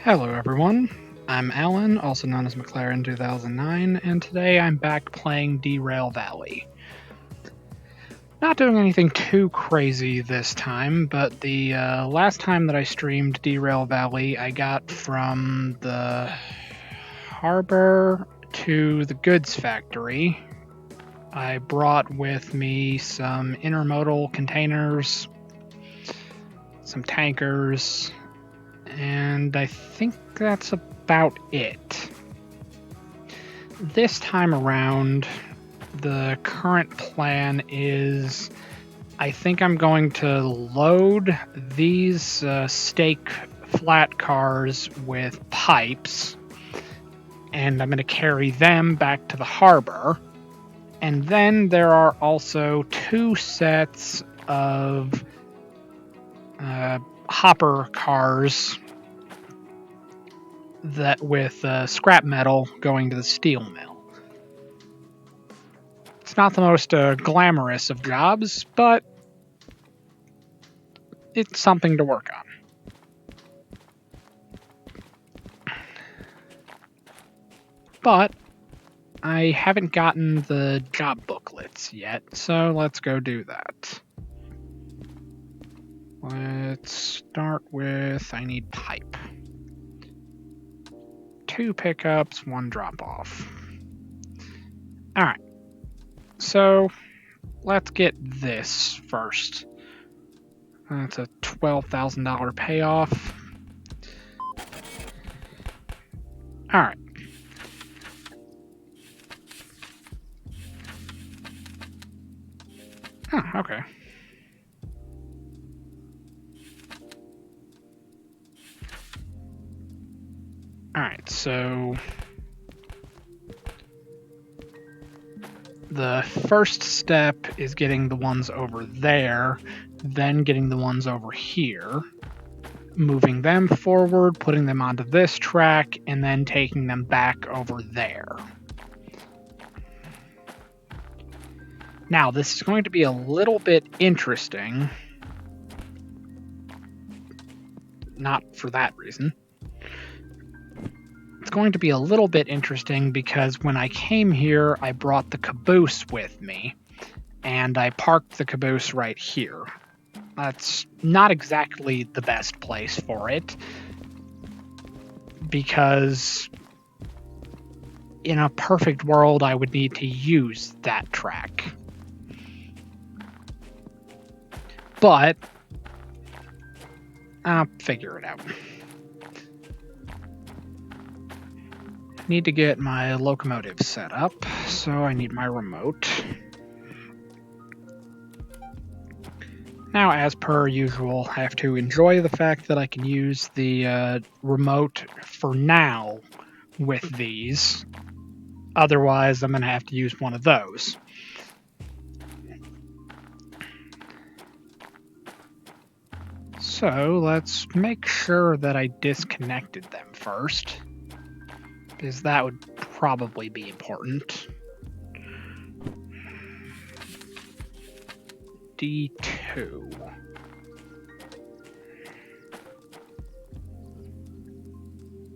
Hello everyone, I'm Alan, also known as McLaren 2009, and today I'm back playing Derail Valley. Not doing anything too crazy this time, but the last time that I streamed Derail Valley, I got from the harbor to the goods factory. I brought with me some intermodal containers, some tankers, and I think that's about it. This time around, the current plan is I think I'm going to load these stake flat cars with pipes, and I'm going to carry them back to the harbor. And then there are also two sets of hopper cars that with scrap metal going to the steel mill. It's not the most glamorous of jobs, but it's something to work on. But I haven't gotten the job booklets yet, so let's go do that. Let's start with I need pipe. 2 pickups, 1 drop-off. Alright, so let's get this first. That's a $12,000 payoff. Alright. Huh, okay. Alright, so the first step is getting the ones over there, then getting the ones over here, moving them forward, putting them onto this track, and then taking them back over there. Now, this is going to be a little bit interesting. Not for that reason. It's going to be a little bit interesting because when I came here, I brought the caboose with me, and I parked the caboose right here. That's not exactly the best place for it, because in a perfect world, I would need to use that track. But I'll figure it out. Need to get my locomotive set up, so I need my remote. Now, as per usual, I have to enjoy the fact that I can use the remote for now with these. Otherwise, I'm going to have to use one of those. So let's make sure that I disconnected them first, because that would probably be important. D2.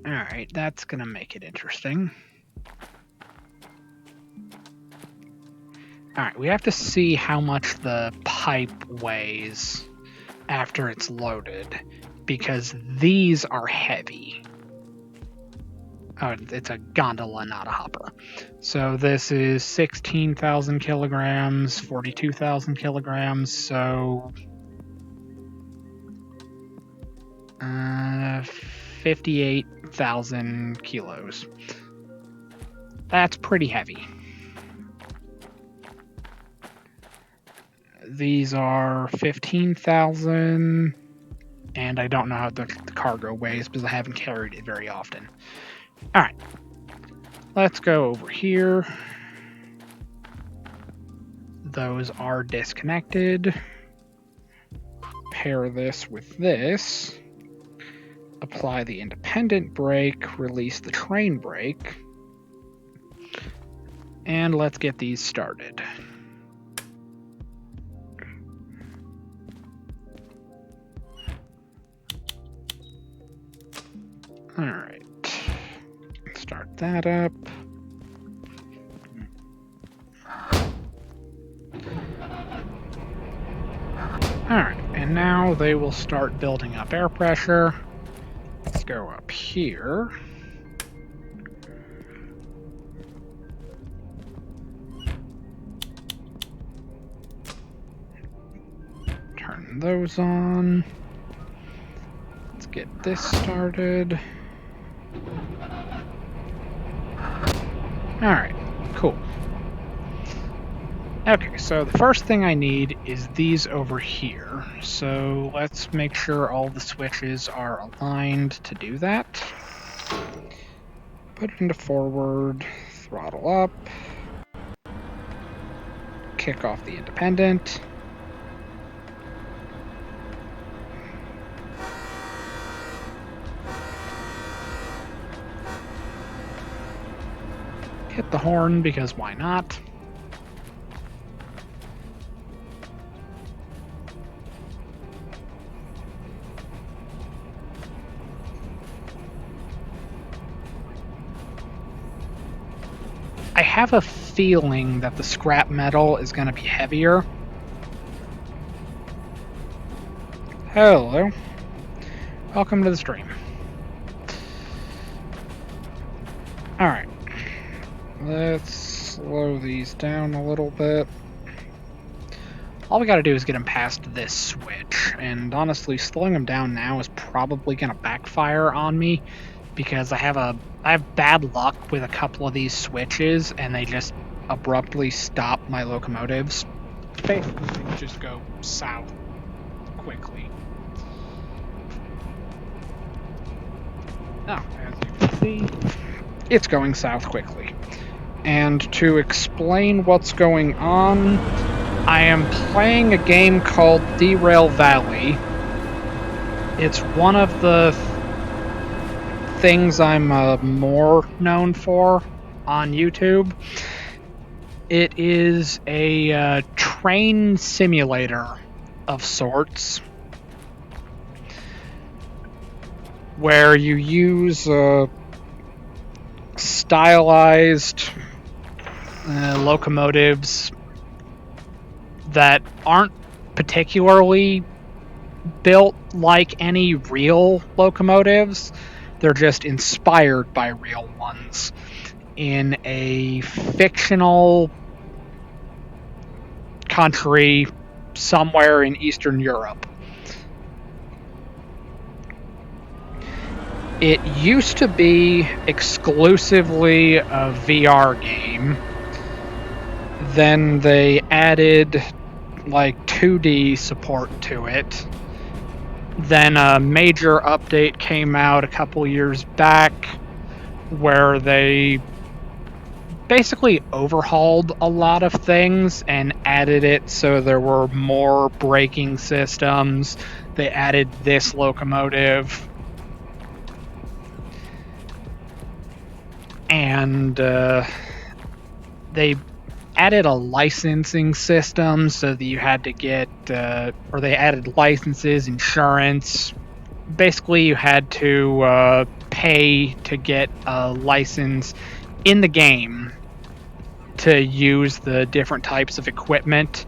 Alright, that's gonna make it interesting. Alright, we have to see how much the pipe weighs after it's loaded, because these are heavy. Oh, it's a gondola, not a hopper. So this is 16,000 kilograms, 42,000 kilograms, so 58,000 kilos. That's pretty heavy. These are 15,000, and I don't know how the cargo weighs because I haven't carried it very often. Alright, let's go over here. Those are disconnected. Pair this with this. Apply the independent brake, release the train brake. And let's get these started. Alright. Start that up. Alright, and now they will start building up air pressure. Let's go up here. Turn those on. Let's get this started. Alright, cool. Okay, so the first thing I need is these over here. So let's make sure all the switches are aligned to do that. Put it into forward, throttle up, kick off the independent. Hit the horn because why not? I have a feeling that the scrap metal is going to be heavier. Hello. Welcome to the stream. Alright. Let's slow these down a little bit. All we gotta do is get them past this switch, and honestly, slowing them down now is probably gonna backfire on me, because I have bad luck with a couple of these switches, and they just abruptly stop my locomotives. Basically, they just go south quickly. Oh, as you can see, it's going south quickly. And to explain what's going on, I am playing a game called Derail Valley. It's one of the things I'm more known for on YouTube. It is a train simulator of sorts, where you use stylized locomotives that aren't particularly built like any real locomotives. They're just inspired by real ones in a fictional country somewhere in Eastern Europe. It used to be exclusively a VR game. Then they added like 2D support to it. Then a major update came out a couple years back where they basically overhauled a lot of things and added it so there were more braking systems. They added this locomotive. And they added a licensing system so that you had to get, or they added licenses, insurance. Basically, you had to pay to get a license in the game to use the different types of equipment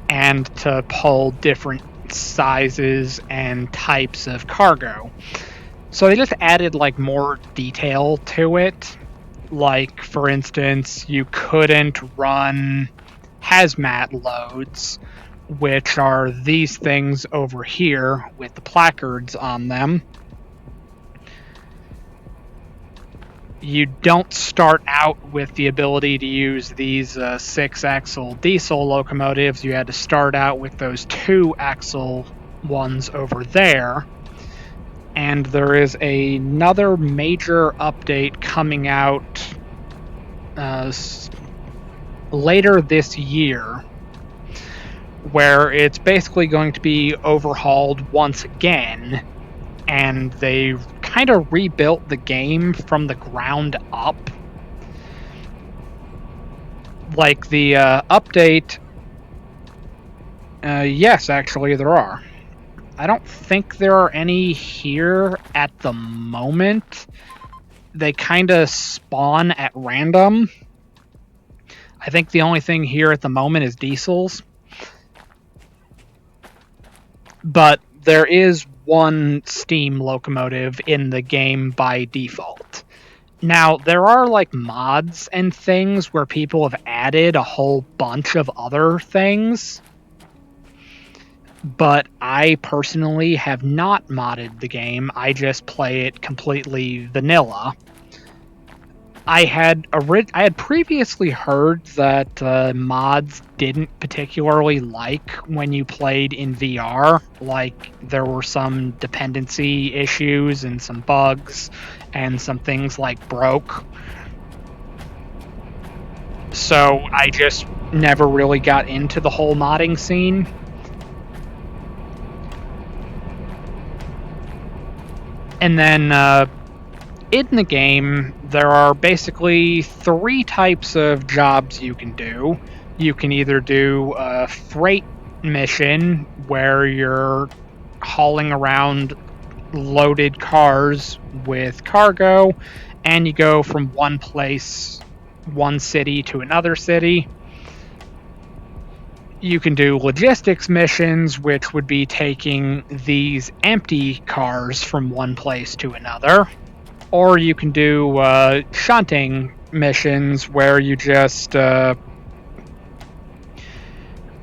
and to pull different sizes and types of cargo. So they just added like more detail to it. Like, for instance, you couldn't run hazmat loads, which are these things over here with the placards on them. You don't start out with the ability to use these 6-axle diesel locomotives. You had to start out with those 2-axle ones over there. And there is another major update coming out later this year, where it's basically going to be overhauled once again, and they kind of rebuilt the game from the ground up. Like the update, yes, actually there are. I don't think there are any here at the moment. They kind of spawn at random. I think the only thing here at the moment is diesels. But there is one steam locomotive in the game by default. Now, there are like mods and things where people have added a whole bunch of other things, but I personally have not modded the game. I just play it completely vanilla. I had previously heard that mods didn't particularly like when you played in VR. Like there were some dependency issues and some bugs, and some things like broke. So I just never really got into the whole modding scene. And then in the game, there are basically 3 types of jobs you can do. You can either do a freight mission where you're hauling around loaded cars with cargo, and you go from one city to another city. You can do logistics missions, which would be taking these empty cars from one place to another. Or you can do shunting missions where you just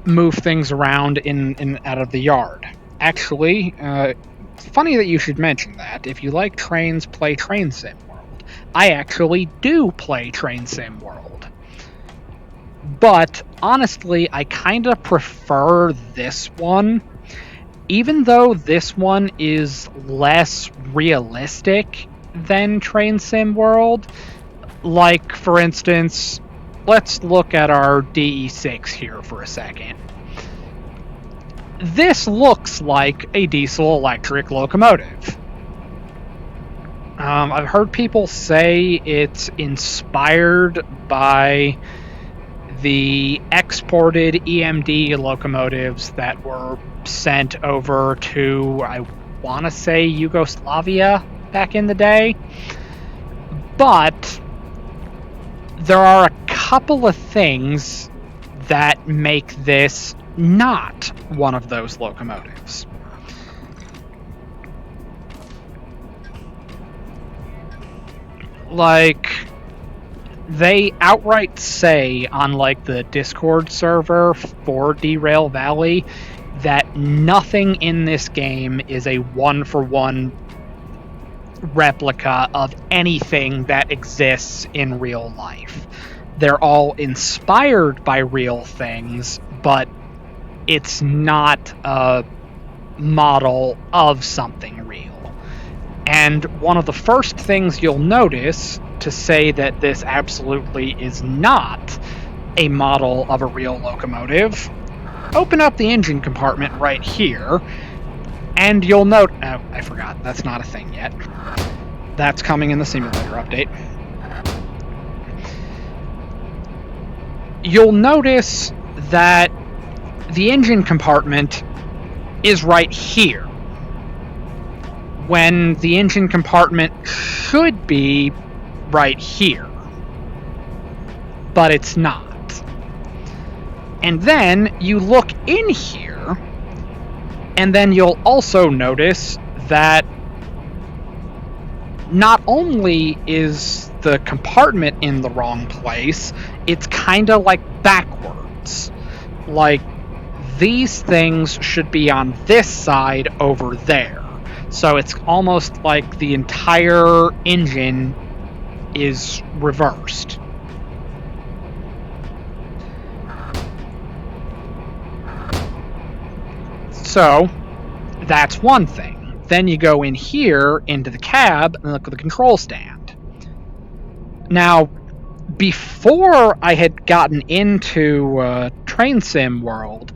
move things around in and out of the yard. Actually, it's funny that you should mention that. If you like trains, play Train Sim World. I actually do play Train Sim World. But honestly, I kind of prefer this one. Even though this one is less realistic than Train Sim World. Like, for instance, let's look at our DE6 here for a second. This looks like a diesel-electric locomotive. I've heard people say it's inspired by the exported EMD locomotives that were sent over to, I want to say, Yugoslavia back in the day. But there are a couple of things that make this not one of those locomotives. Like, they outright say on like the Discord server for Derail Valley that nothing in this game is a one-for-one replica of anything that exists in real life. They're all inspired by real things, but it's not a model of something real. And one of the first things you'll notice to say that this absolutely is not a model of a real locomotive, open up the engine compartment right here, and you'll note... Oh, I forgot. That's not a thing yet. That's coming in the simulator update. You'll notice that the engine compartment is right here, when the engine compartment should be right here. But it's not. And then you look in here, and then you'll also notice that not only is the compartment in the wrong place, it's kind of like backwards. Like, these things should be on this side over there. So it's almost like the entire engine is reversed. So that's one thing. Then you go in here into the cab and look at the control stand. Now, before I had gotten into Train Sim World,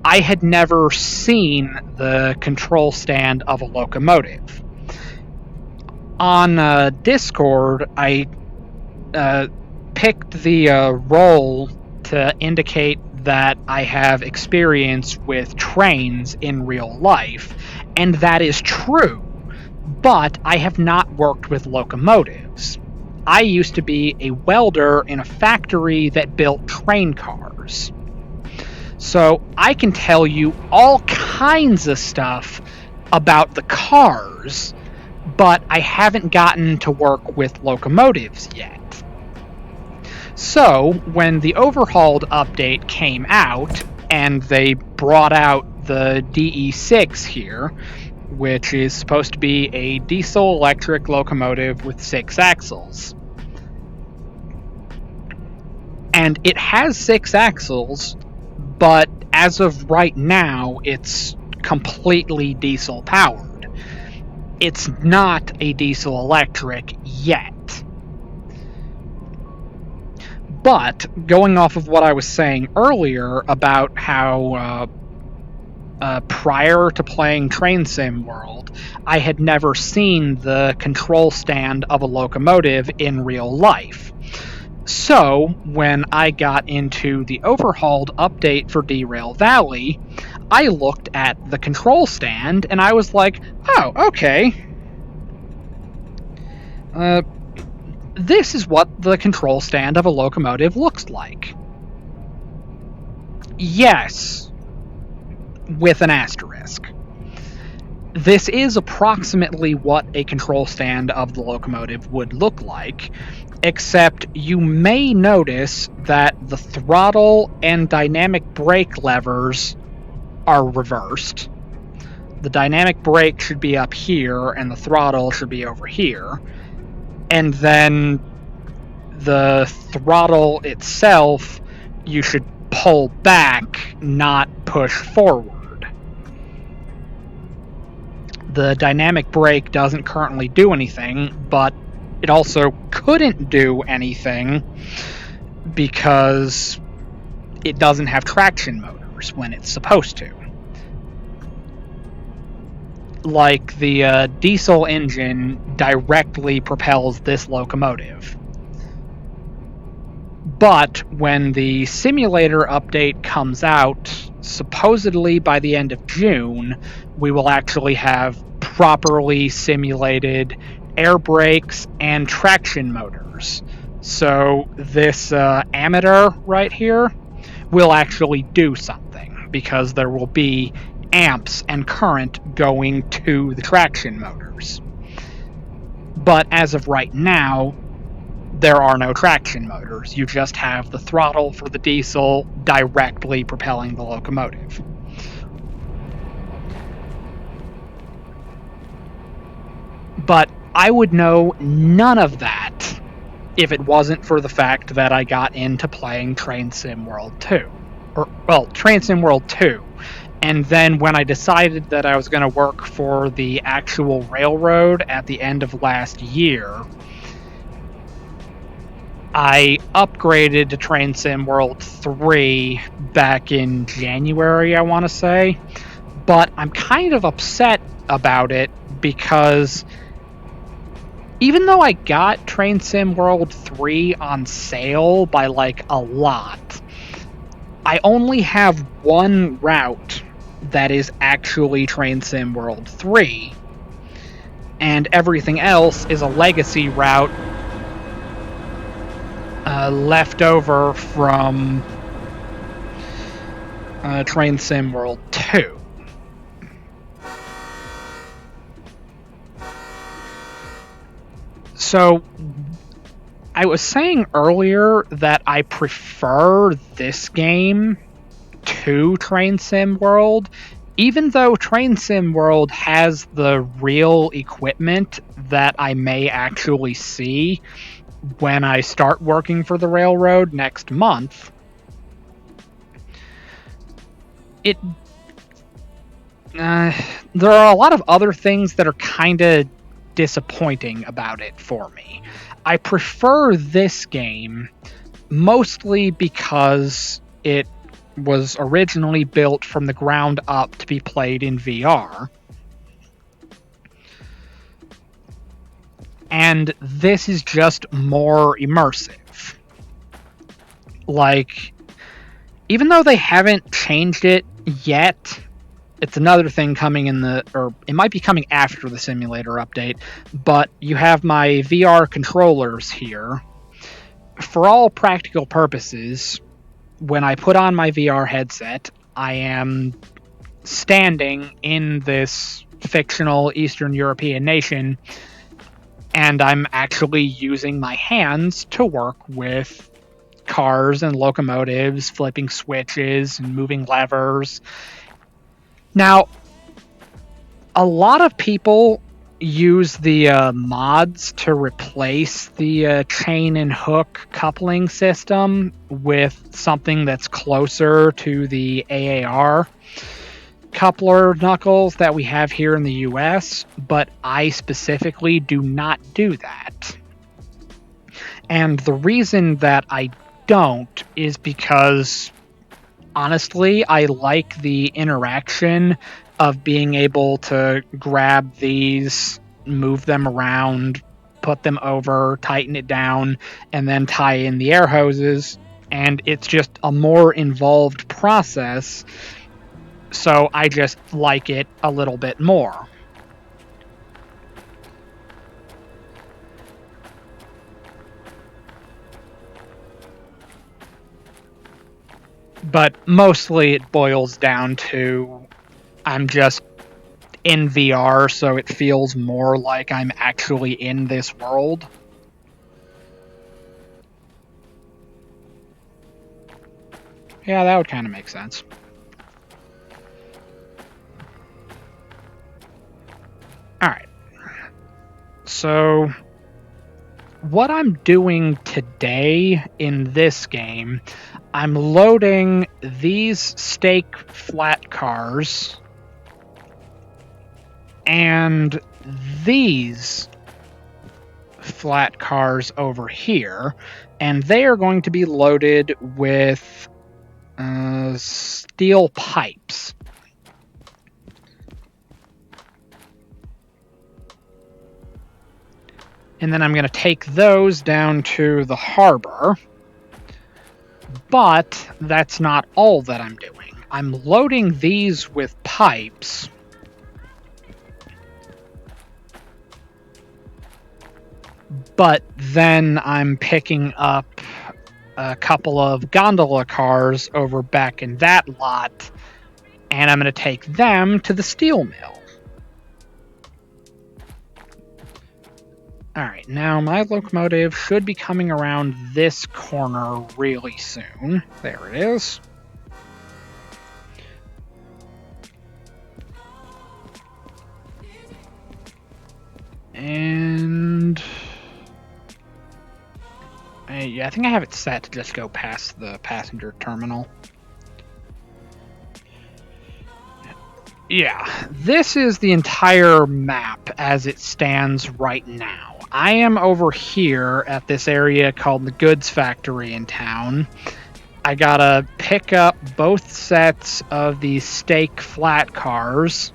I had never seen the control stand of a locomotive. On Discord, I picked the role to indicate that I have experience with trains in real life, And that is true, but I have not worked with locomotives. I used to be a welder in a factory that built train cars. So I can tell you all kinds of stuff about the cars, but I haven't gotten to work with locomotives yet. So when the Overhauled update came out, and they brought out the DE6 here, which is supposed to be a diesel-electric locomotive with 6 axles. And it has 6 axles, but as of right now, it's completely diesel-powered. It's not a diesel-electric yet. But, going off of what I was saying earlier about how prior to playing Train Sim World, I had never seen the control stand of a locomotive in real life. So, when I got into the Overhauled update for Derail Valley, I looked at the control stand and I was like, oh, okay. This is what the control stand of a locomotive looks like. Yes, with an asterisk. This is approximately what a control stand of the locomotive would look like, except you may notice that the throttle and dynamic brake levers are reversed. The dynamic brake should be up here, and the throttle should be over here. And then the throttle itself, you should pull back, not push forward. The dynamic brake doesn't currently do anything, but it also couldn't do anything because it doesn't have traction motors when it's supposed to. Like, the diesel engine directly propels this locomotive. But when the simulator update comes out, supposedly by the end of June, we will actually have properly simulated air brakes and traction motors. So this ammeter right here will actually do something, because there will be amps and current going to the traction motors. But as of right now, there are no traction motors. You just have the throttle for the diesel directly propelling the locomotive. But I would know none of that if it wasn't for the fact that I got into playing Train Sim World 2. Train Sim World 2. And then when I decided that I was going to work for the actual railroad at the end of last year, I upgraded to Train Sim World 3 back in January, I want to say. But I'm kind of upset about it because even though I got Train Sim World 3 on sale by like a lot, I only have one route that is actually Train Sim World 3, and everything else is a legacy route left over from Train Sim World 2. So, I was saying earlier that I prefer this game to Train Sim World, even though Train Sim World has the real equipment that I may actually see when I start working for the railroad next month. There are a lot of other things that are kind of disappointing about it for me. I prefer this game mostly because it was originally built from the ground up to be played in VR. And this is just more immersive. Like, even though they haven't changed it yet, it's another thing coming or it might be coming after the simulator update, but you have my VR controllers here. For all practical purposes, when I put on my VR headset, I am standing in this fictional Eastern European nation, and I'm actually using my hands to work with cars and locomotives, flipping switches and moving levers. Now, a lot of people use the mods to replace the chain and hook coupling system with something that's closer to the AAR coupler knuckles that we have here in the US, but I specifically do not do that. And the reason that I don't is because, honestly, I like the interaction of being able to grab these, move them around, put them over, tighten it down, and then tie in the air hoses. And it's just a more involved process, so I just like it a little bit more. But mostly it boils down to I'm just in VR, so it feels more like I'm actually in this world. Yeah, that would kind of make sense. Alright. So, what I'm doing today in this game, I'm loading these stake flat cars and these flat cars over here, and they are going to be loaded with steel pipes. And then I'm going to take those down to the harbor. But that's not all that I'm doing. I'm loading these with pipes. But then I'm picking up a couple of gondola cars over back in that lot, and I'm going to take them to the steel mill. Alright, now my locomotive should be coming around this corner really soon. There it is. And I think I have it set to just go past the passenger terminal. Yeah, this is the entire map as it stands right now. I am over here at this area called the goods factory in town. I gotta pick up both sets of these stake flat cars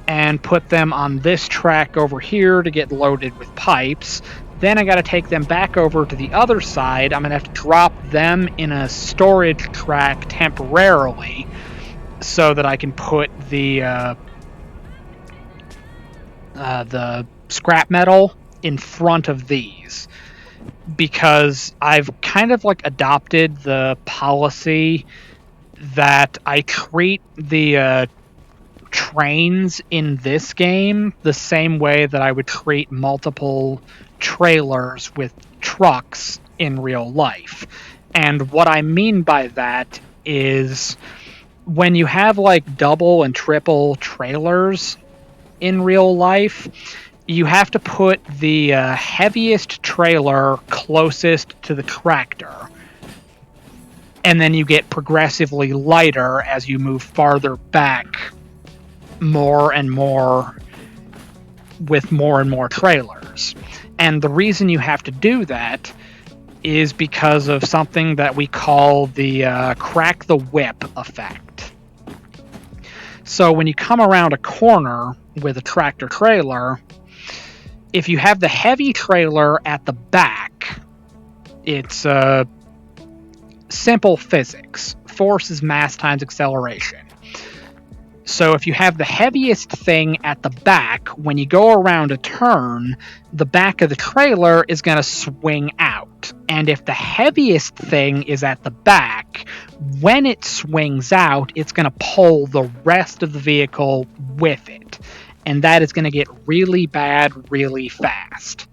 and put them on this track over here to get loaded with pipes. Then I gotta take them back over to the other side. I'm gonna have to drop them in a storage track temporarily so that I can put the scrap metal in front of these, because I've kind of like adopted the policy that I treat the trains in this game the same way that I would treat multiple trailers with trucks in real life. And what I mean by that is when you have like double and triple trailers in real life, you have to put the heaviest trailer closest to the tractor. And then you get progressively lighter as you move farther back more and more with more and more trailers. And the reason you have to do that is because of something that we call the crack the whip effect. So when you come around a corner with a tractor trailer, if you have the heavy trailer at the back, it's simple physics. Force is mass times acceleration. So if you have the heaviest thing at the back, when you go around a turn, the back of the trailer is going to swing out. And if the heaviest thing is at the back, when it swings out, it's going to pull the rest of the vehicle with it. And that is going to get really bad really fast.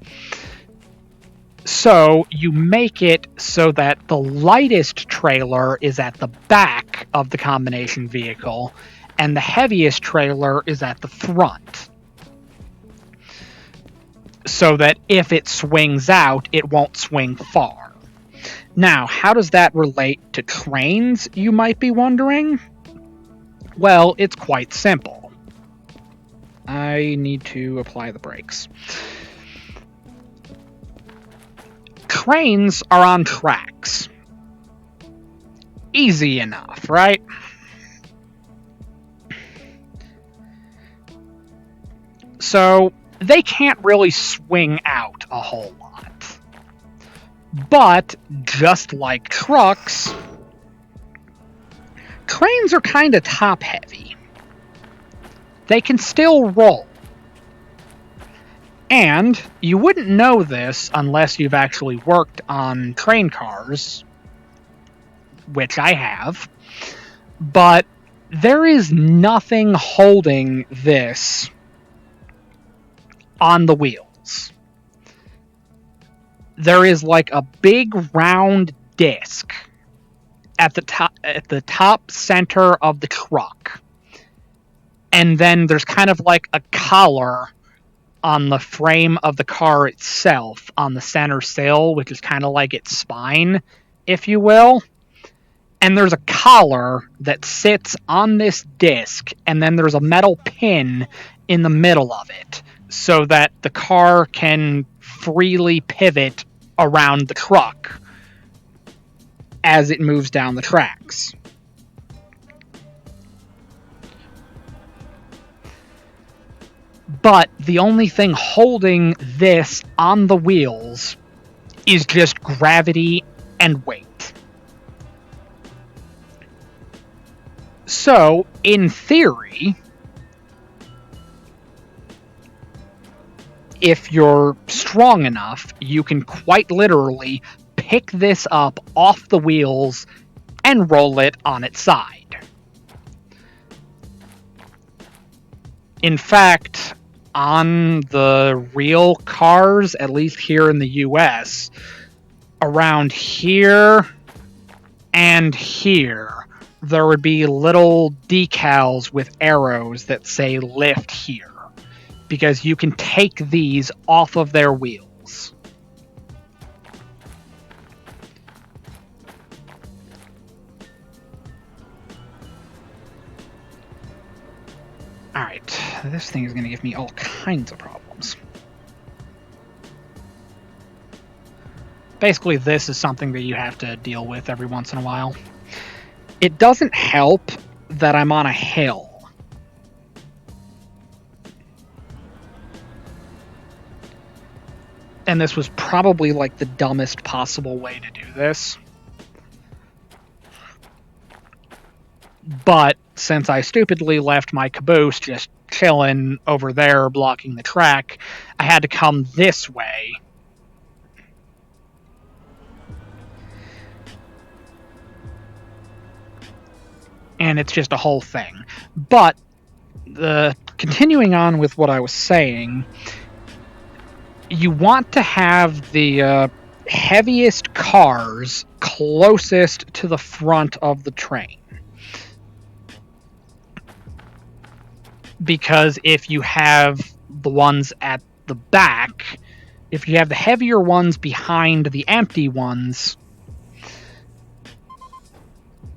So you make it so that the lightest trailer is at the back of the combination vehicle, and the heaviest trailer is at the front. So that if it swings out, it won't swing far. Now, how does that relate to trains, you might be wondering? Well, it's quite simple. I need to apply the brakes. Trains are on tracks. Easy enough, right? So they can't really swing out a whole lot. But just like trucks, trains are kind of top-heavy. They can still roll. And you wouldn't know this unless you've actually worked on train cars, which I have, but there is nothing holding this on the wheels. There is like a big round disc at the top center of the truck. And then there's kind of like a collar on the frame of the car itself on the center sill, which is kind of like its spine, if you will. And there's a collar that sits on this disc, and then there's a metal pin in the middle of it, so that the car can freely pivot around the truck as it moves down the tracks. But the only thing holding this on the wheels is just gravity and weight. So, in theory, if you're strong enough, you can quite literally pick this up off the wheels and roll it on its side. In fact, on the real cars, at least here in the US, around here and here, there would be little decals with arrows that say lift here, because you can take these off of their wheels. Alright, this thing is going to give me all kinds of problems. Basically, this is something that you have to deal with every once in a while. It doesn't help that I'm on a hill. And this was probably like the dumbest possible way to do this. But since I stupidly left my caboose just chilling over there blocking the track, I had to come this way. And it's just a whole thing. But continuing on with what I was saying, you want to have the heaviest cars closest to the front of the train. Because if you have the ones at the back, if you have the heavier ones behind the empty ones,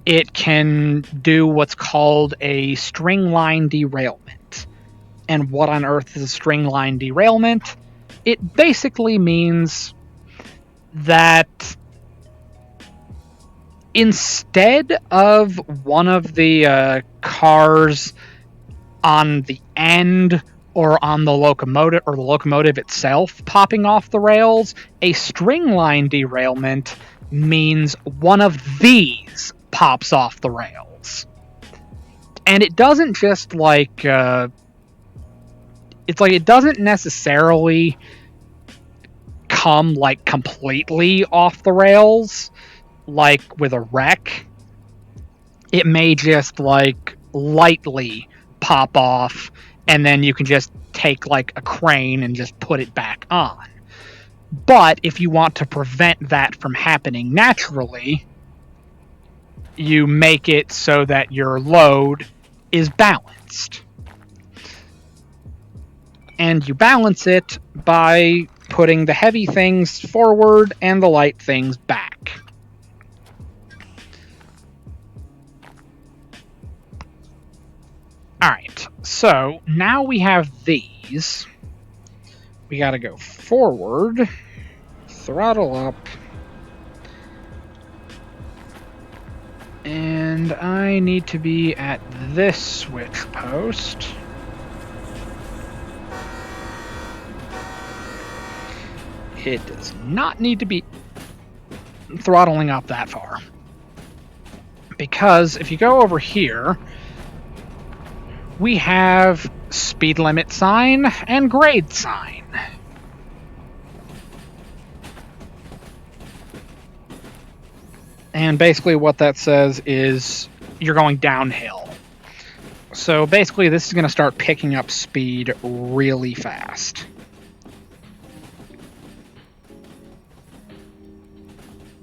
it can do what's called a string line derailment. And what on earth is a string line derailment? It basically means that instead of one of the cars on the end or on the locomotive, or the locomotive itself popping off the rails, a string line derailment means one of these pops off the rails. And it doesn't just like it's like it doesn't necessarily come like completely off the rails like with a wreck. It may just like lightly pop off, and then you can just take like a crane and just put it back on. But if you want to prevent that from happening naturally, you make it so that your load is balanced. And you balance it by putting the heavy things forward and the light things back. Alright, so now we have these. We gotta go forward, throttle up, and I need to be at this switch post. It does not need to be throttling up that far. Because if you go over here, we have speed limit sign and grade sign. And basically what that says is you're going downhill. So basically this is going to start picking up speed really fast.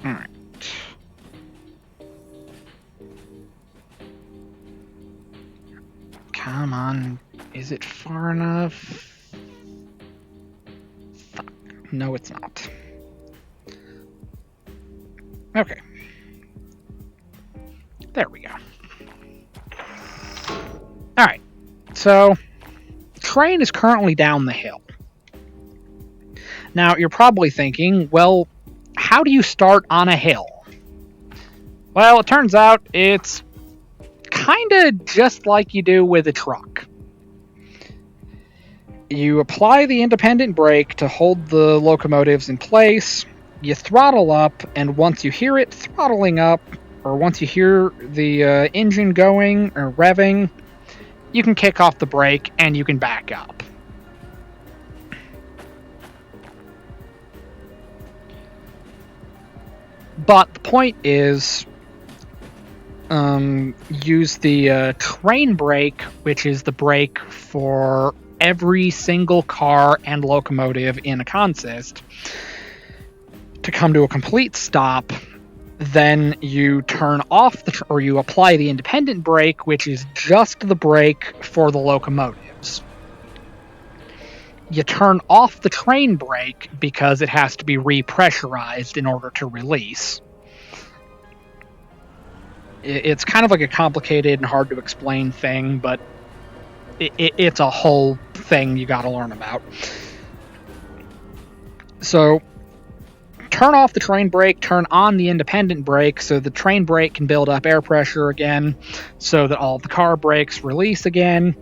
Alright. Come on. Is it far enough? Fuck. No, it's not. Okay. There we go. Alright. So, train is currently down the hill. Now, you're probably thinking, well, how do you start on a hill? Well, it turns out it's kind of just like you do with a truck. You apply the independent brake to hold the locomotives in place, you throttle up, and once you hear it throttling up, or once you hear the engine going or revving, you can kick off the brake and you can back up. But the point is, use the train brake, which is the brake for every single car and locomotive in a consist, to come to a complete stop. Then you turn off or you apply the independent brake, which is just the brake for the locomotives. You turn off the train brake because it has to be repressurized in order to release. It's kind of like a complicated and hard to explain thing, but it's a whole thing you gotta learn about. So, turn off the train brake, turn on the independent brake so the train brake can build up air pressure again, so that all of the car brakes release again.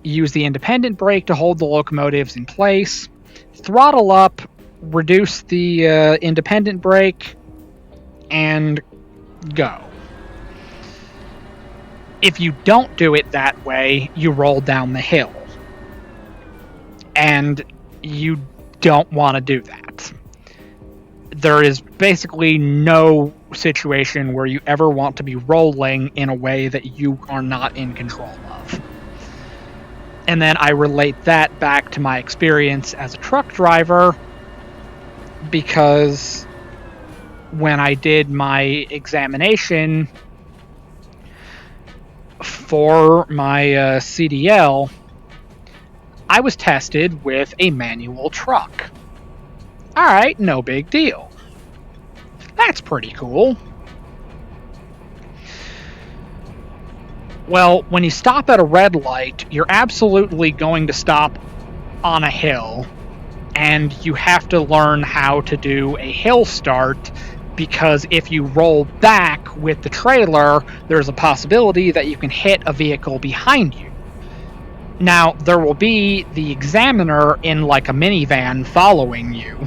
Use the independent brake to hold the locomotives in place. Throttle up, reduce the independent brake, and go. If you don't do it that way, you roll down the hill. And you don't want to do that. There is basically no situation where you ever want to be rolling in a way that you are not in control of. And then I relate that back to my experience as a truck driver, because when I did my examination for my CDL, I was tested with a manual truck. Alright, no big deal. That's pretty cool. Well, when you stop at a red light, you're absolutely going to stop on a hill, and you have to learn how to do a hill start, because if you roll back with the trailer, there's a possibility that you can hit a vehicle behind you. Now, there will be the examiner in like a minivan following you,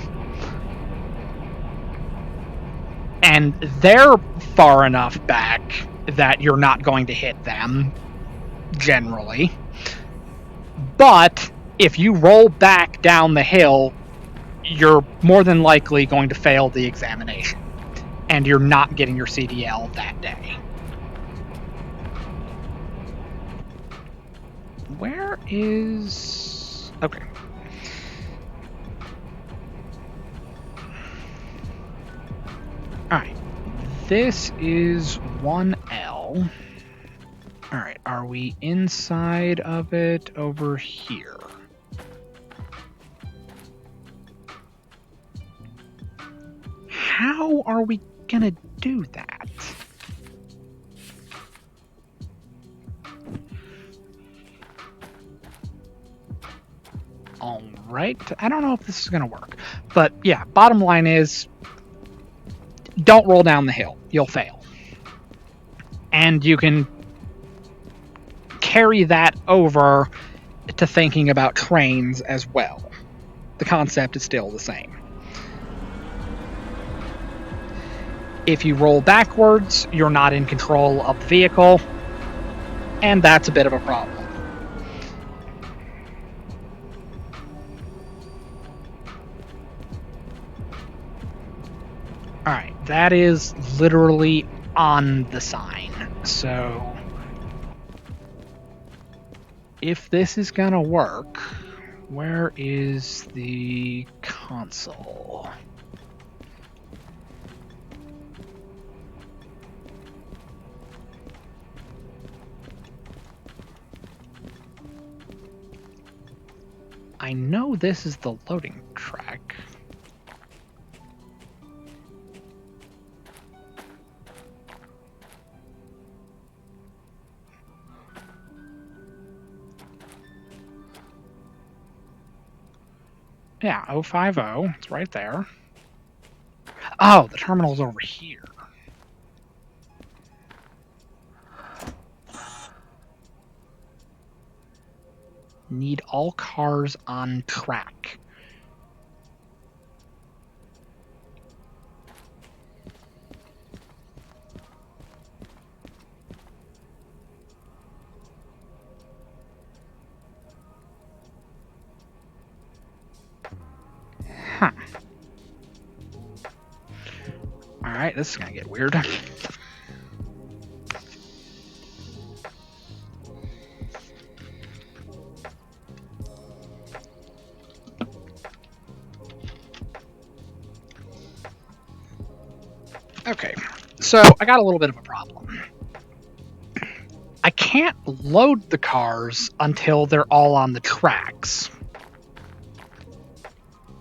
and they're far enough back that you're not going to hit them. generally. But if you roll back down the hill, you're more than likely going to fail the examination, and you're not getting your CDL that day. Where is... Okay. Alright. This is 1L. Alright, are we inside of it over here? How are we gonna do that? Alright, I don't know if this is gonna work. But yeah, bottom line is, don't roll down the hill. You'll fail. And you can carry that over to thinking about trains as well. The concept is still the same. If you roll backwards, you're not in control of the vehicle, and that's a bit of a problem. Alright, that is literally on the sign. So, if this is gonna work, where is the console? I know this is the loading track. Yeah, 050, it's right there. Oh, the terminal's over here. Need all cars on track. Huh. Alright, this is gonna get weird. Okay, so I got a little bit of a problem. I can't load the cars until they're all on the tracks.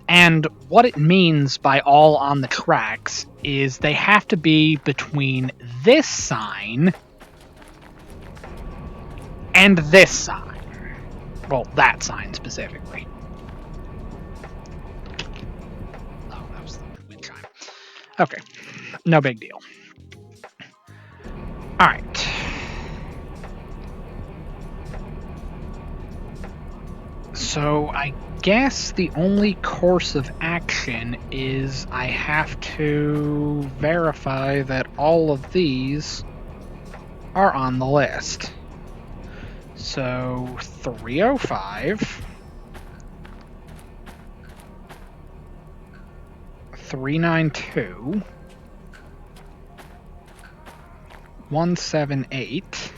And what it means by all on the tracks is they have to be between this sign and this sign. Well, that sign specifically. Oh, that was the wind chime. Okay, no big deal. Alright. So I guess the only course of action is I have to verify that all of these are on the list. So 305, 392, 178,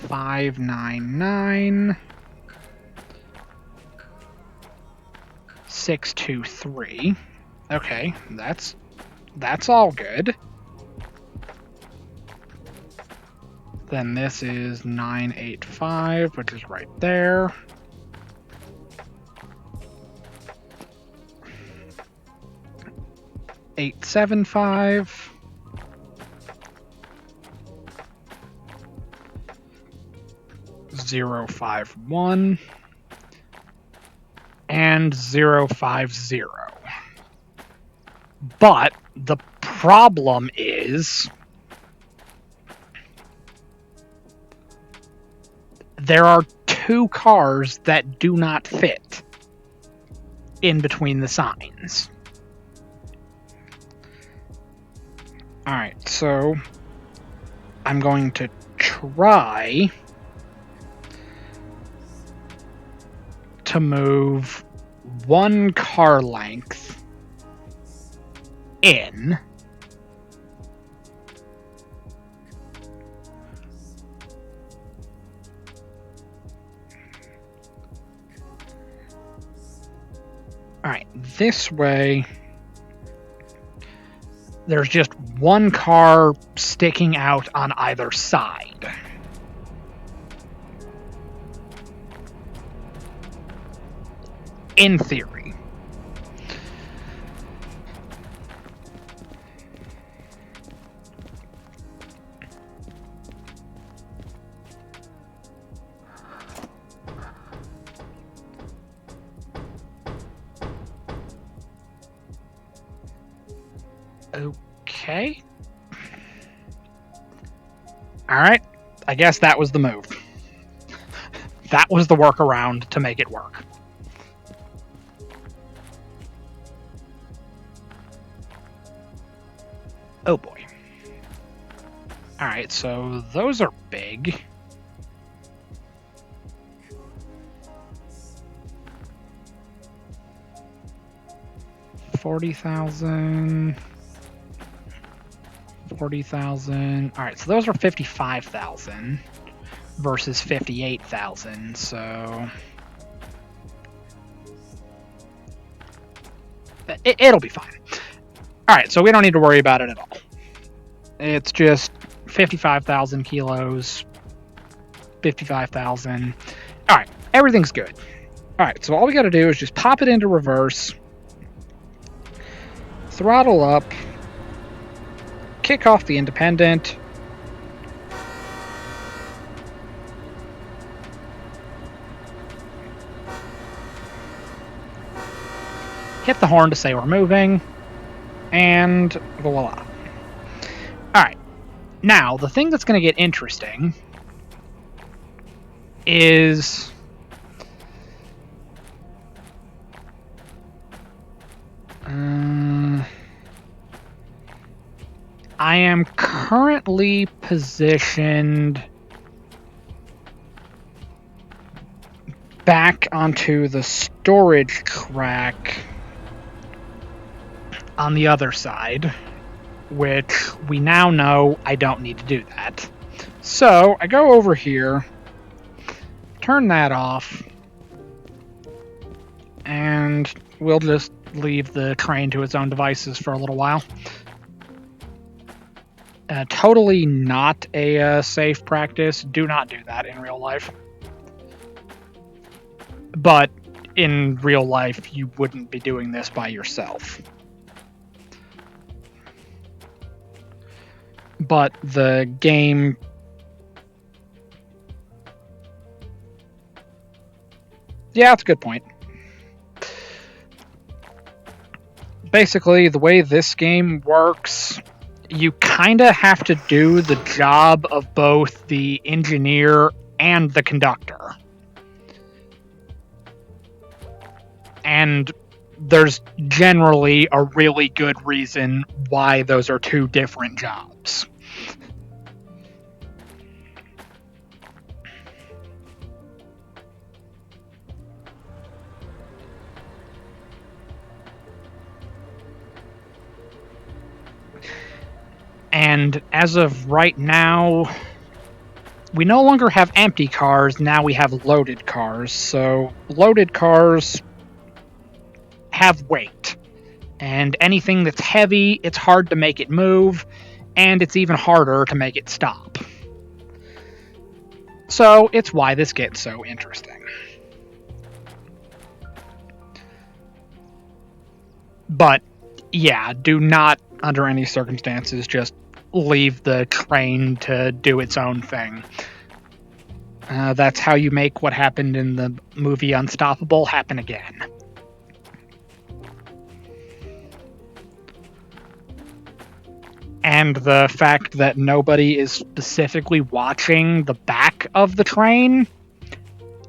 599, 623. Okay, that's all good. Then this is 985, which is right there. $875. 051 and 050. But the problem is there are two cars that do not fit in between the signs. Alright, so I'm going to try to move one car length in. Alright, this way there's just one car sticking out on either side. In theory. Okay. Alright, I guess that was the move. That was the workaround to make it work. Oh boy. Alright, so those are big. $40,000. 40,000. Alright, so those are 55,000 versus 58,000, so it'll be fine. Alright, so we don't need to worry about it at all. It's just 55,000 kilos, 55,000. Alright, everything's good. Alright, so all we gotta do is just pop it into reverse, throttle up, kick off the independent, hit the horn to say we're moving, and voila. Alright, now the thing that's going to get interesting is I am currently positioned back onto the storage track on the other side, which we now know I don't need to do that. So I go over here, turn that off, and we'll just leave the train to its own devices for a little while. Totally not a safe practice. Do not do that in real life. But in real life, you wouldn't be doing this by yourself. But the game... Yeah, that's a good point. Basically, the way this game works, you kind of have to do the job of both the engineer and the conductor. And there's generally a really good reason why those are two different jobs. And as of right now, we no longer have empty cars, now we have loaded cars. So loaded cars have weight. And anything that's heavy, it's hard to make it move, and it's even harder to make it stop. So it's why this gets so interesting. But yeah, do not, under any circumstances, just leave the train to do its own thing. That's how you make what happened in the movie Unstoppable happen again. And the fact that nobody is specifically watching the back of the train,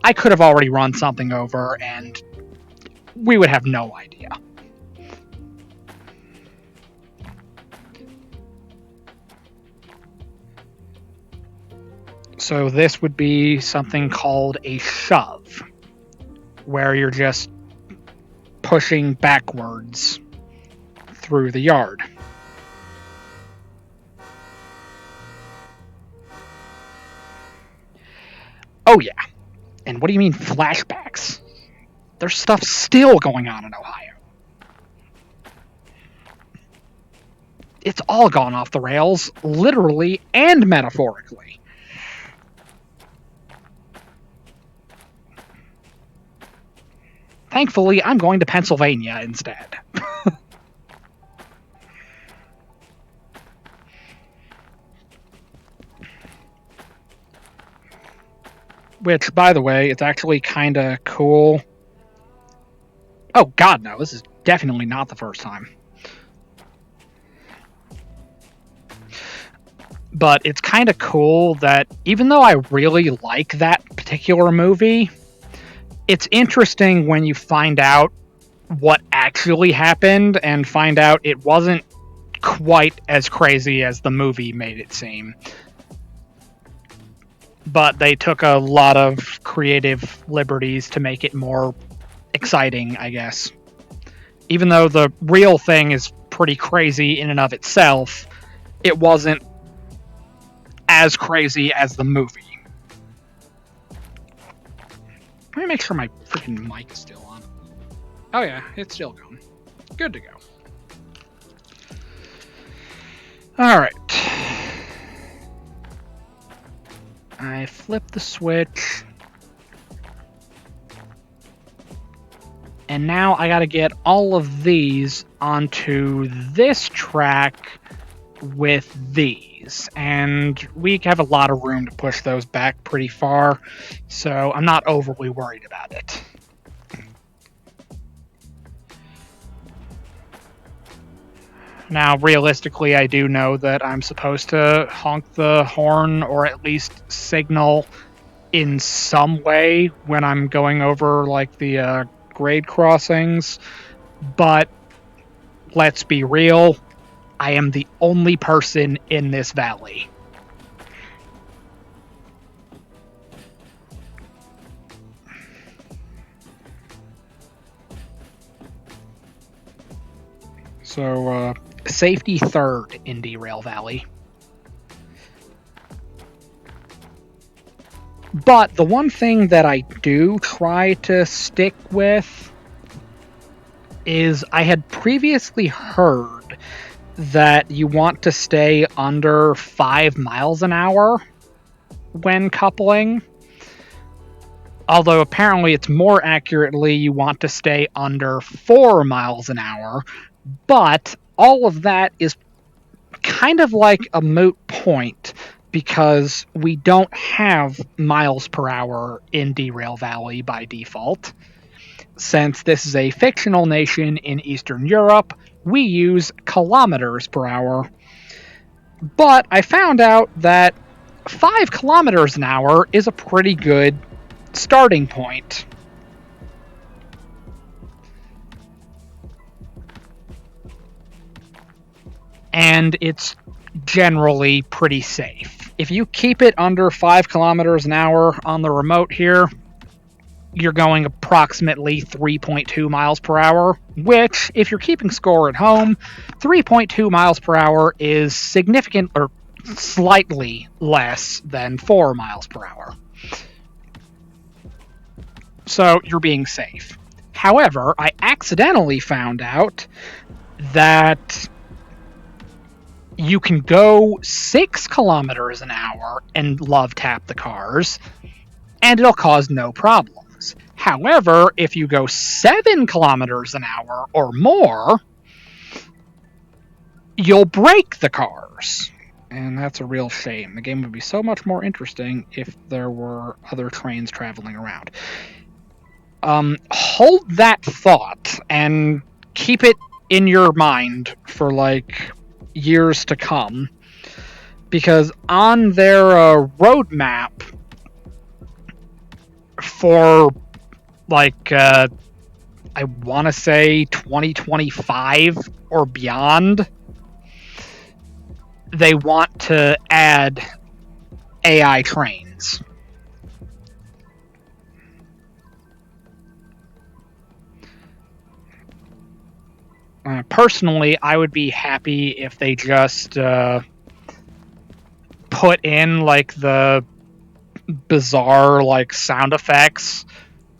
I could have already run something over and we would have no idea. So this would be something called a shove, where you're just pushing backwards through the yard. Oh yeah, and what do you mean flashbacks? There's stuff still going on in Ohio. It's all gone off the rails, literally and metaphorically. Thankfully, I'm going to Pennsylvania instead. Which, by the way, it's actually kind of cool. Oh, God, no, this is definitely not the first time. But it's kind of cool that even though I really like that particular movie, it's interesting when you find out what actually happened and find out it wasn't quite as crazy as the movie made it seem. But they took a lot of creative liberties to make it more exciting, I guess. Even though the real thing is pretty crazy in and of itself, it wasn't as crazy as the movie. Let me make sure my freaking mic is still on. Oh yeah, it's still going. Good to go. Alright. I flip the switch. And now I gotta get all of these onto this track with these. And we have a lot of room to push those back pretty far, so I'm not overly worried about it. Now, realistically, I do know that I'm supposed to honk the horn or at least signal in some way when I'm going over, like, the grade crossings, but let's be real, I am the only person in this valley. So, safety third in Derail Valley. But the one thing that I do try to stick with is I had previously heard that you want to stay under 5 miles an hour when coupling. Although apparently it's more accurately you want to stay under 4 miles an hour. But all of that is kind of like a moot point because we don't have miles per hour in Derail Valley by default. Since this is a fictional nation in Eastern Europe, we use kilometers per hour. But I found out that 5 kilometers an hour is a pretty good starting point. And it's generally pretty safe. If you keep it under 5 kilometers an hour on the remote here, you're going approximately 3.2 miles per hour, which, if you're keeping score at home, 3.2 miles per hour is significant or slightly less than 4 miles per hour. So you're being safe. However, I accidentally found out that you can go 6 kilometers an hour and love tap the cars, and it'll cause no problems. However, if you go 7 kilometers an hour or more, you'll break the cars. And that's a real shame. The game would be so much more interesting if there were other trains traveling around. Hold that thought and keep it in your mind for, like, years to come. Because on their roadmap for, like, I want to say 2025 or beyond, they want to add AI trains. Personally, I would be happy if they just put in like the bizarre like sound effects,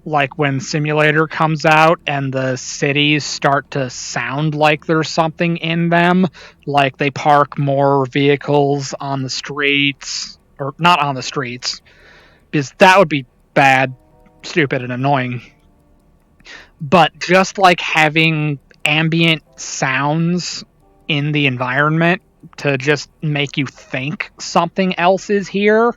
like when Simulator comes out and the cities start to sound like there's something in them, like they park more vehicles on the streets, or not on the streets, because that would be bad, stupid, and annoying. But just like having ambient sounds in the environment to just make you think something else is here.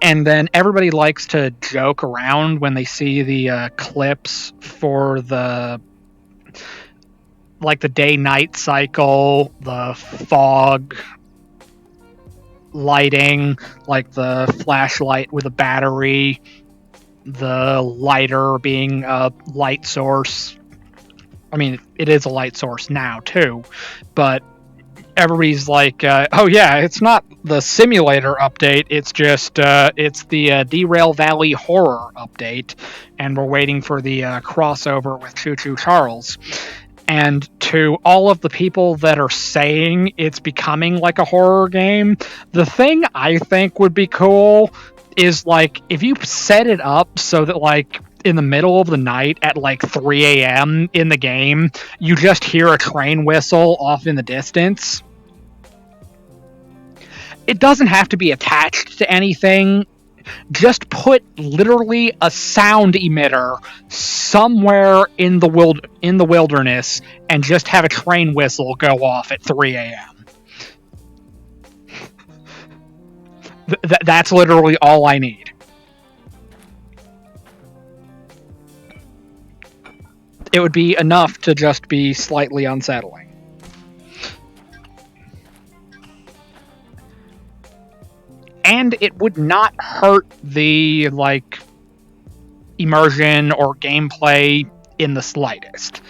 And then everybody likes to joke around when they see the clips for the like the day-night cycle, the fog lighting, like the flashlight with a battery, the lighter being a light source. I mean, it is a light source now too, but everybody's like, oh yeah, it's not the Simulator update, it's just it's the Derail Valley horror update, and we're waiting for the crossover with Choo Choo Charles. And to all of the people that are saying it's becoming like a horror game, the thing I think would be cool is like if you set it up so that like in the middle of the night at like 3 a.m. in the game, you just hear a train whistle off in the distance. It doesn't have to be attached to anything. Just put literally a sound emitter somewhere in the wilderness and just have a train whistle go off at 3 a.m. That's literally all I need. It would be enough to just be slightly unsettling. And it would not hurt the like immersion or gameplay in the slightest.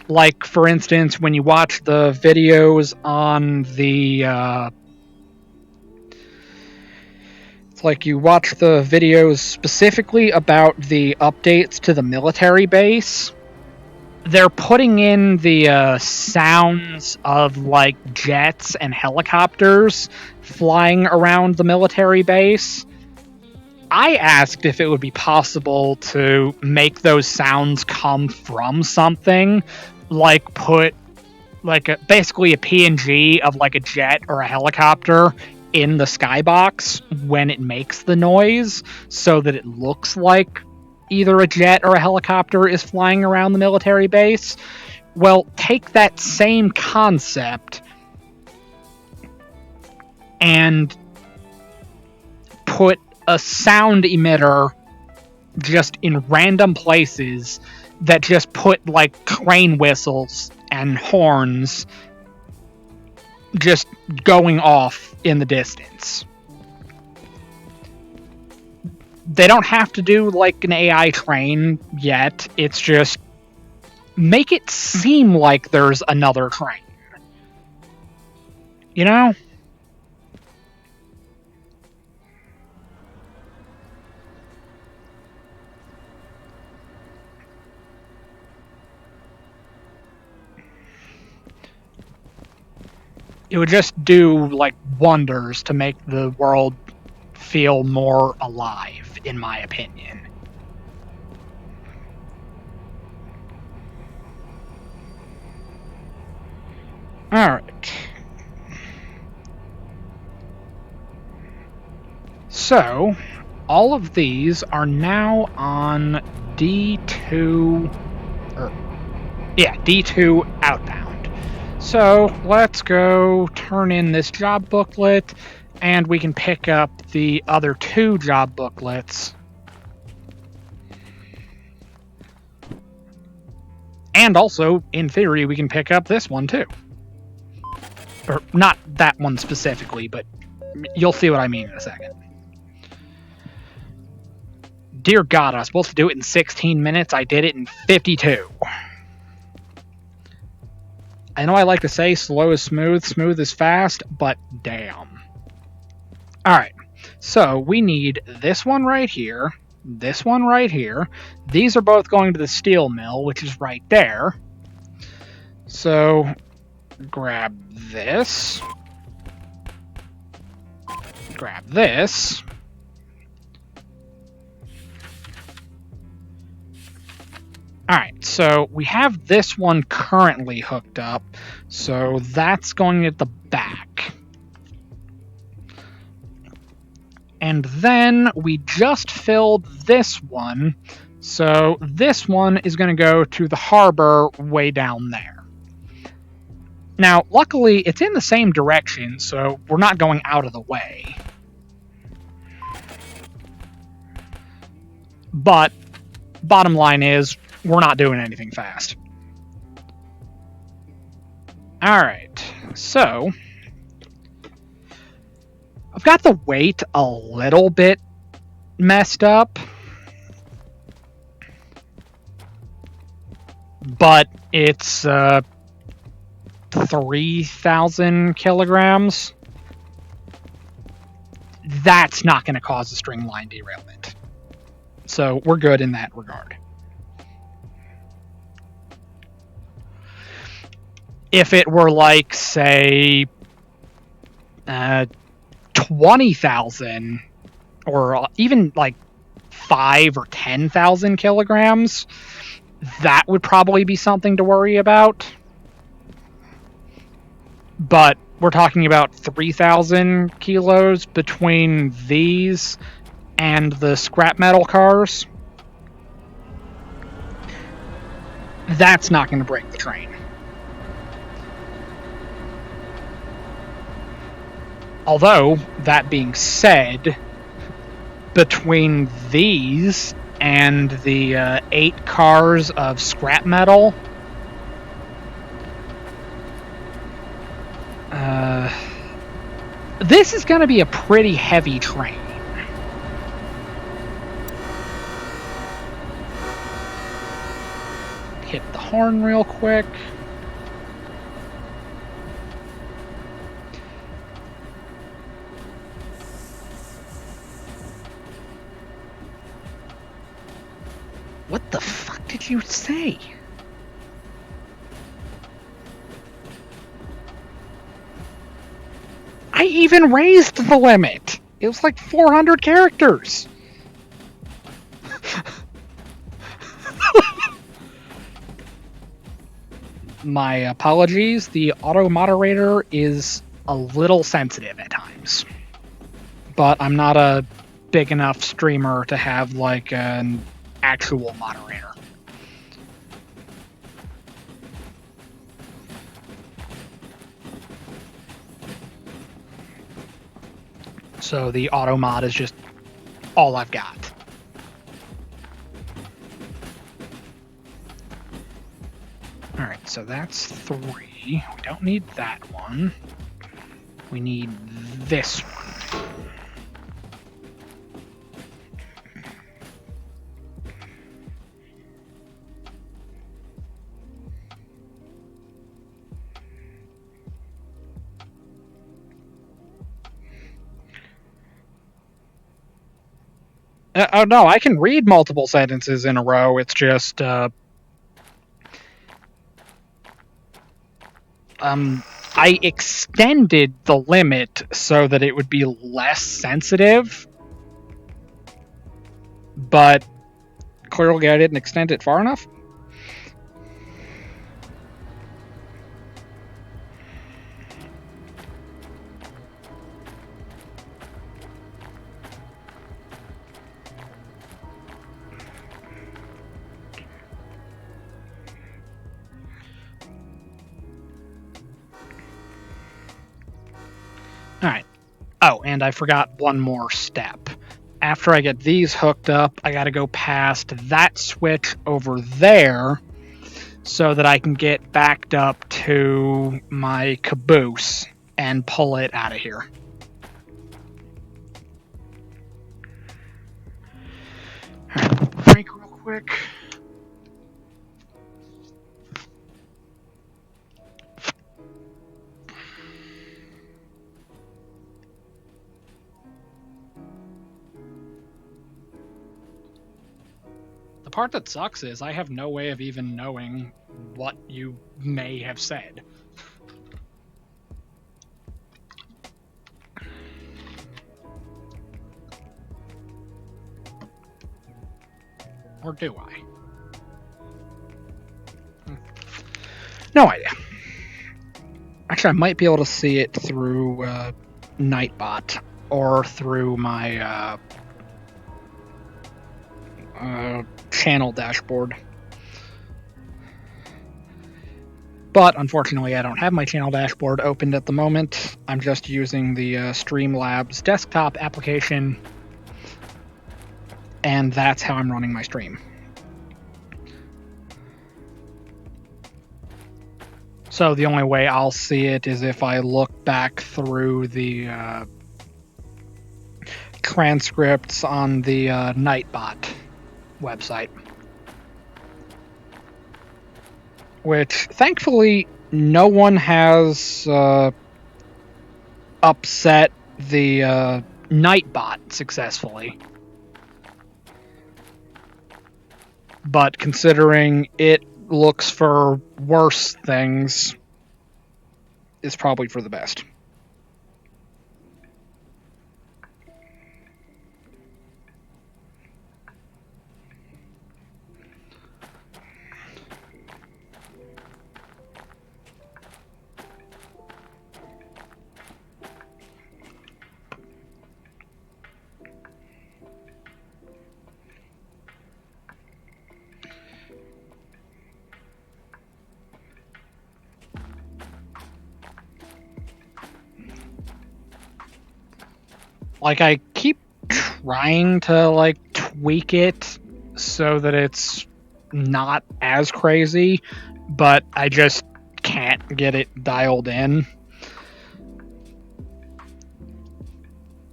Like, for instance, when you watch the videos on the it's like you watch the videos specifically about the updates to the military base, they're putting in the sounds of like jets and helicopters flying around the military base. I asked if it would be possible to make those sounds come from something, like put like basically a PNG of like a jet or a helicopter in the skybox when it makes the noise, so that it looks like either a jet or a helicopter is flying around the military base. Well, take that same concept and put a sound emitter just in random places that just put like train whistles and horns just going off in the distance. They don't have to do like an AI train yet. It's just make it seem like there's another train. You know? It would just do like wonders to make the world feel more alive, in my opinion. Alright. So, all of these are now on D2... D2 outbound. So, let's go turn in this job booklet, and we can pick up the other two job booklets. And also, in theory, we can pick up this one too. Or, not that one specifically, but you'll see what I mean in a second. Dear God, I was supposed to do it in 16 minutes. I did it in 52. I know I like to say slow is smooth, smooth is fast, but damn. Alright, So we need this one right here, this one right here. These are both going to the steel mill, which is right there. So grab this. Grab this. Alright, so we have this one currently hooked up, so that's going at the back. And then we just filled this one, so this one is going to go to the harbor way down there. Now, luckily, it's in the same direction, so we're not going out of the way. But, bottom line is, we're not doing anything fast. Alright, so I've got the weight a little bit messed up, but it's 3,000 kilograms. That's not going to cause a string line derailment. So we're good in that regard. If it were like, say, 20,000 or even like 5 or 10,000 kilograms, that would probably be something to worry about. But we're talking about 3,000 kilos between these and the scrap metal cars. That's not going to break the train. Although, that being said, between these and the 8 cars of scrap metal, this is going to be a pretty heavy train. Hit the horn real quick. What the fuck did you say? I even raised the limit. It was like 400 characters. My apologies. The auto moderator is a little sensitive at times. But I'm not a big enough streamer to have like an actual moderator. So the auto mod is just all I've got. Alright, so that's 3. We don't need that one. We need this one. Oh no, I can read multiple sentences in a row. It's just I extended the limit so that it would be less sensitive, but clearly I didn't extend it far enough. Alright. Oh, and I forgot one more step. After I get these hooked up, I gotta go past that switch over there so that I can get backed up to my caboose and pull it out of here. Alright, break real quick. part that sucks is I have no way of even knowing what you may have said. Or do I? No idea. Actually, I might be able to see it through Nightbot or through my channel dashboard. But unfortunately, I don't have my channel dashboard opened at the moment. I'm just using the Streamlabs desktop application, and that's how I'm running my stream. So the only way I'll see it is if I look back through the transcripts on the Nightbot website. Which, thankfully, no one has upset the Nightbot successfully. But considering it looks for worse things, is probably for the best. Like, I keep trying to, like, tweak it so that it's not as crazy, but I just can't get it dialed in.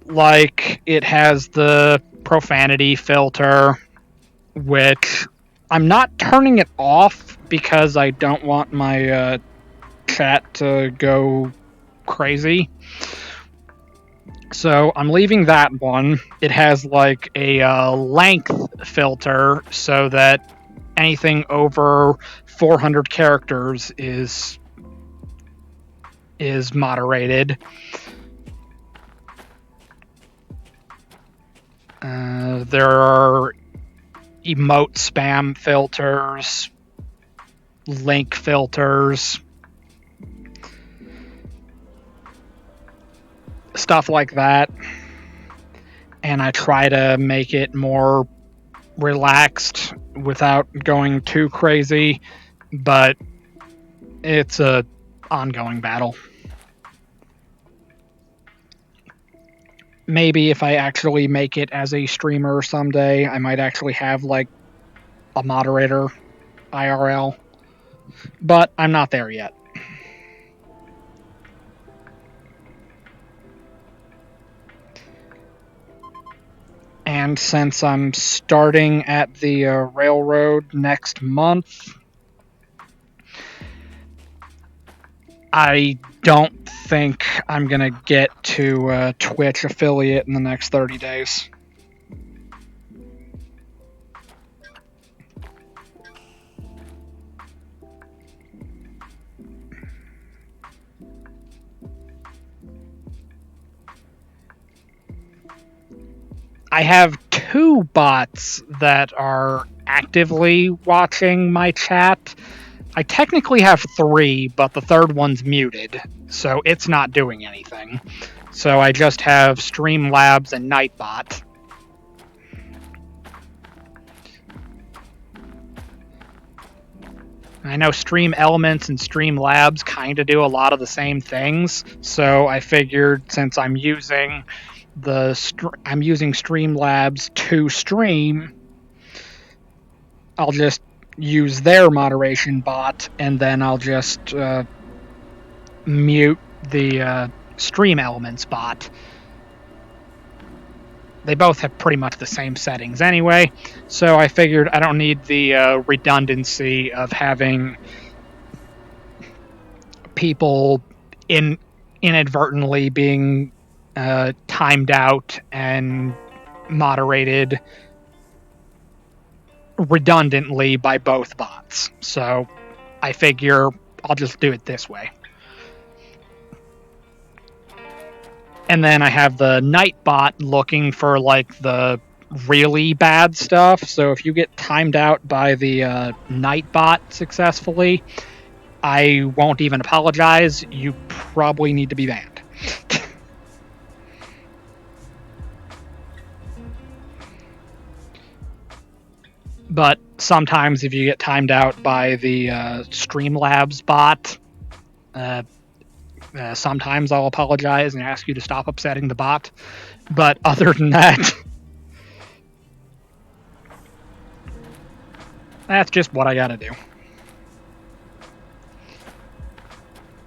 Like, it has the profanity filter, which I'm not turning it off because I don't want my chat to go crazy. So I'm leaving that one. It has like a length filter so that anything over 400 characters is moderated. There are emote spam filters, link filters, stuff like that. And I try to make it more relaxed without going too crazy, but it's a ongoing battle. Maybe if I actually make it as a streamer someday, I might actually have like a moderator IRL, but I'm not there yet. And since I'm starting at the railroad next month, I don't think I'm going to get to Twitch affiliate in the next 30 days. I have 2 bots that are actively watching my chat. I technically have 3, but the third one's muted, so it's not doing anything. So I just have Streamlabs and Nightbot. I know Stream Elements and Streamlabs kind of do a lot of the same things, so I figured since I'm using Streamlabs to stream, I'll just use their moderation bot, and then I'll just mute the Stream Elements bot. They both have pretty much the same settings anyway, so I figured I don't need the redundancy of having people inadvertently being timed out and moderated redundantly by both bots. So I figure I'll just do it this way. And then I have the night bot looking for like the really bad stuff. So if you get timed out by the night bot successfully, I won't even apologize. You probably need to be banned. But sometimes if you get timed out by the Streamlabs bot, sometimes I'll apologize and ask you to stop upsetting the bot. But other than that, that's just what I gotta do.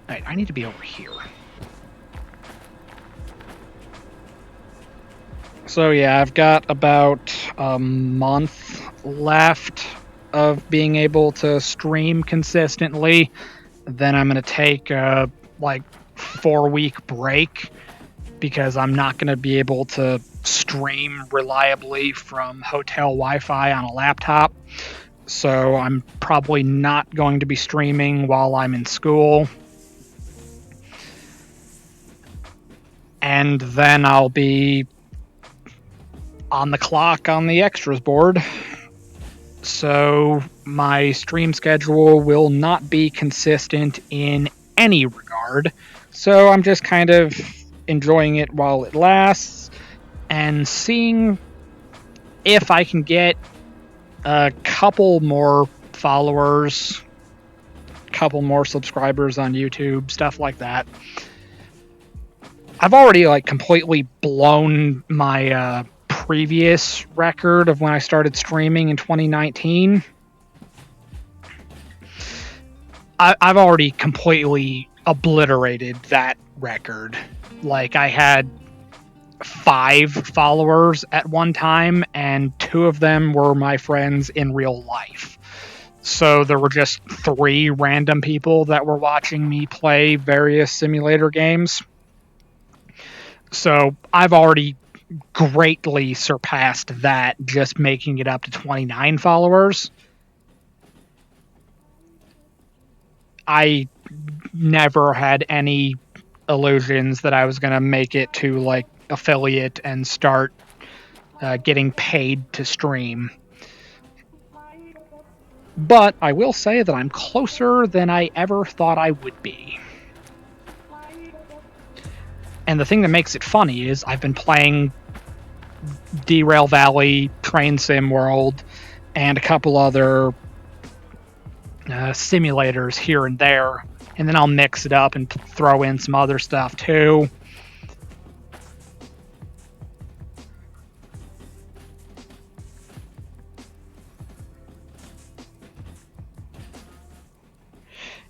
Alright, I need to be over here. So yeah, I've got about a month left of being able to stream consistently. Then I'm going to take a 4-week break because I'm not going to be able to stream reliably from hotel Wi-Fi on a laptop. So I'm probably not going to be streaming while I'm in school. And then I'll be on the clock on the extras board. So my stream schedule will not be consistent in any regard. So I'm just kind of enjoying it while it lasts and seeing if I can get a couple more followers, a couple more subscribers on YouTube, stuff like that. I've already completely blown my previous record of when I started streaming in 2019. I've already completely obliterated that record. I had 5 followers at one time, and 2 of them were my friends in real life. So there were just 3 random people that were watching me play various simulator games. So I've already greatly surpassed that, just making it up to 29 followers. I never had any illusions that I was going to make it to affiliate and start getting paid to stream. But I will say that I'm closer than I ever thought I would be. And the thing that makes it funny is I've been playing Derail Valley, Train Sim World, and a couple other simulators here and there, and then I'll mix it up and throw in some other stuff too.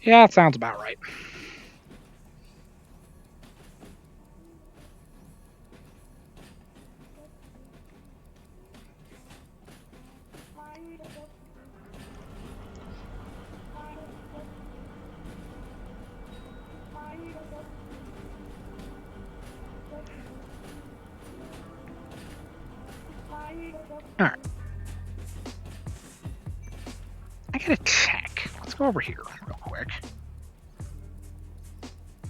Yeah, that sounds about right. Alright. I gotta check. Let's go over here real quick.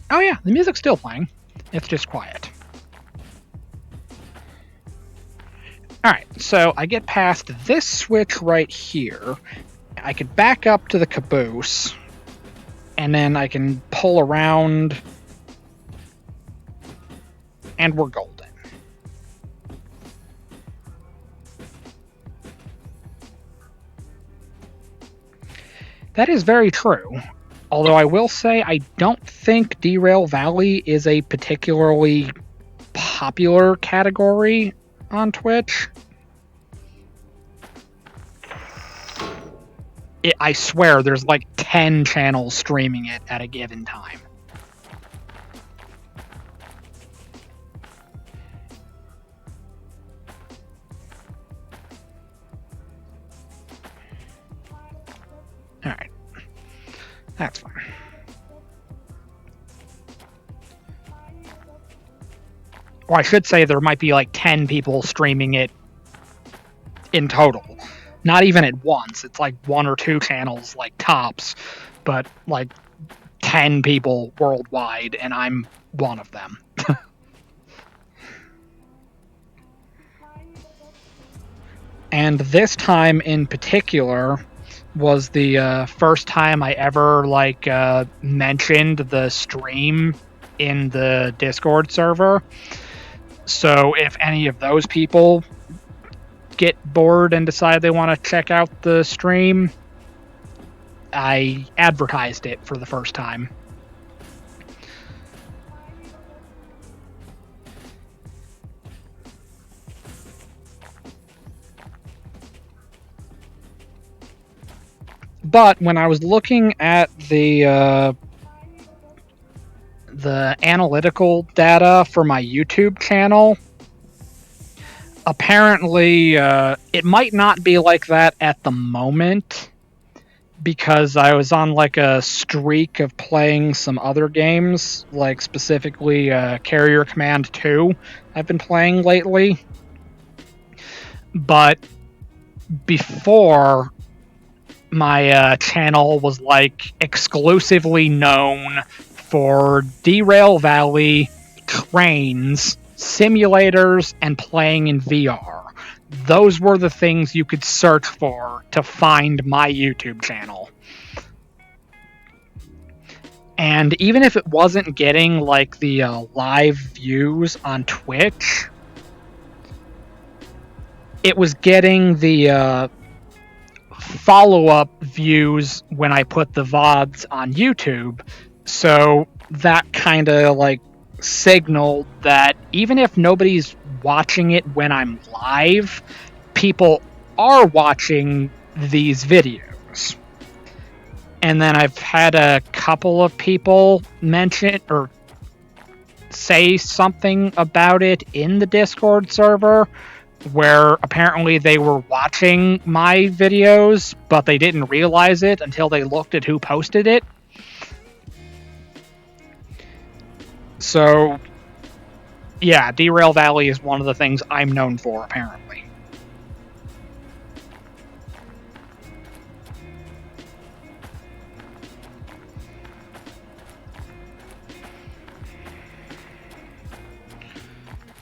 Oh yeah, the music's still playing. It's just quiet. Alright, so I get past this switch right here. I could back up to the caboose, and then I can pull around, and we're golden. That is very true. Although I will say I don't think Derail Valley is a particularly popular category on Twitch. I swear there's 10 channels streaming it at a given time. Alright. That's fine. Or I should say there might be 10 people streaming it in total. Not even at once. It's like 1 or 2 channels, like tops, but like 10 people worldwide, and I'm one of them. And this time in particular was the first time I ever mentioned the stream in the Discord server. So if any of those people get bored and decide they want to check out the stream, I advertised it for the first time. But when I was looking at the analytical data for my YouTube channel, apparently it might not be like that at the moment, because I was on like a streak of playing some other games, like specifically Carrier Command 2 I've been playing lately. But before, my channel was like exclusively known for Derail Valley, trains, simulators, and playing in VR. Those were the things you could search for to find my YouTube channel. And even if it wasn't getting like the live views on Twitch, it was getting the follow-up views when I put the VODs on YouTube. So that kind of like signaled that even if nobody's watching it when I'm live, people are watching these videos. And then I've had a couple of people mention or say something about it in the Discord server, where apparently they were watching my videos, but they didn't realize it until they looked at who posted it. So, yeah, Derail Valley is one of the things I'm known for, apparently.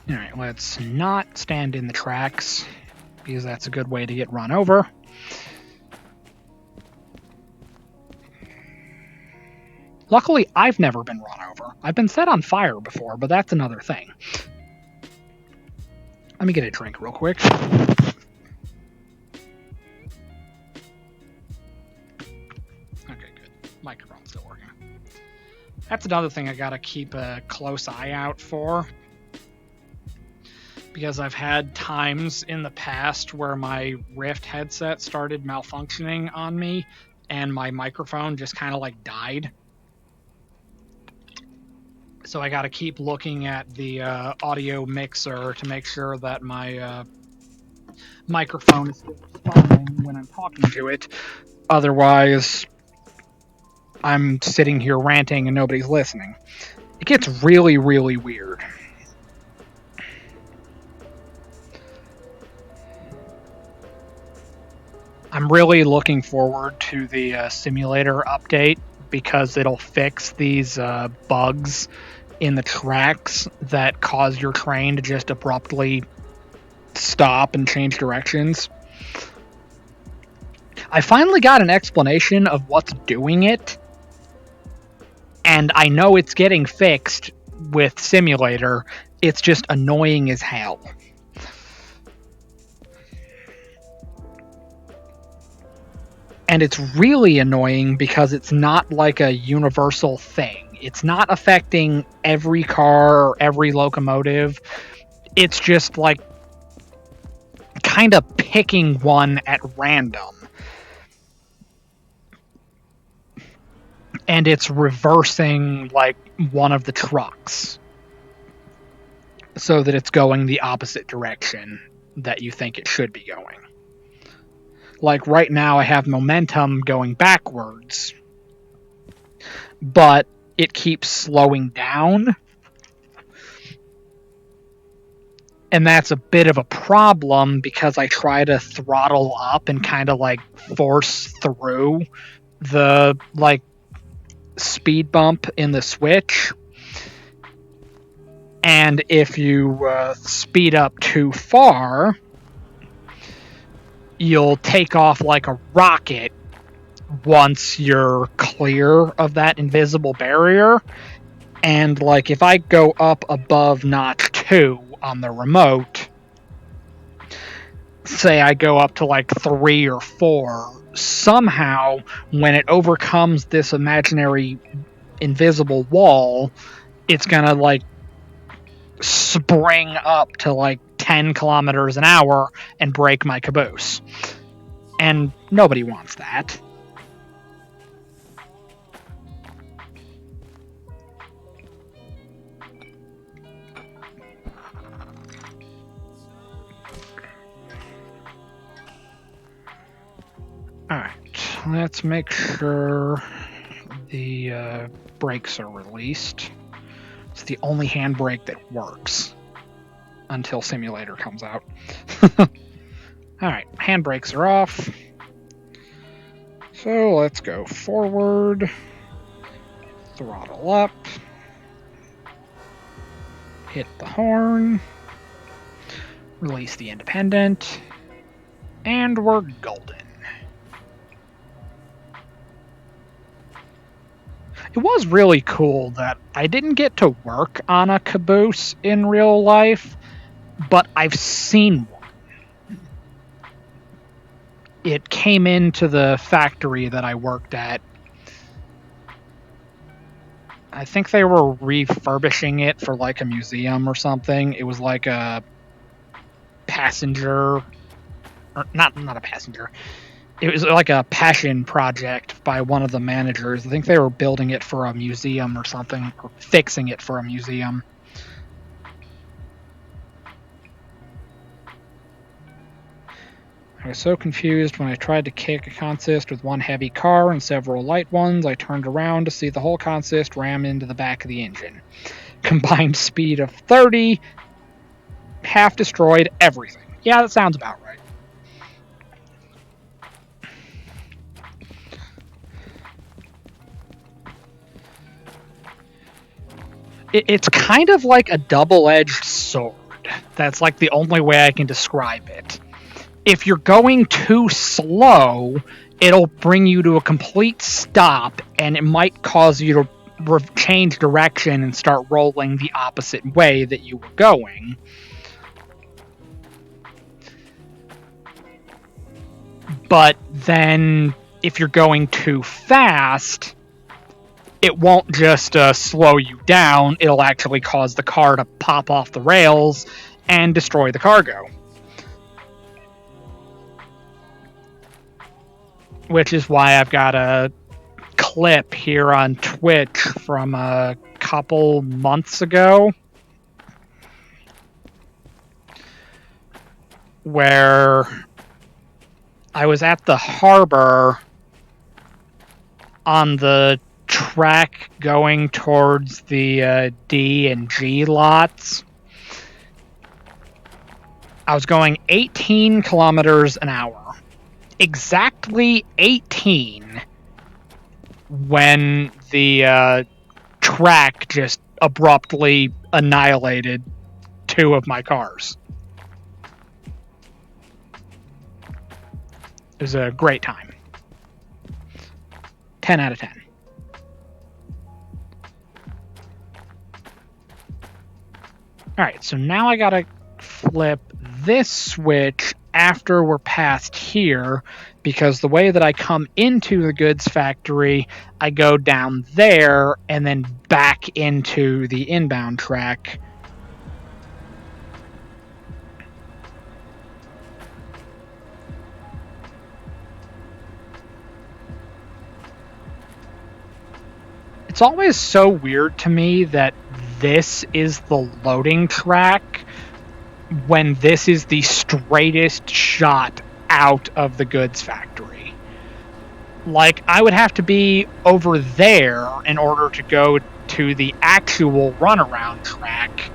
Alright, let's not stand in the tracks, because that's a good way to get run over. Luckily, I've never been run over. I've been set on fire before, but that's another thing. Let me get a drink real quick. Okay, good. Microphone's still working. That's another thing I gotta keep a close eye out for, because I've had times in the past where my Rift headset started malfunctioning on me, and my microphone just kind of like died. So I got to keep looking at the audio mixer to make sure that my microphone is still responding when I'm talking to it. Otherwise, I'm sitting here ranting and nobody's listening. It gets really, really weird. I'm really looking forward to the simulator update, because it'll fix these bugs in the tracks that cause your train to just abruptly stop and change directions. I finally got an explanation of what's doing it, and I know it's getting fixed with simulator. It's just annoying as hell. And it's really annoying because it's not like a universal thing. It's not affecting every car or every locomotive. It's just like kind of picking one at random. And it's reversing like one of the trucks so that it's going the opposite direction that you think it should be going. Like right now I have momentum going backwards, but it keeps slowing down. And that's a bit of a problem because I try to throttle up and kind of like force through the like speed bump in the switch. And if you speed up too far, you'll take off like a rocket once you're clear of that invisible barrier. And like if I go up above notch 2 on the remote, say I go up to like 3 or 4, somehow when it overcomes this imaginary invisible wall, it's gonna like spring up to like 10 kilometers an hour and break my caboose. And nobody wants that. Alright, let's make sure the brakes are released. It's the only handbrake that works until Simulator comes out. Alright, handbrakes are off. So let's go forward, throttle up, hit the horn, release the independent, and we're golden. It was really cool that I didn't get to work on a caboose in real life, but I've seen one. It came into the factory that I worked at. I think they were refurbishing it for like a museum or something. It was like a passenger, or not a passenger. It was like a passion project by one of the managers. I think they were building it for a museum or something, or fixing it for a museum. I was so confused when I tried to kick a consist with one heavy car and several light ones. I turned around to see the whole consist ram into the back of the engine. Combined speed of 30, half destroyed everything. Yeah, that sounds about right. It's kind of like a double-edged sword. That's like the only way I can describe it. If you're going too slow, it'll bring you to a complete stop, and it might cause you to change direction and start rolling the opposite way that you were going. But then, if you're going too fast, it won't just slow you down, it'll actually cause the car to pop off the rails and destroy the cargo. Which is why I've got a clip here on Twitch from a couple months ago where I was at the harbor on the track going towards the D and G lots. I was going 18 kilometers an hour. Exactly 18 when the track just abruptly annihilated 2 of my cars. It was a great time. 10 out of 10. Alright, so now I gotta flip this switch after we're past here, because the way that I come into the goods factory, I go down there and then back into the inbound track. It's always so weird to me that this is the loading track when this is the straightest shot out of the goods factory. Like, I would have to be over there in order to go to the actual runaround track.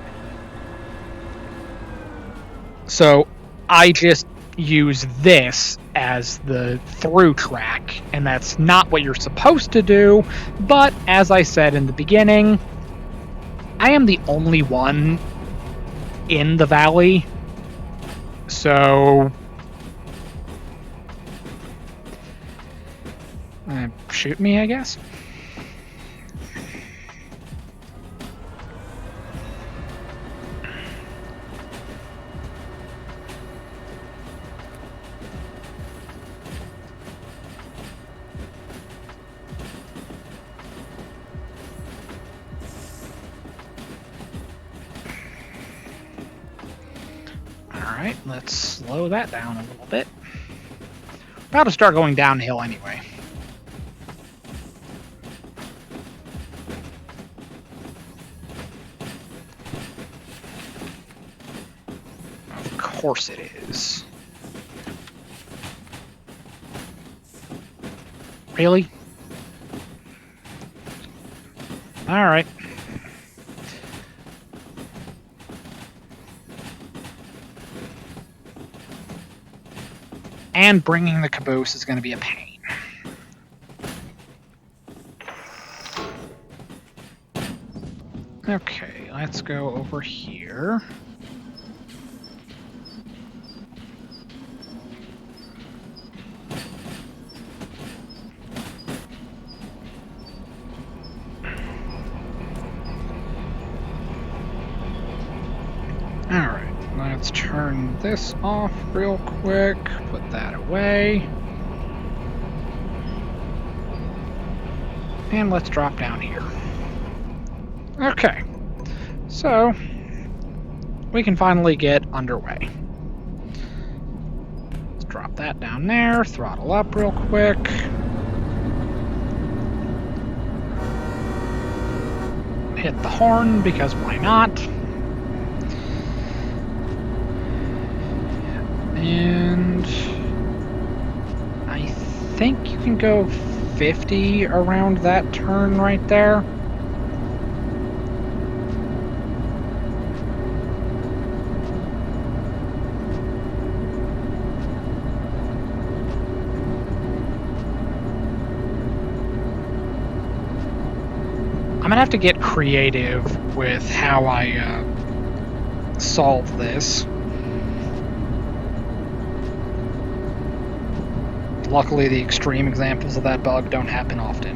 So I just use this as the through track, and that's not what you're supposed to do, but as I said in the beginning, I am the only one in the valley, so shoot me, I guess. Alright, let's slow that down a little bit. About to start going downhill anyway. Of course it is. Really? Alright. And bringing the caboose is going to be a pain. Okay, let's go over here. Alright, let's turn this off real quick, put that away. And let's drop down here. Okay, so we can finally get underway. Let's drop that down there, throttle up real quick. Hit the horn, because why not? And I think you can go 50 around that turn right there. I'm gonna have to get creative with how I solve this. Luckily, the extreme examples of that bug don't happen often.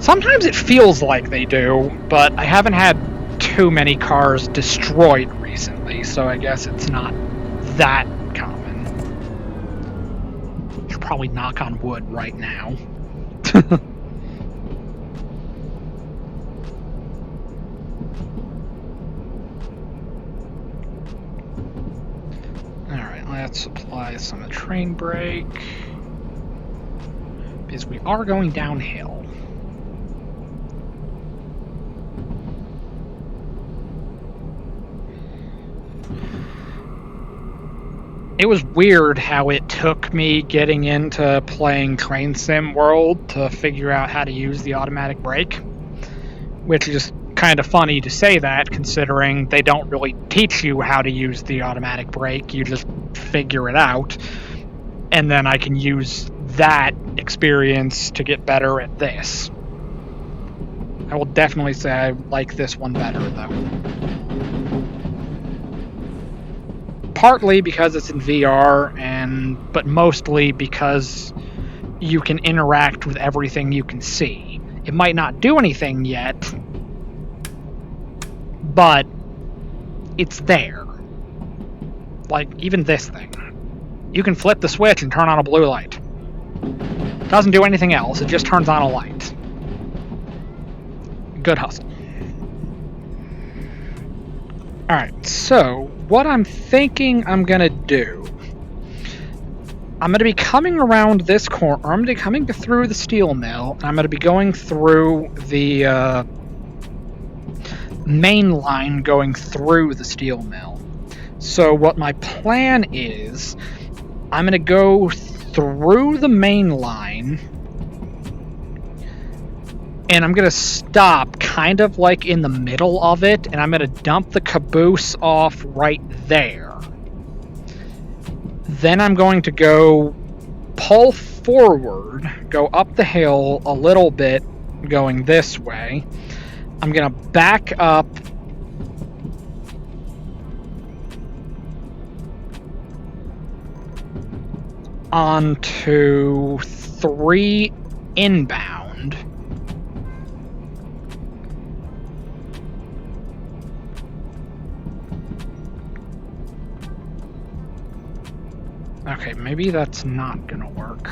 Sometimes it feels like they do, but I haven't had too many cars destroyed recently, so I guess it's not that common. Should probably knock on wood right now. Let's apply some of the train brake, because we are going downhill. It was weird how it took me getting into playing Train Sim World to figure out how to use the automatic brake, which is kind of funny to say that, considering they don't really teach you how to use the automatic brake. You just figure it out, and then I can use that experience to get better at this. I will definitely say I like this one better, though. Partly because it's in VR, but mostly because you can interact with everything you can see. It might not do anything yet, but it's there. Like, even this thing. You can flip the switch and turn on a blue light. It doesn't do anything else, it just turns on a light. Good hustle. Alright, so what I'm thinking I'm gonna do, I'm gonna be coming around this corner, I'm gonna be coming through the steel mill, and I'm gonna be going through the main line going through the steel mill. So what my plan is, I'm gonna go through the main line, And I'm going to stop kind of like in the middle of it, and I'm going to dump the caboose off right there. Then I'm going to go pull forward, go up the hill a little bit, going this way. I'm going to back up onto 3 inbound. Okay, maybe that's not gonna work.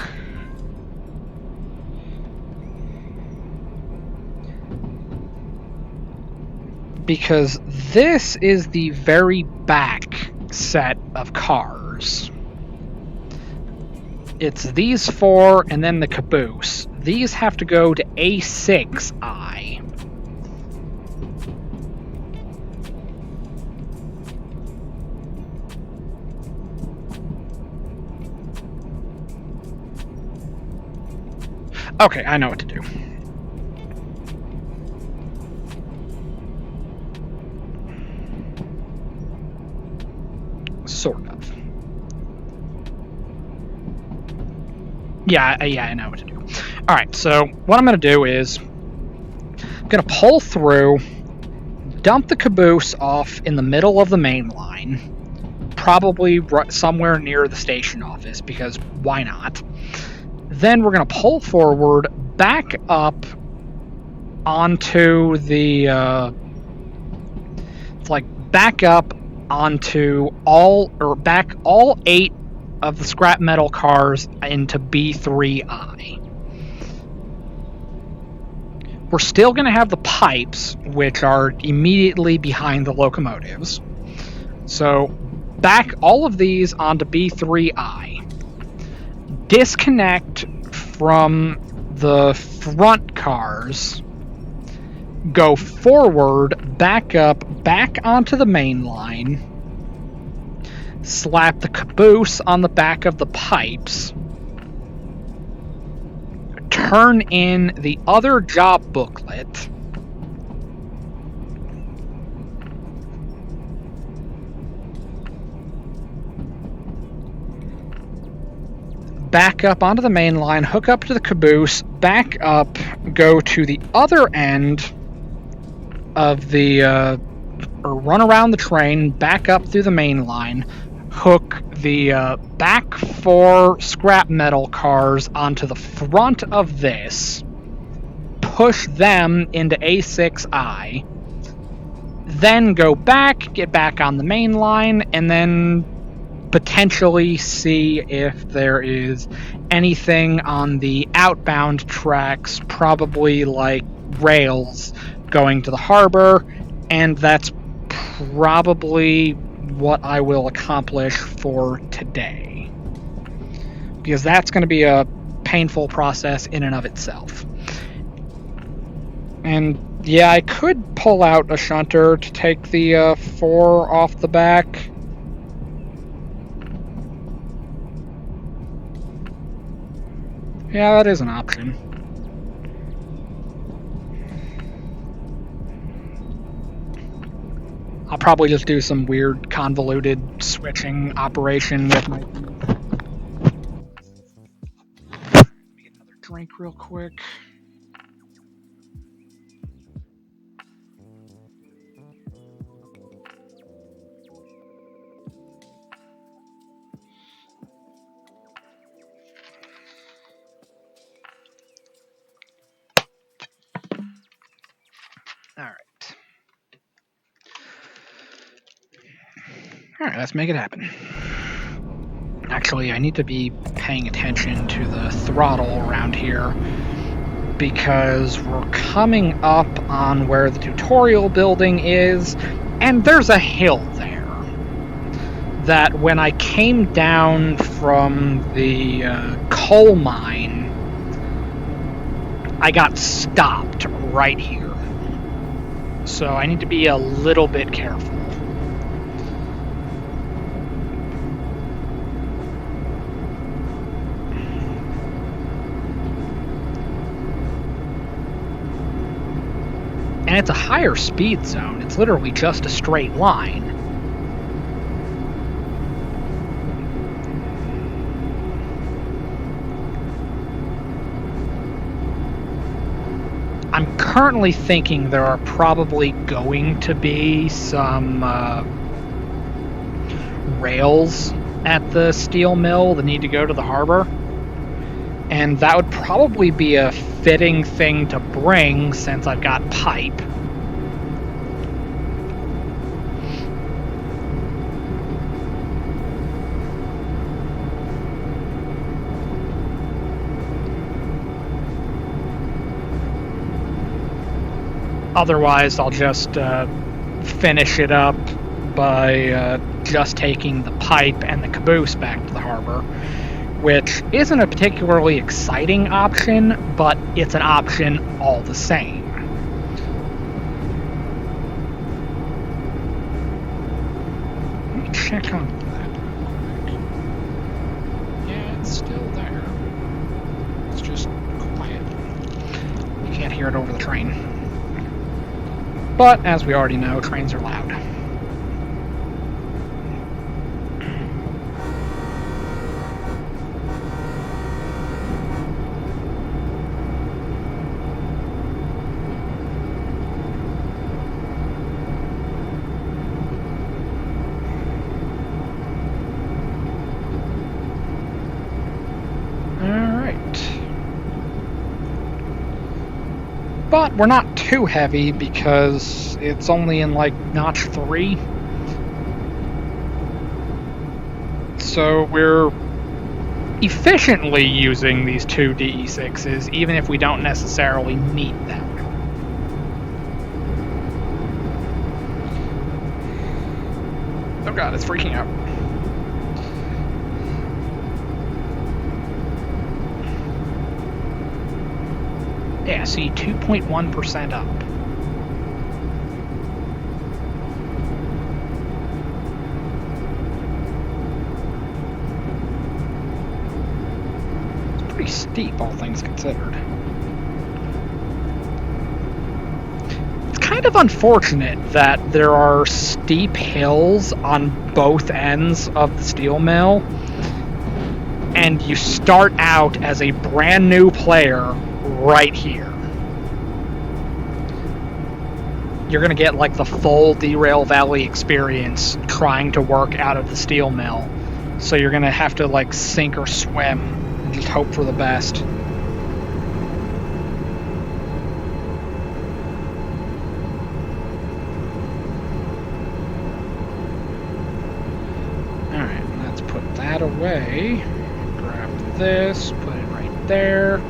Because this is the very back set of cars. It's these 4 and then the caboose. These have to go to A6I. Okay, I know what to do. Sort of. Yeah, I know what to do. Alright, so what I'm going to do is I'm going to pull through, dump the caboose off in the middle of the main line, probably somewhere near the station office, because why not? Then we're going to pull forward, back up onto the... back up onto back all 8 of the scrap metal cars into B3I. We're still going to have the pipes, which are immediately behind the locomotives. So back all of these onto B3I. Disconnect from the front cars. Go forward, back up, back onto the main line. Slap the caboose on the back of the pipes. Turn in the other job booklet. Back up onto the main line, hook up to the caboose, back up, go to the other end of the, or run around the train, back up through the main line, hook the back 4 scrap metal cars onto the front of this, push them into A6I, then go back, get back on the main line, and then potentially see if there is anything on the outbound tracks, probably like rails going to the harbor, and that's probably what I will accomplish for today. Because that's going to be a painful process in and of itself. And yeah, I could pull out a shunter to take the 4 off the back. Yeah, that is an option. I'll probably just do some weird convoluted switching operation with my... Let me get another drink real quick. Alright, let's make it happen. Actually, I need to be paying attention to the throttle around here because we're coming up on where the tutorial building is, and there's a hill there that when I came down from the coal mine, I got stopped right here. So I need to be a little bit careful. And it's a higher speed zone. It's literally just a straight line. I'm currently thinking there are probably going to be some rails at the steel mill that need to go to the harbor. And that would probably be a fitting thing to bring since I've got pipe. Otherwise, I'll just finish it up by just taking the pipe and the caboose back to the harbor, which isn't a particularly exciting option, but it's an option all the same. Let me check on that real quick. Yeah, it's still there. It's just quiet. You can't hear it over the train. But, as we already know, trains are loud. But we're not too heavy because it's only in like notch 3. So we're efficiently using these 2 DE6s even if we don't necessarily need them. Oh god, it's freaking out. Yeah, see, 2.1% up. It's pretty steep, all things considered. It's kind of unfortunate that there are steep hills on both ends of the steel mill, and you start out as a brand new player right here. You're going to get like the full Derail Valley experience trying to work out of the steel mill. So you're going to have to like sink or swim and just hope for the best. Alright, let's put that away. Grab this, put it right there.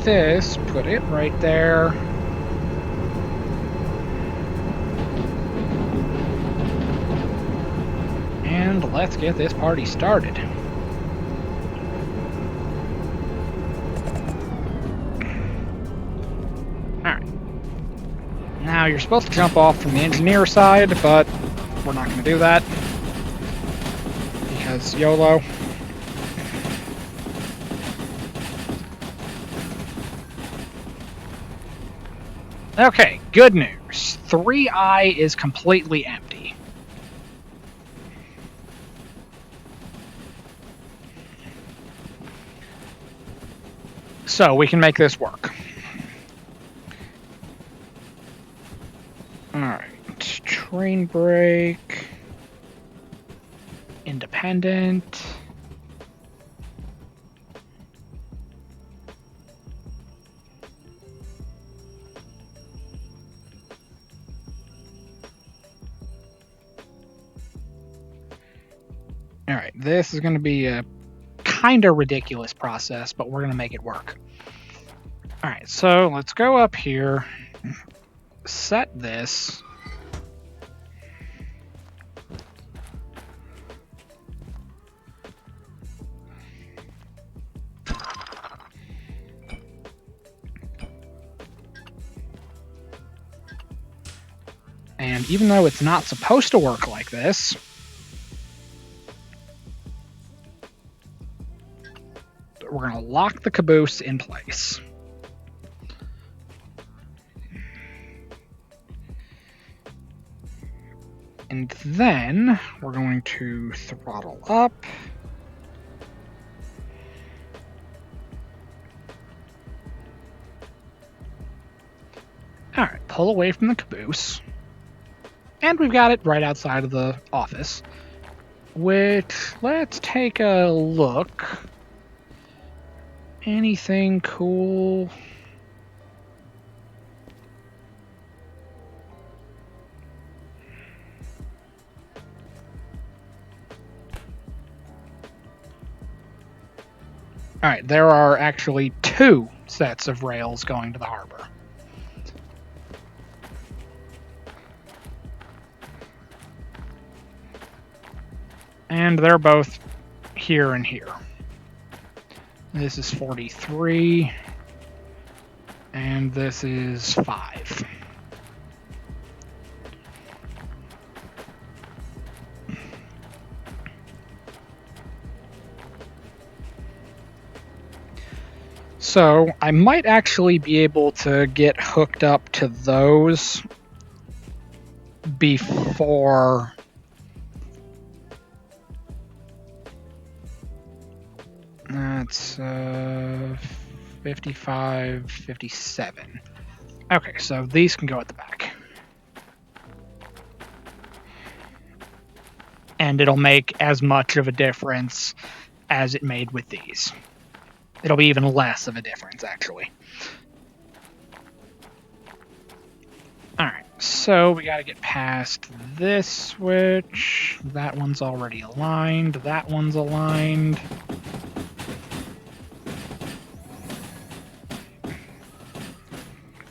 This, put it right there. And let's get this party started. Alright. Now you're supposed to jump off from the engineer side, but we're not going to do that. Because YOLO. Okay, good news. 3I is completely empty. So we can make this work. Alright, train brake. Independent. Alright, this is going to be a kind of ridiculous process, but we're going to make it work. Alright, so let's go up here, set this. And even though it's not supposed to work like this, we're going to lock the caboose in place. And then we're going to throttle up. Alright, pull away from the caboose. And we've got it right outside of the office. Which, let's take a look. Anything cool? Alright, there are actually 2 sets of rails going to the harbor. And they're both here and here. This is 43, and this is 5. So I might actually be able to get hooked up to those before that's 55, 57. Okay, so these can go at the back. And it'll make as much of a difference as it made with these. It'll be even less of a difference, actually. Alright, so we gotta get past this switch. That one's already aligned. That one's aligned.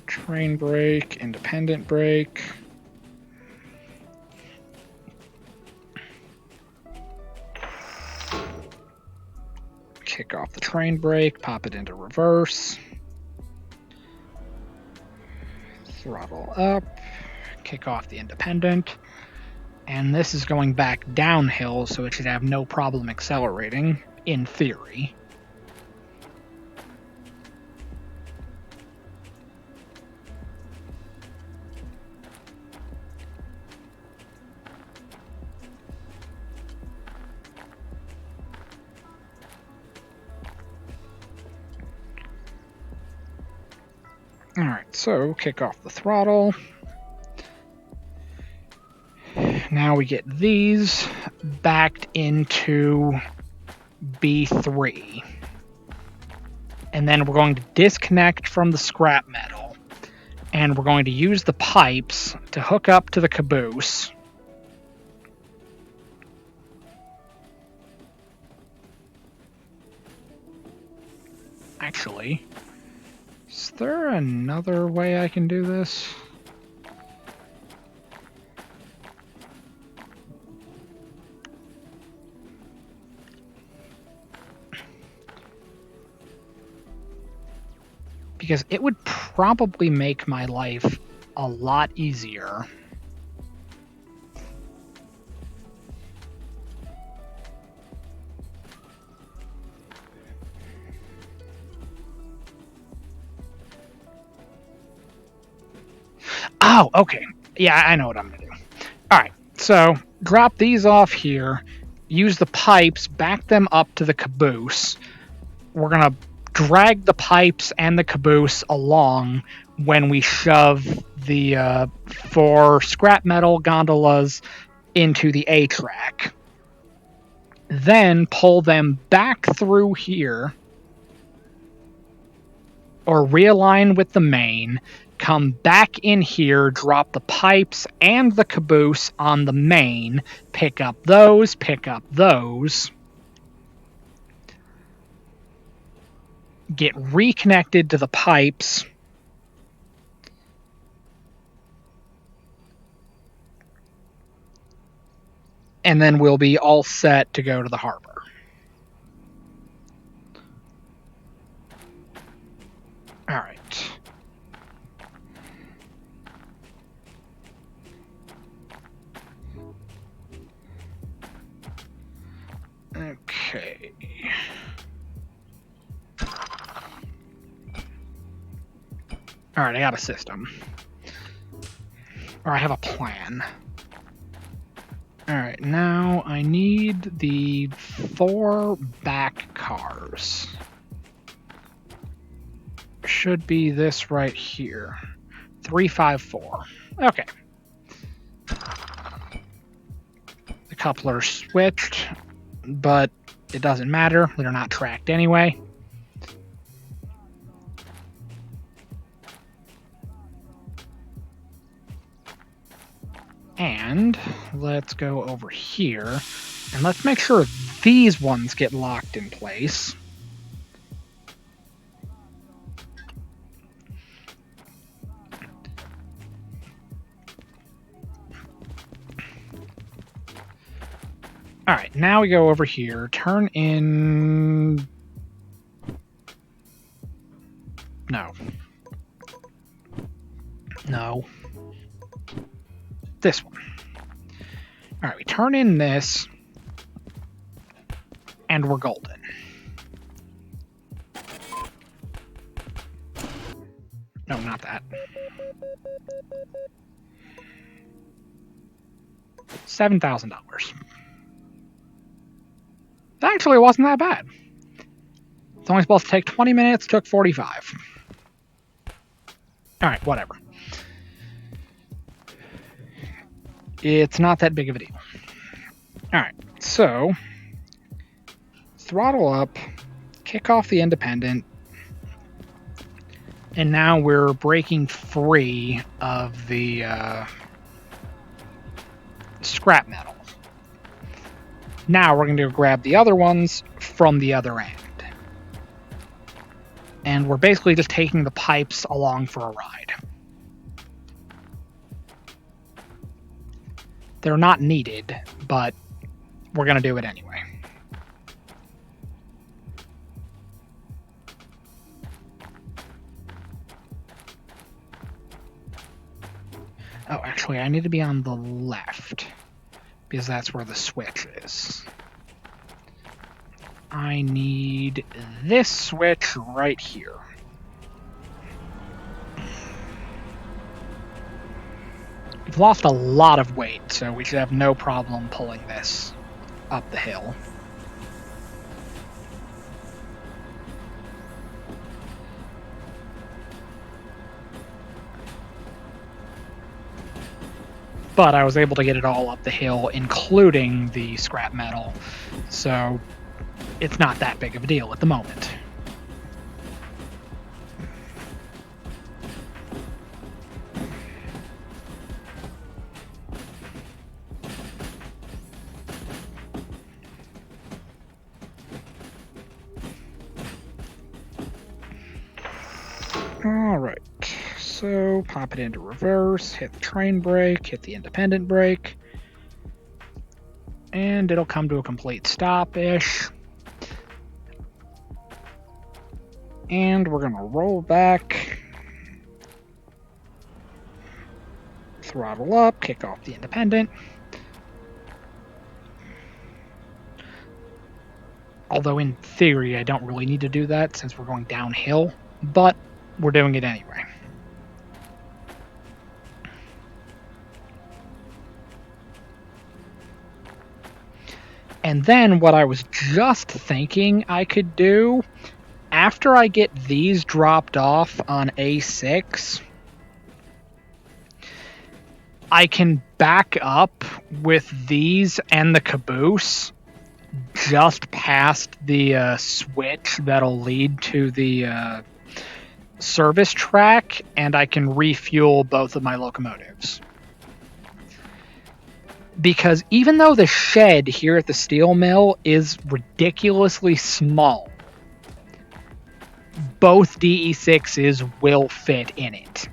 Train brake, independent brake. Kick off the train brake, pop it into reverse. Throttle up, kick off the independent. And this is going back downhill, so it should have no problem accelerating, in theory. Alright, so kick off the throttle. Now we get these backed into B3. And then we're going to disconnect from the scrap metal. And we're going to use the pipes to hook up to the caboose. Actually, is there another way I can do this? Because it would probably make my life a lot easier. Oh, okay. Yeah, I know what I'm going to do. Alright, so drop these off here, use the pipes, back them up to the caboose. We're going to drag the pipes and the caboose along when we shove the 4 scrap metal gondolas into the A track. Then pull them back through here, or realign with the main, come back in here, drop the pipes and the caboose on the main, pick up those, get reconnected to the pipes, and then we'll be all set to go to the harbor. Alright. Okay. Alright, I got a system. Or I have a plan. Alright, now I need the 4 back cars. Should be this right here. 354. Okay. The coupler's switched, but it doesn't matter. They're not tracked anyway. And let's go over here, and let's make sure these ones get locked in place. Alright, now we go over here, turn in... No. No. This one. Alright, we turn in this, and we're golden. No, not that. $7,000. That actually wasn't that bad. It's only supposed to take 20 minutes, took 45. Alright, whatever. It's not that big of a deal. Alright, so throttle up, kick off the independent, and now we're breaking free of the scrap metal. Now we're going to go grab the other ones from the other end. And we're basically just taking the pipes along for a ride. They're not needed, but we're going to do it anyway. Oh, actually, I need to be on the left, because that's where the switch is. I need this switch right here. We've lost a lot of weight, so we should have no problem pulling this up the hill. But I was able to get it all up the hill, including the scrap metal, so it's not that big of a deal at the moment. Alright, so pop it into reverse, hit the train brake, hit the independent brake, and it'll come to a complete stop-ish. And we're going to roll back, throttle up, kick off the independent. Although in theory I don't really need to do that since we're going downhill, but we're doing it anyway. And then what I was just thinking I could do, after I get these dropped off on A6, I can back up with these and the caboose just past the switch that'll lead to the service track, and I can refuel both of my locomotives. Because even though the shed here at the steel mill is ridiculously small, both DE6s will fit in it.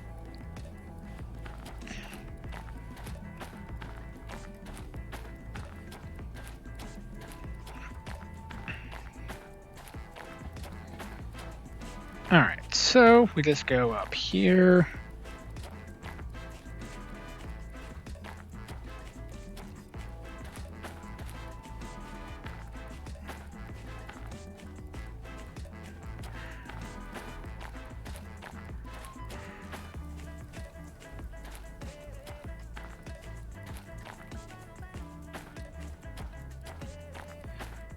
Alright, so we just go up here.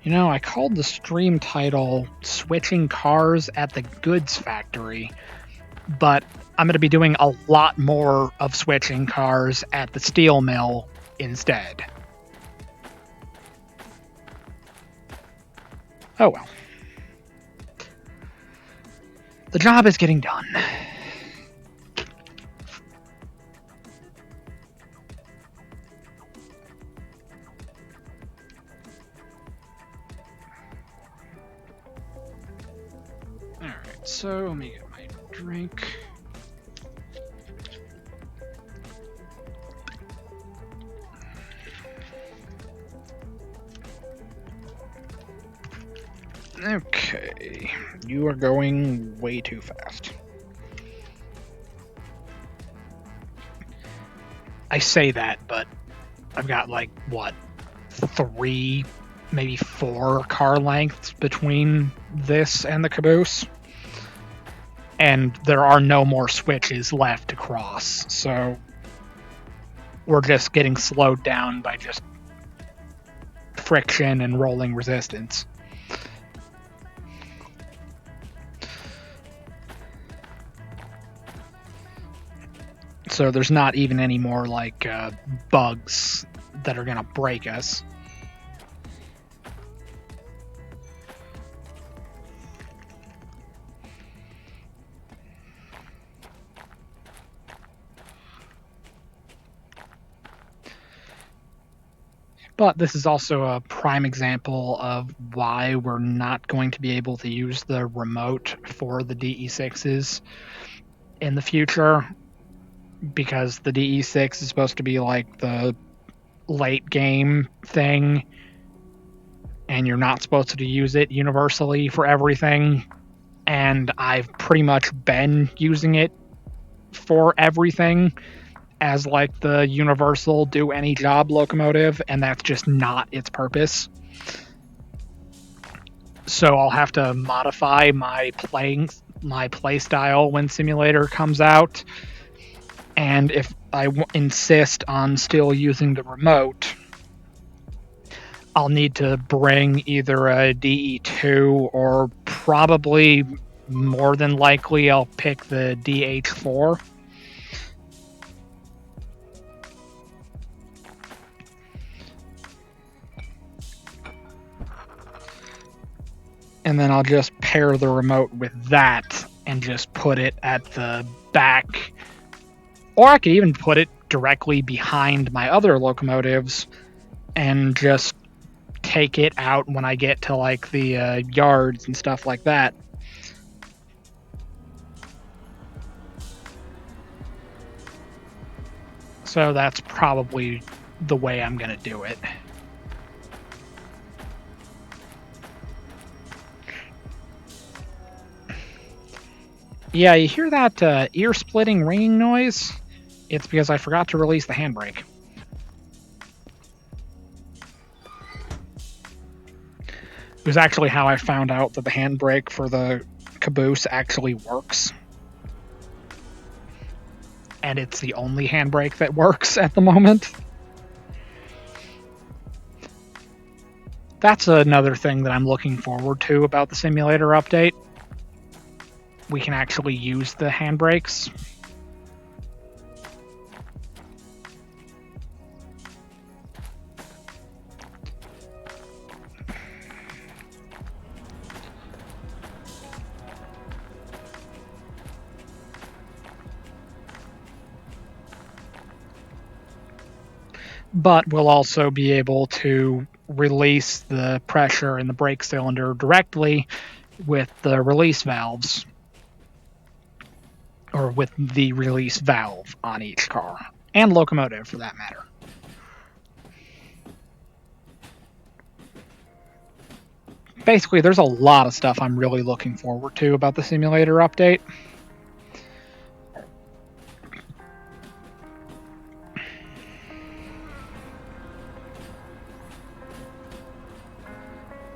You know, I called the stream title Switching Cars at the Goods Factory, but I'm going to be doing a lot more of switching cars at the steel mill instead. Oh well. The job is getting done. Alright, so let me get my drink. Okay, you are going way too fast. I say that, but I've got like, what, 3, maybe 4 car lengths between this and the caboose. And there are no more switches left to cross, so we're just getting slowed down by just friction and rolling resistance. So there's not even any more like bugs that are gonna break us. But this is also a prime example of why we're not going to be able to use the remote for the DE6s in the future, because the DE6 is supposed to be like the late game thing, and you're not supposed to use it universally for everything. And I've pretty much been using it for everything as like the universal do any job locomotive, and that's just not its purpose. So I'll have to modify my play style when Simulator comes out, and if I insist on still using the remote, I'll need to bring either a DE2 or probably more than likely I'll pick the DH4. And then I'll just pair the remote with that and just put it at the back. Or I could even put it directly behind my other locomotives and just take it out when I get to like the yards and stuff like that. So that's probably the way I'm going to do it. Yeah, you hear that ear-splitting ringing noise? It's because I forgot to release the handbrake. It was actually how I found out that the handbrake for the caboose actually works. And it's the only handbrake that works at the moment. That's another thing that I'm looking forward to about the simulator update. We can actually use the handbrakes. But we'll also be able to release the pressure in the brake cylinder directly with the release valves, or with the release valve on each car, and locomotive for that matter. Basically, there's a lot of stuff I'm really looking forward to about the simulator update.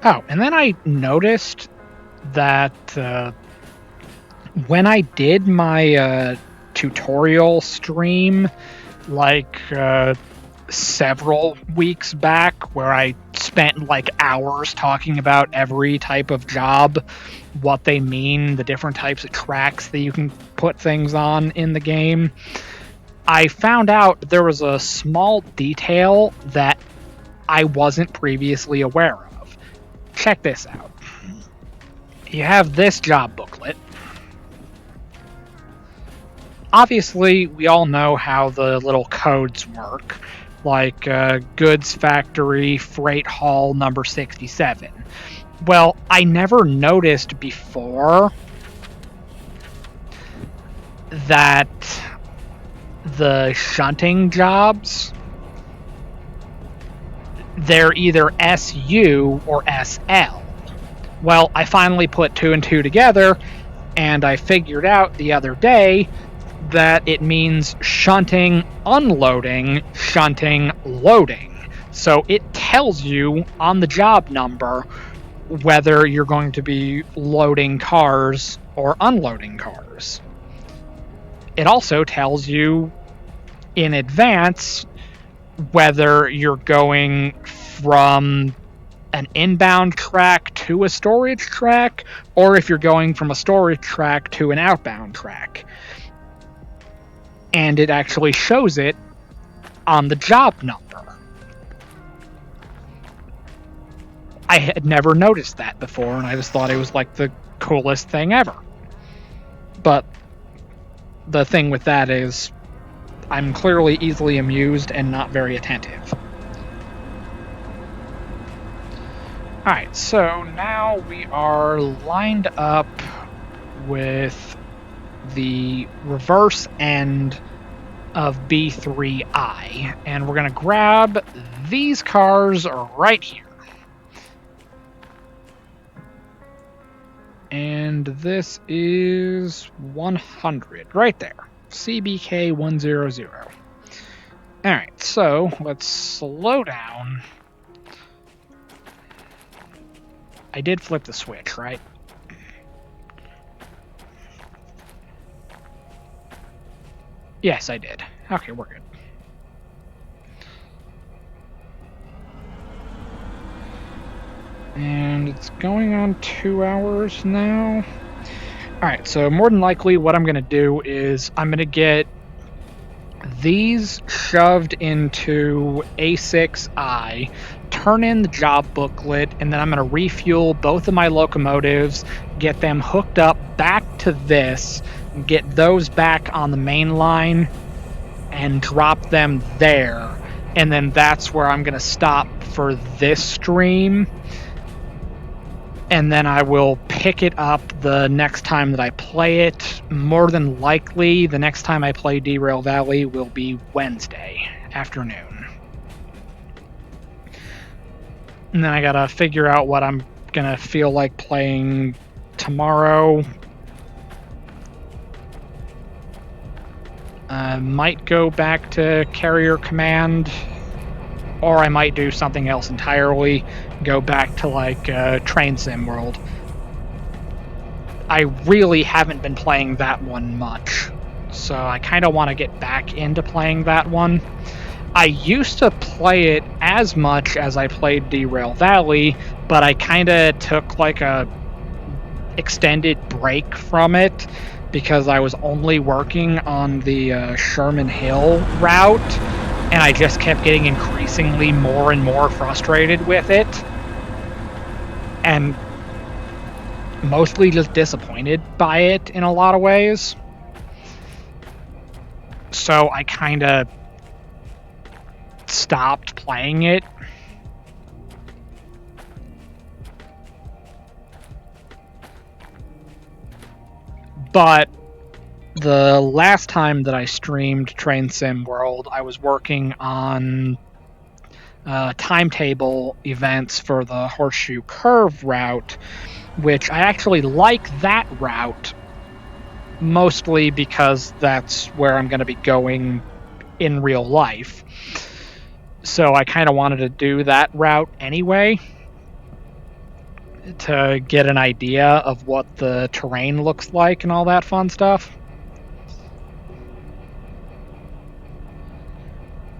Oh, and then I noticed that when I did my tutorial stream, like several weeks back, where I spent like hours talking about every type of job, what they mean, the different types of tracks that you can put things on in the game. I found out there was a small detail that I wasn't previously aware of. Check this out. You have this job booklet. Obviously, we all know how the little codes work, like goods factory, freight hall number 67. Well, I never noticed before that the shunting jobs, they're either SU or SL. Well, I finally put 2 and 2 together, and I figured out the other day that it means shunting, unloading, shunting, loading. So it tells you on the job number whether you're going to be loading cars or unloading cars. It also tells you in advance whether you're going from an inbound track to a storage track, or if you're going from a storage track to an outbound track. And it actually shows it on the job number. I had never noticed that before, and I just thought it was like the coolest thing ever. But the thing with that is, I'm clearly easily amused and not very attentive. Alright, so now we are lined up with the reverse end of B3I, and we're going to grab these cars right here. And this is 100, right there. CBK 100. Alright, so let's slow down. I did flip the switch, right? Yes, I did. Okay, we're good. And it's going on 2 hours now. Alright, so more than likely what I'm going to do is I'm going to get these shoved into A6I, turn in the job booklet, and then I'm going to refuel both of my locomotives, get them hooked up back to this, get those back on the main line, and drop them there. And then that's where I'm going to stop for this stream. And then I will pick it up the next time that I play it. More than likely, the next time I play Derail Valley will be Wednesday afternoon. And then I gotta figure out what I'm gonna feel like playing tomorrow. I might go back to Carrier Command, or I might do something else entirely, go back to like Train Sim World. I really haven't been playing that one much, so I kind of want to get back into playing that one. I used to play it as much as I played Derail Valley, but I kind of took like a extended break from it because I was only working on the Sherman Hill route, and I just kept getting increasingly more and more frustrated with it, and mostly just disappointed by it in a lot of ways. So I kind of stopped playing it. But the last time that I streamed Train Sim World, I was working on timetable events for the Horseshoe Curve route, which I actually like that route, mostly because that's where I'm going to be going in real life. So I kind of wanted to do that route anyway, to get an idea of what the terrain looks like and all that fun stuff.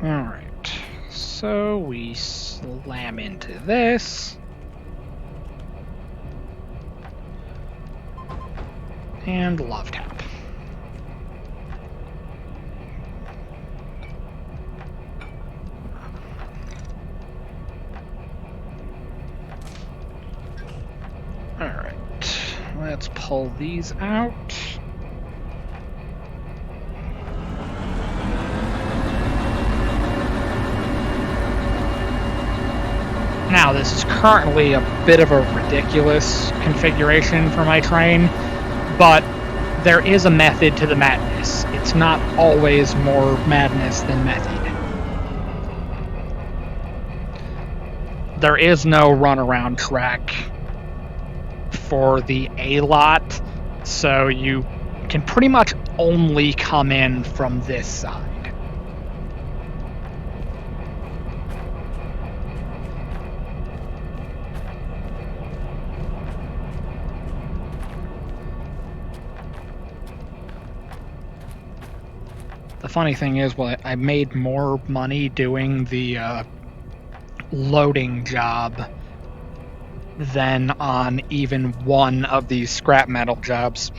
Alright, so we slam into this. And love tap. Alright, let's pull these out. Now, this is currently a bit of a ridiculous configuration for my train, but there is a method to the madness. It's not always more madness than method. There is no runaround track for the A lot, so you can pretty much only come in from this side. The funny thing is, well, I made more money doing the loading job than on even one of these scrap metal jobs.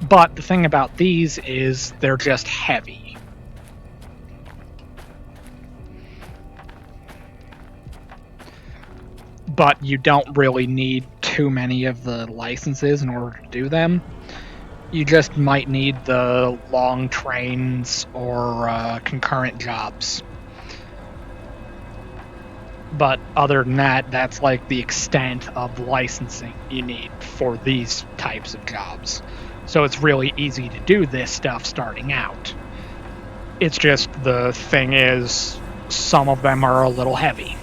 But the thing about these is they're just heavy. But you don't really need too many of the licenses in order to do them. You just might need the long trains or concurrent jobs. But other than that, that's like the extent of licensing you need for these types of jobs. So it's really easy to do this stuff starting out. It's just the thing is, some of them are a little heavy.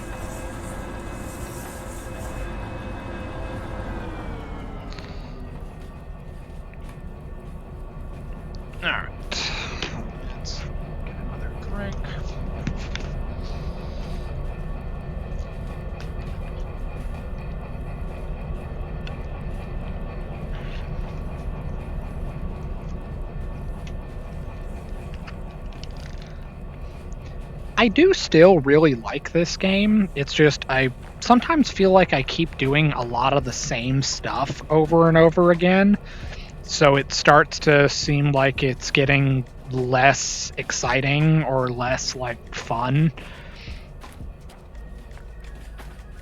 Alright. Let's get another drink. I do still really like this game. It's just I sometimes feel like I keep doing a lot of the same stuff over and over again. So it starts to seem like it's getting less exciting or less like fun.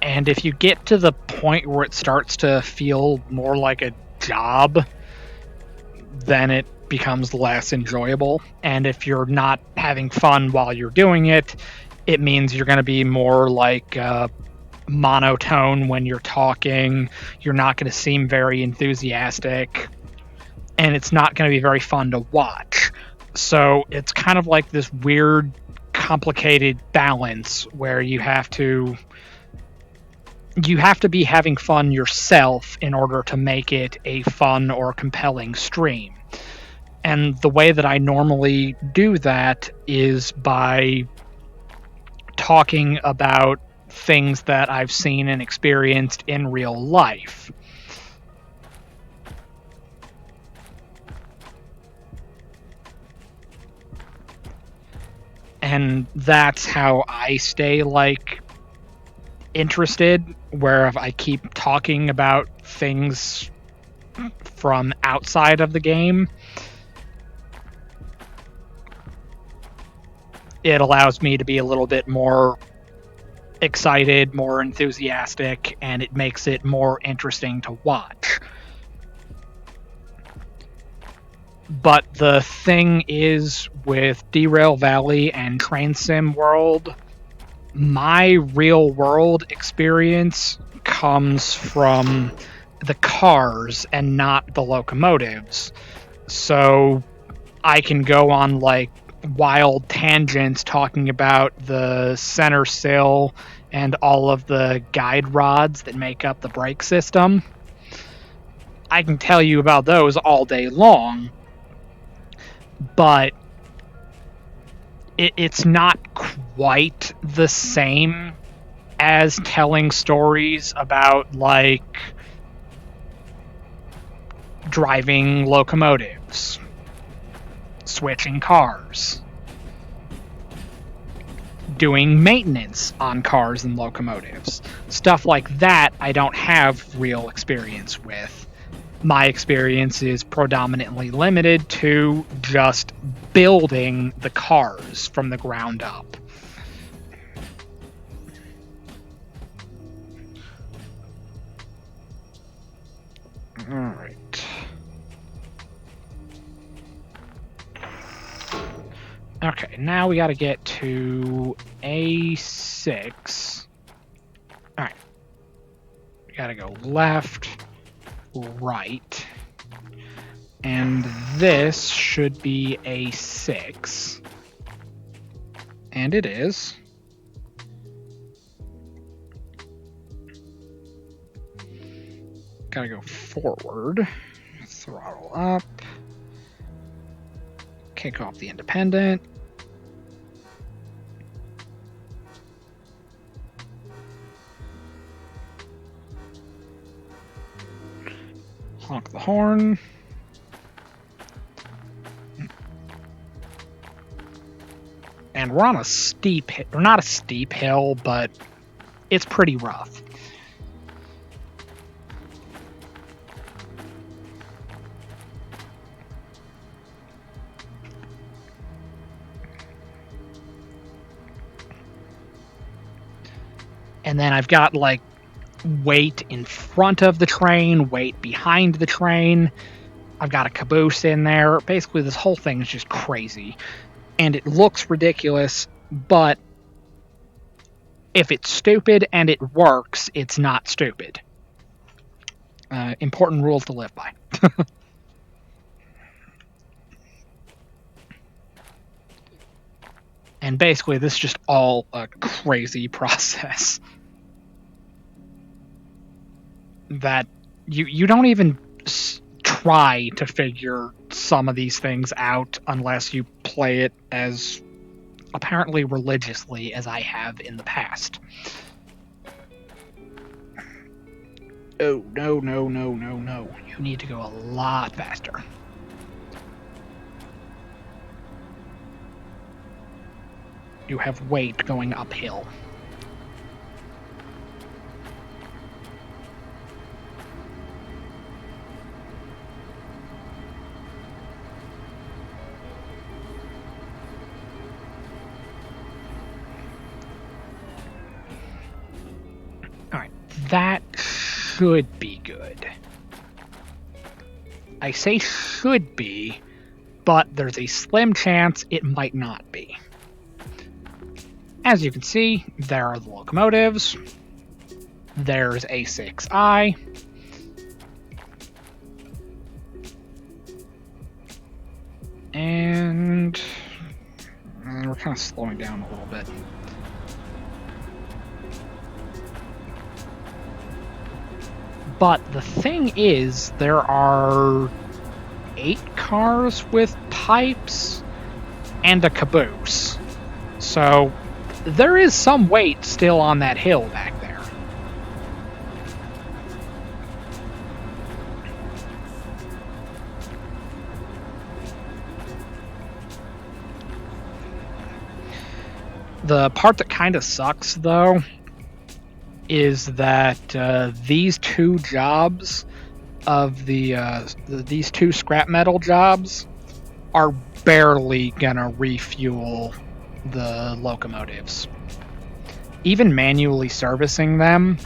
And if you get to the point where it starts to feel more like a job, then it becomes less enjoyable. And if you're not having fun while you're doing it, it means you're going to be more like monotone when you're talking. You're not going to seem very enthusiastic, and it's not going to be very fun to watch. So it's kind of like this weird, complicated balance where you have to be having fun yourself in order to make it a fun or compelling stream. And the way that I normally do that is by talking about things that I've seen and experienced in real life. And that's how I stay, like, interested, where if I keep talking about things from outside of the game, it allows me to be a little bit more excited, more enthusiastic, and it makes it more interesting to watch. But the thing is, with Derail Valley and Train Sim World, my real world experience comes from the cars and not the locomotives. So I can go on like wild tangents talking about the center sill and all of the guide rods that make up the brake system. I can tell you about those all day long, but it's not quite the same as telling stories about, like, driving locomotives, switching cars. doing maintenance on cars and locomotives. Stuff like that I don't have real experience with. My experience is predominantly limited to just building the cars from the ground up. Alright. Okay, now we gotta get to A6. Alright. We gotta go left, right. And this should be A6. And it is. Gotta go forward. Throttle up. Kick off the independent. Honk the horn. And we're on a steep, or not a steep hill, but it's pretty rough. And then I've got like weight in front of the train, weight behind the train. I've got a caboose in there. Basically, this whole thing is just crazy. And it looks ridiculous, but if it's stupid and it works, it's not stupid. Important rule to live by. And basically, this is just all a crazy process. That you don't even try to figure some of these things out unless you play it as apparently religiously as I have in the past. Oh, no, no, no, no, no. You need to go a lot faster. You have weight going uphill. Alright, that should be good. I say should be, but there's a slim chance it might not be. As you can see, there are the locomotives. There's A6I. And we're kind of slowing down a little bit. But the thing is, there are 8 cars with pipes and a caboose. So there is some weight still on that hill back there. The part that kind of sucks, though, is that these two jobs of these two scrap metal jobs are barely gonna refuel the locomotives. Even manually servicing them,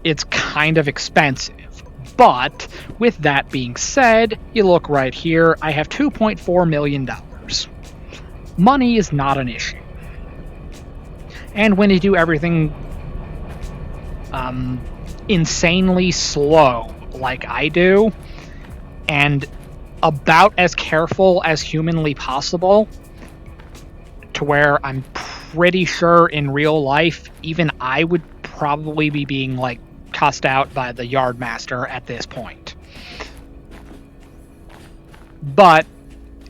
it's kind of expensive. But with that being said, you look right here, I have $2.4 million. Money is not an issue. And when you do everything insanely slow like I do, and about as careful as humanly possible, to where I'm pretty sure in real life even I would probably be being like cussed out by the yard master at this point. But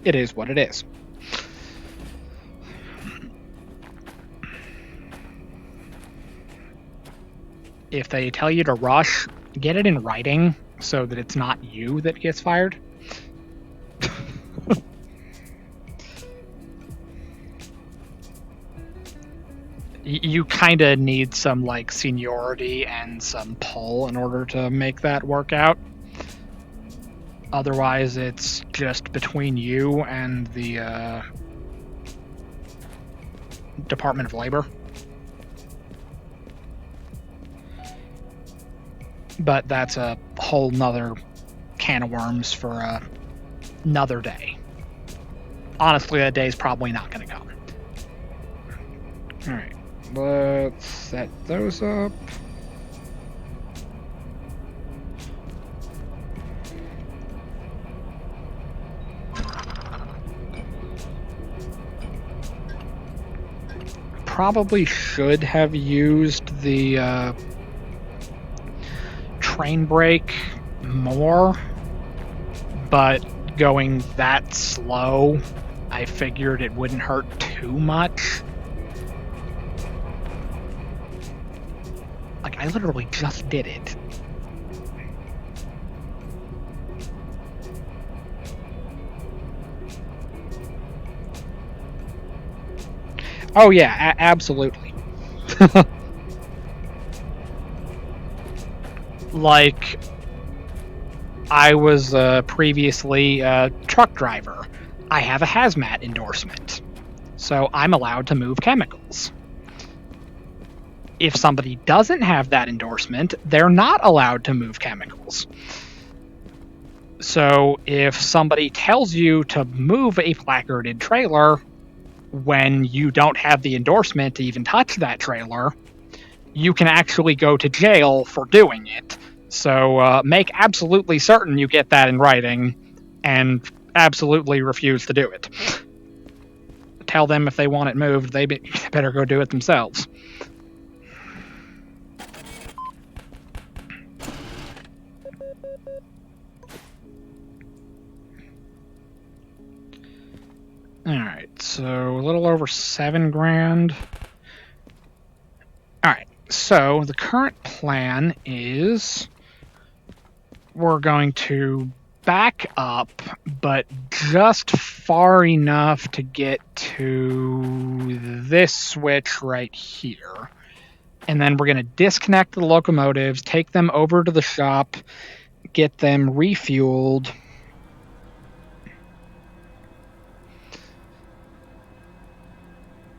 it is what it is. If they tell you to rush, get it in writing so that it's not you that gets fired. You kind of need some like seniority and some pull in order to make that work out. Otherwise, it's just between you and the Department of Labor. But that's a whole nother can of worms for another day. Honestly, that day's probably not going to come. Alright, let's set those up. Probably should have used the train brake more, but going that slow, I figured it wouldn't hurt too much. Like, I literally just did it. Oh yeah, absolutely. Like, I was previously a truck driver. I have a hazmat endorsement, so I'm allowed to move chemicals. If somebody doesn't have that endorsement, they're not allowed to move chemicals. So if somebody tells you to move a placarded trailer when you don't have the endorsement to even touch that trailer, you can actually go to jail for doing it. So make absolutely certain you get that in writing and absolutely refuse to do it. Tell them if they want it moved, they better go do it themselves. Alright, so a little over $7,000. Alright, so the current plan is we're going to back up, but just far enough to get to this switch right here. And then we're going to disconnect the locomotives, take them over to the shop, get them refueled.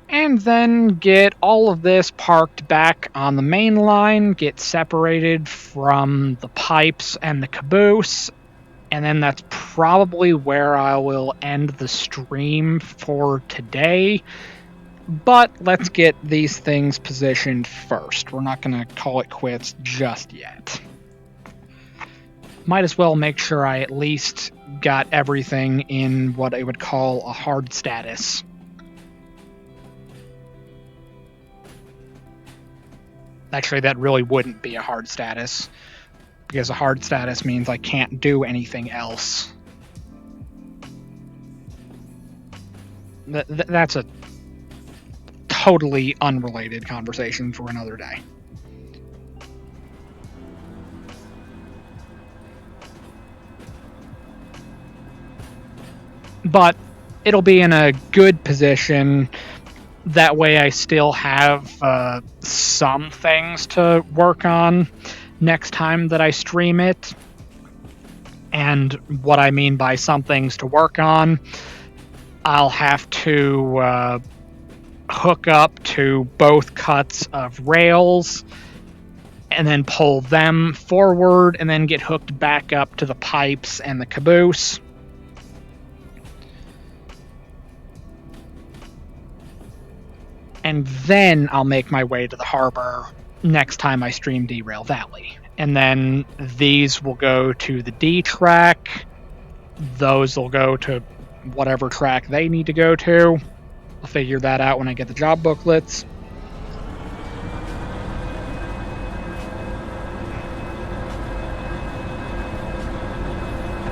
And then get all of this parked back on the main line, get separated from the pipes and the caboose, and then that's probably where I will end the stream for today. But let's get these things positioned first. We're not going to call it quits just yet. Might as well make sure I at least got everything in what I would call a hard status. Actually, that really wouldn't be a hard status, because a hard status means I can't do anything else. That's a totally unrelated conversation for another day. But it'll be in a good position. That way I still have some things to work on next time that I stream it. And what I mean by some things to work on, I'll have to hook up to both cuts of rails and then pull them forward and then get hooked back up to the pipes and the caboose. And then I'll make my way to the harbor next time I stream Derail Valley. And then these will go to the D track. Those will go to whatever track they need to go to. I'll figure that out when I get the job booklets.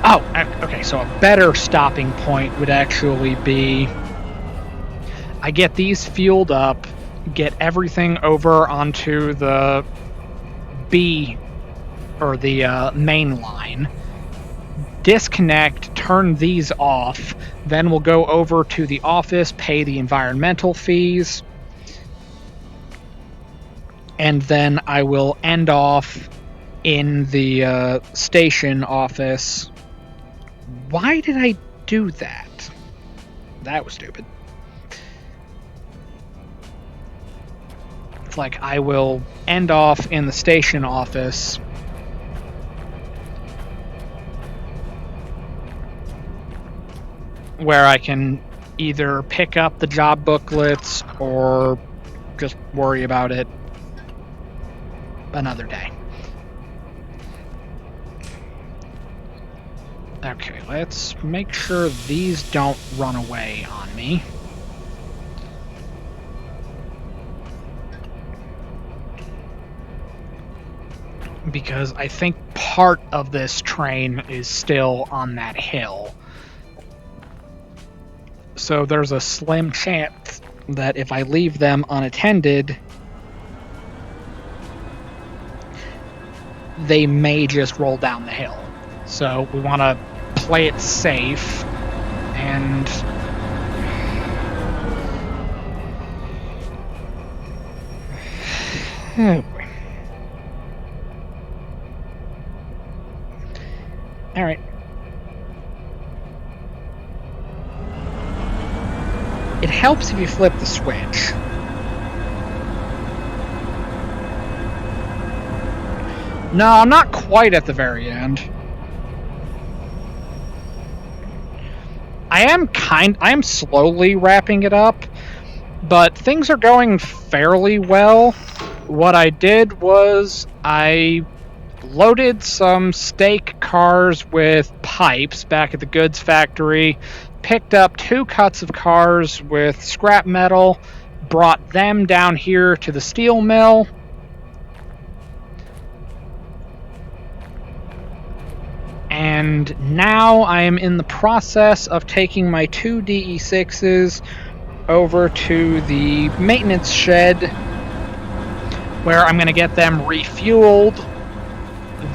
Oh, okay, so a better stopping point would actually be I get these fueled up, get everything over onto the B, or the main line, disconnect, turn these off, then we'll go over to the office, pay the environmental fees, and then I will end off in the station office. Why did I do that? That was stupid. It's like I will end off in the station office where I can either pick up the job booklets or just worry about it another day. Okay, let's make sure these don't run away on me. Because I think part of this train is still on that hill. So there's a slim chance that if I leave them unattended, they may just roll down the hill. So we want to play it safe and all right. It helps if you flip the switch. No, I'm not quite at the very end. I am slowly wrapping it up, but things are going fairly well. What I did was I loaded some stake cars with pipes back at the goods factory, picked up 2 cuts of cars with scrap metal, brought them down here to the steel mill, and now I am in the process of taking my 2 DE6s over to the maintenance shed where I'm going to get them refueled.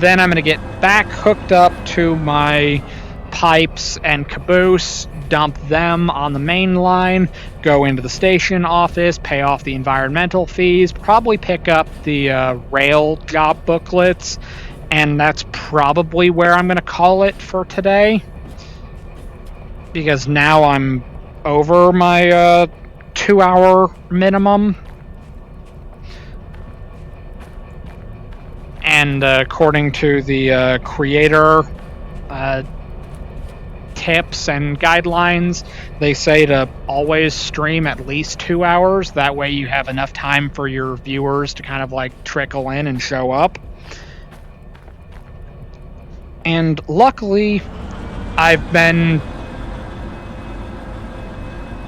Then I'm going to get back hooked up to my pipes and caboose, dump them on the main line, go into the station office, pay off the environmental fees, probably pick up the rail job booklets, and that's probably where I'm going to call it for today. Because now I'm over my 2-hour minimum. And according to the creator tips and guidelines, they say to always stream at least 2 hours. That way you have enough time for your viewers to kind of like trickle in and show up. And luckily, I've been...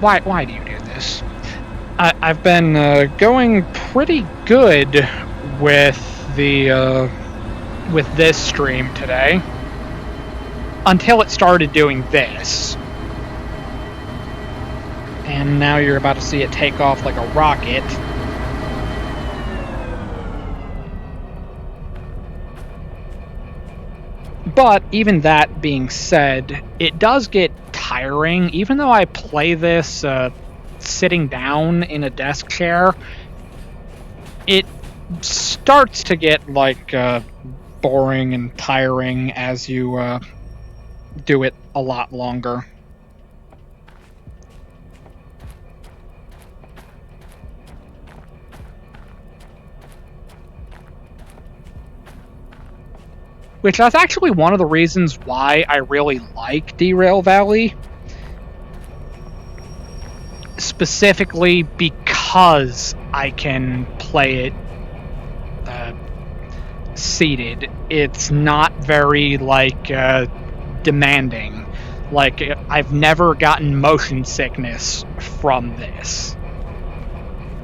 Why do you do this? I've been going pretty good with with this stream today until it started doing this, and now you're about to see it take off like a rocket. But even that being said, it does get tiring. Even though I play this sitting down in a desk chair, it starts to get like boring and tiring as you do it a lot longer. Which is actually one of the reasons why I really like Derail Valley. Specifically because I can play it seated. It's not very like demanding. Like, I've never gotten motion sickness from this.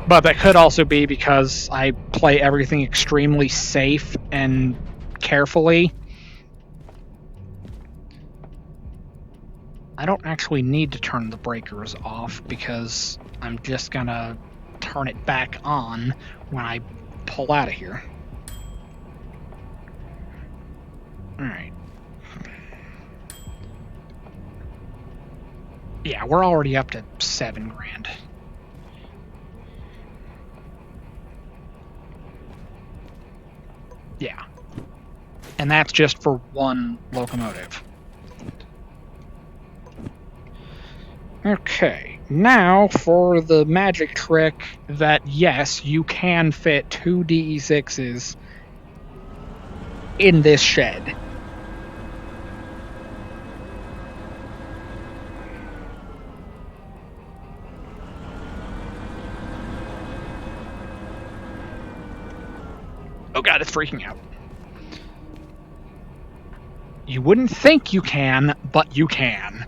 But that could also be because I play everything extremely safe and carefully. I don't actually need to turn the breakers off because I'm just gonna turn it back on when I pull out of here. Alright. Yeah, we're already up to $7 grand. And that's just for one locomotive. Okay, now for the magic trick that, yes, you can fit 2 DE6s in this shed. Oh god, it's freaking out. You wouldn't think you can, but you can.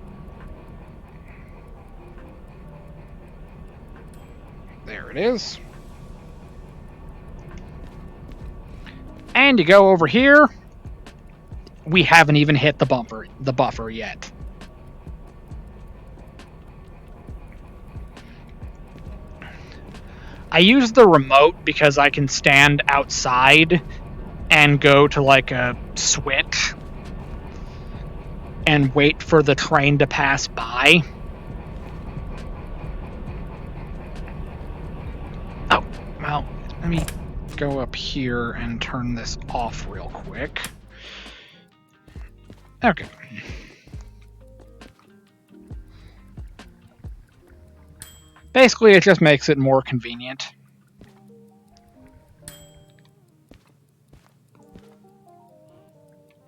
There it is. And you go over here. We haven't even hit the buffer yet. I use the remote because I can stand outside and go to like a switch and wait for the train to pass by. Oh, well, let me go up here and turn this off real quick. Okay. Basically, it just makes it more convenient.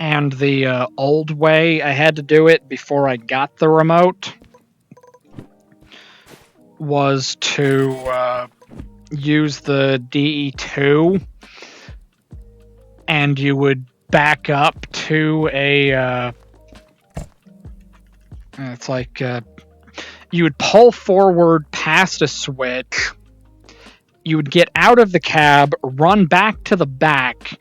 And the old way I had to do it before I got the remote was to use the DE2, and you would back up to a... it's like... you would pull forward past a switch, you would get out of the cab, run back to the back,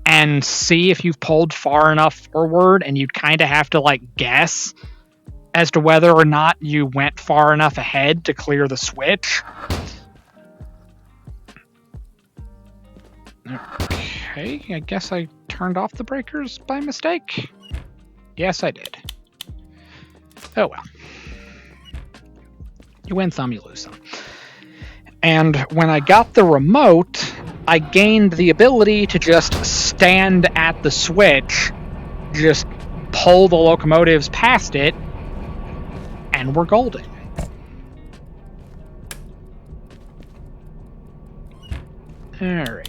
and see if you've pulled far enough forward, and you'd kind of have to, like, guess as to whether or not you went far enough ahead to clear the switch. Okay, I guess I turned off the breakers by mistake. Yes, I did. Oh well. You win some, you lose some. And when I got the remote, I gained the ability to just stand at the switch, just pull the locomotives past it, and we're golden. Alright.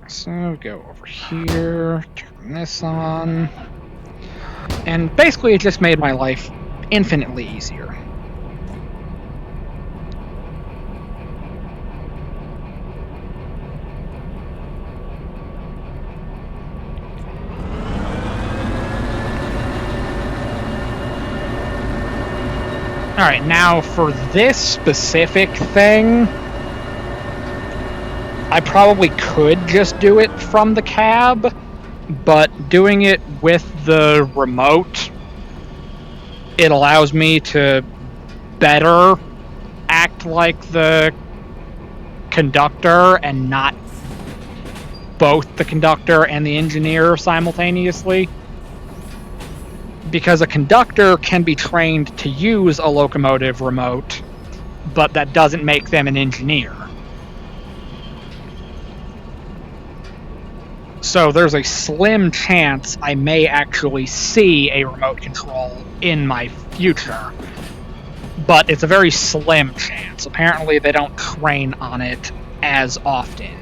So go over here, turn this on. And basically it just made my life infinitely easier. Alright, now for this specific thing, I probably could just do it from the cab, but doing it with the remote, it allows me to better act like the conductor and not both the conductor and the engineer simultaneously. Because a conductor can be trained to use a locomotive remote, but that doesn't make them an engineer. So there's a slim chance I may actually see a remote control in my future. But it's a very slim chance. Apparently they don't train on it as often.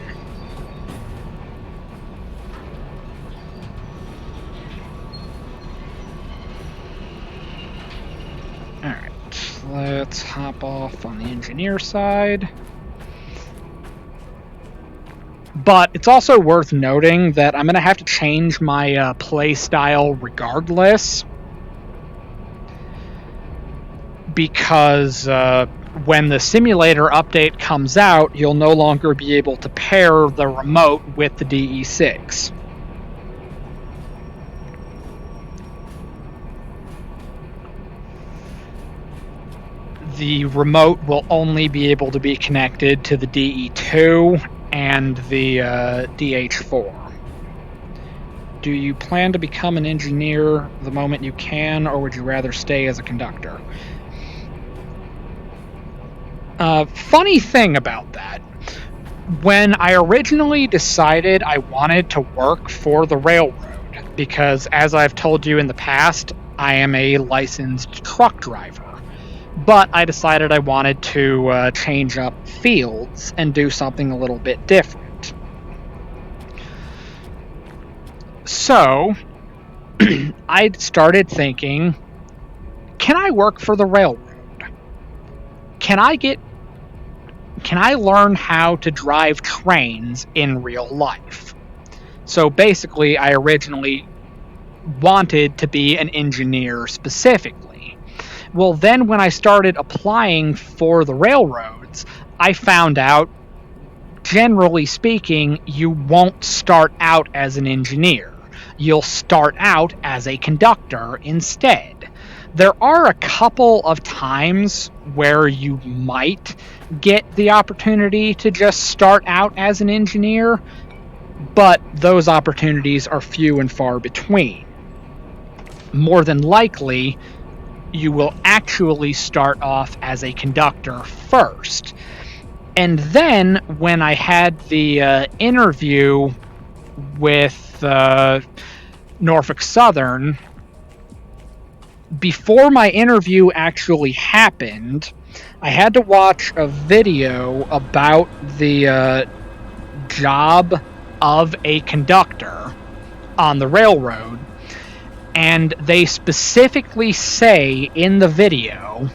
Alright, let's hop off on the engineer side. But it's also worth noting that I'm going to have to change my play style regardless. Because when the simulator update comes out, you'll no longer be able to pair the remote with the DE6. The remote will only be able to be connected to the DE2 and the DH4. Do you plan to become an engineer the moment you can, or would you rather stay as a conductor? Funny thing about that. When I originally decided I wanted to work for the railroad, because as I've told you in the past, I am a licensed truck driver, but I decided I wanted to change up fields and do something a little bit different. So I started thinking, can I work for the railroad? Can I get can I learn how to drive trains in real life? So basically, I originally wanted to be an engineer specifically. Well, then when I started applying for the railroads, I found out, generally speaking, you won't start out as an engineer. You'll start out as a conductor instead. There are a couple of times where you might get the opportunity to just start out as an engineer, but those opportunities are few and far between. More than likely, you will actually start off as a conductor first. And then, when I had the interview with Norfolk Southern, before my interview actually happened, I had to watch a video about the job of a conductor on the railroad, and they specifically say in the video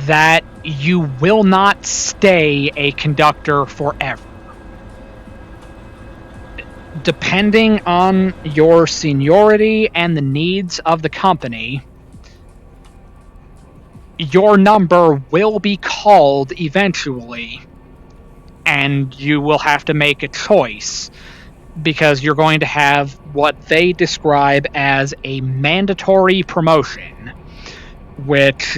that you will not stay a conductor forever. Depending on your seniority and the needs of the company, your number will be called eventually, and you will have to make a choice, because you're going to have what they describe as a mandatory promotion, which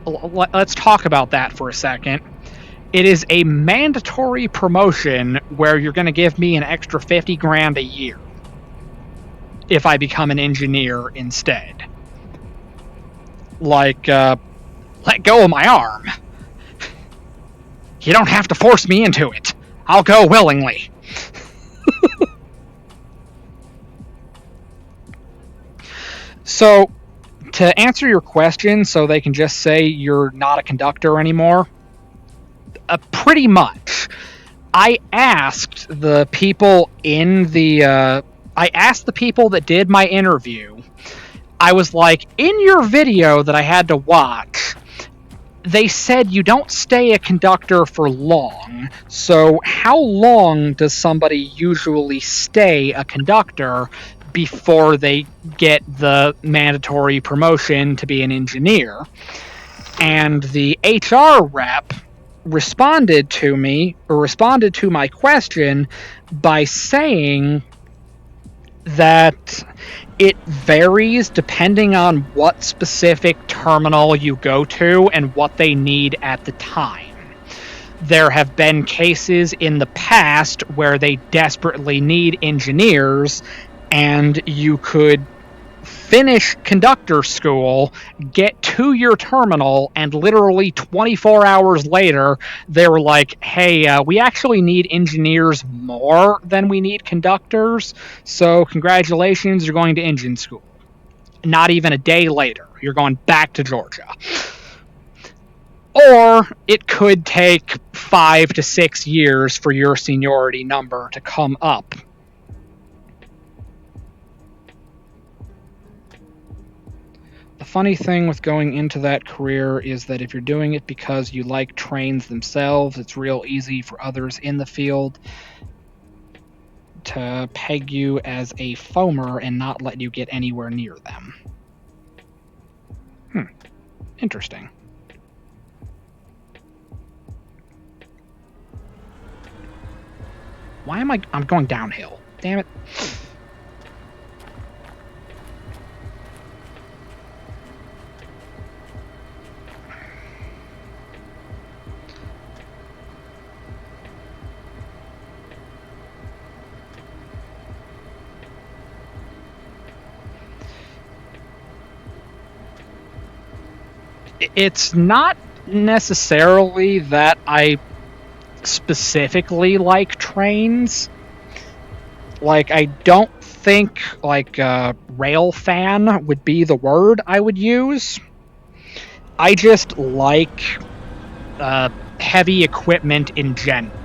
let's talk about that for a second. It is a mandatory promotion where you're going to give me an extra 50 grand a year if I become an engineer instead. Like, let go of my arm. You don't have to force me into it. I'll go willingly. So, to answer your question, so they can just say you're not a conductor anymore, pretty much. I asked the people that did my interview. I was like, in your video that I had to watch, they said you don't stay a conductor for long. So how long does somebody usually stay a conductor before they get the mandatory promotion to be an engineer? And the HR rep responded to my question by saying that it varies depending on what specific terminal you go to and what they need at the time. There have been cases in the past where they desperately need engineers, and you could finish conductor school, get to your terminal, and literally 24 hours later, they were like, hey, we actually need engineers more than we need conductors, so congratulations, you're going to engine school. Not even a day later, you're going back to Georgia. Or it could take 5 to 6 years for your seniority number to come up. The funny thing with going into that career is that if you're doing it because you like trains themselves, it's real easy for others in the field to peg you as a foamer and not let you get anywhere near them. Interesting. Why am I'm going downhill? Damn it. It's not necessarily that I specifically like trains. Like, I don't think, like, rail fan would be the word I would use. I just like heavy equipment in general.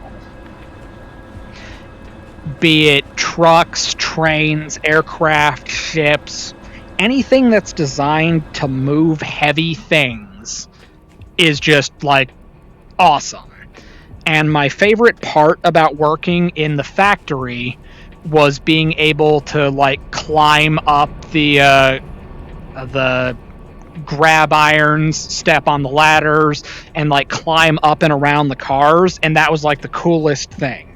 Be it trucks, trains, aircraft, ships, anything that's designed to move heavy things is just, like, awesome. And my favorite part about working in the factory was being able to, like, climb up the grab irons, step on the ladders, and, like, climb up and around the cars, and that was, like, the coolest thing.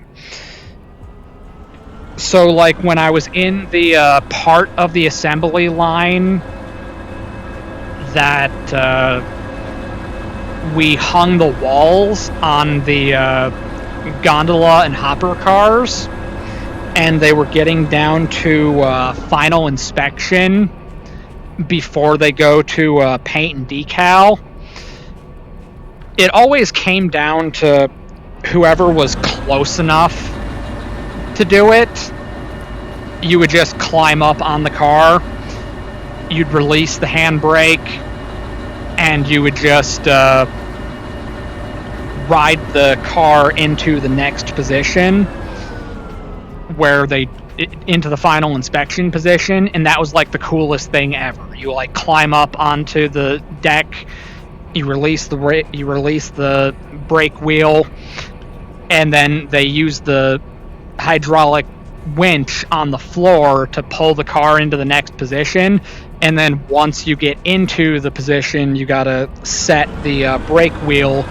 So, like, when I was in the part of the assembly line that we hung the walls on the gondola and hopper cars, and they were getting down to final inspection before they go to paint and decal, it always came down to whoever was close enough to do it. You would just climb up on the car, you'd release the handbrake, and you would just ride the car into the next position where into the final inspection position, and that was like the coolest thing ever. You like climb up onto the deck, you release the brake wheel, and then they use the hydraulic winch on the floor to pull the car into the next position. And then once you get into the position, you gotta set the brake wheel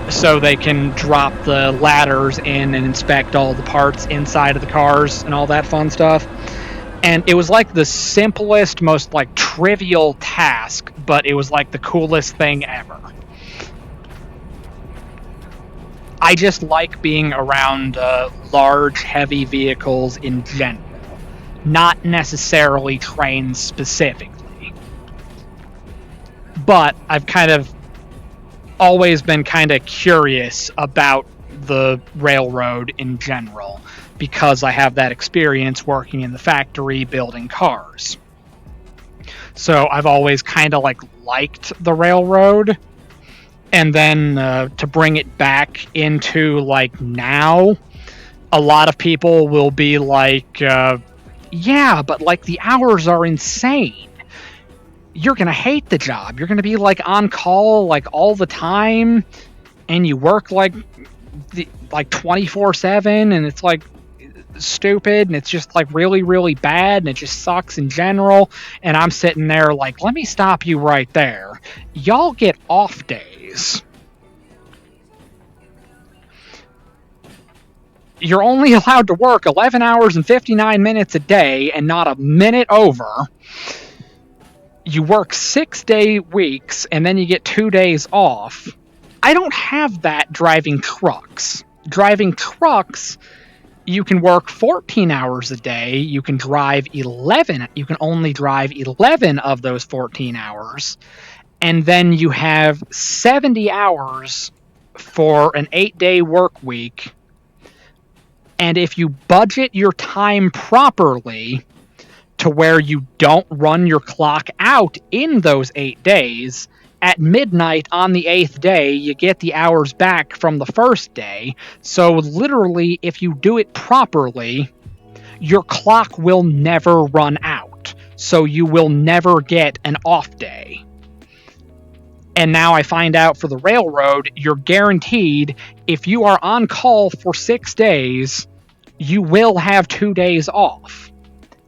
so they can drop the ladders in and inspect all the parts inside of the cars and all that fun stuff. And it was like the simplest, most like trivial task, but it was like the coolest thing ever. I just like being around large, heavy vehicles in general, not necessarily trains specifically. But I've kind of always been kind of curious about the railroad in general because I have that experience working in the factory building cars. So I've always kind of like liked the railroad. And then to bring it back into like now, a lot of people will be like, yeah, but like the hours are insane. You're going to hate the job. You're going to be like on call like all the time, and you work like 24/7, and it's like stupid, and it's just like really, really bad, and it just sucks in general. And I'm sitting there like, let me stop you right there. Y'all get off days. You're only allowed to work 11 hours and 59 minutes a day and not a minute over. You work 6-day weeks and then you get 2 days off. I don't have that driving trucks. Driving trucks, you can work 14 hours a day. You can drive 11. You can only drive 11 of those 14 hours. And then you have 70 hours for an 8-day work week. And if you budget your time properly to where you don't run your clock out in those 8 days, at midnight on the 8th day, you get the hours back from the first day. So literally, if you do it properly, your clock will never run out. So you will never get an off day. And now I find out for the railroad, you're guaranteed if you are on call for 6 days, you will have 2 days off.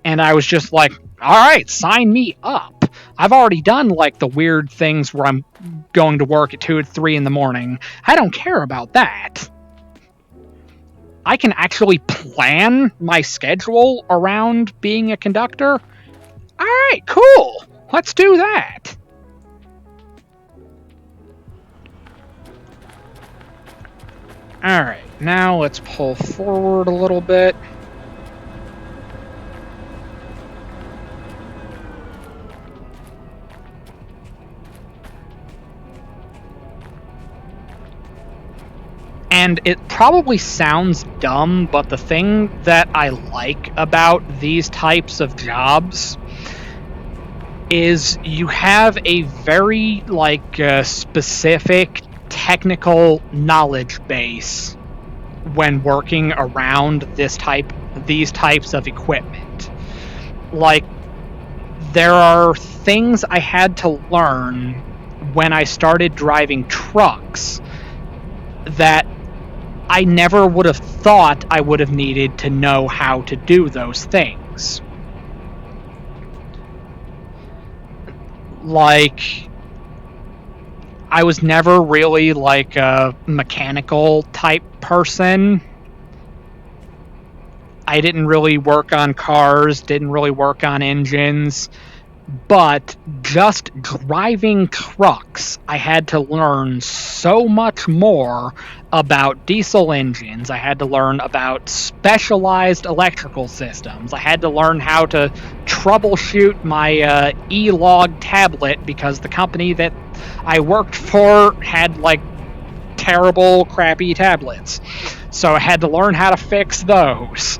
And I was just like, all right, sign me up. I've already done like the weird things where I'm going to work at 2 or 3 in the morning. I don't care about that. I can actually plan my schedule around being a conductor. All right, cool. Let's do that. All right, now let's pull forward a little bit. And it probably sounds dumb, but the thing that I like about these types of jobs is you have a very specific technical knowledge base when working around these types of equipment. Like, there are things I had to learn when I started driving trucks that I never would have thought I would have needed to know how to do those things. Like, I was never really like a mechanical type person. I didn't really work on cars, didn't really work on engines. But just driving trucks, I had to learn so much more about diesel engines. I had to learn about specialized electrical systems. I had to learn how to troubleshoot my e-log tablet because the company that I worked for had terrible, crappy tablets. So I had to learn how to fix those.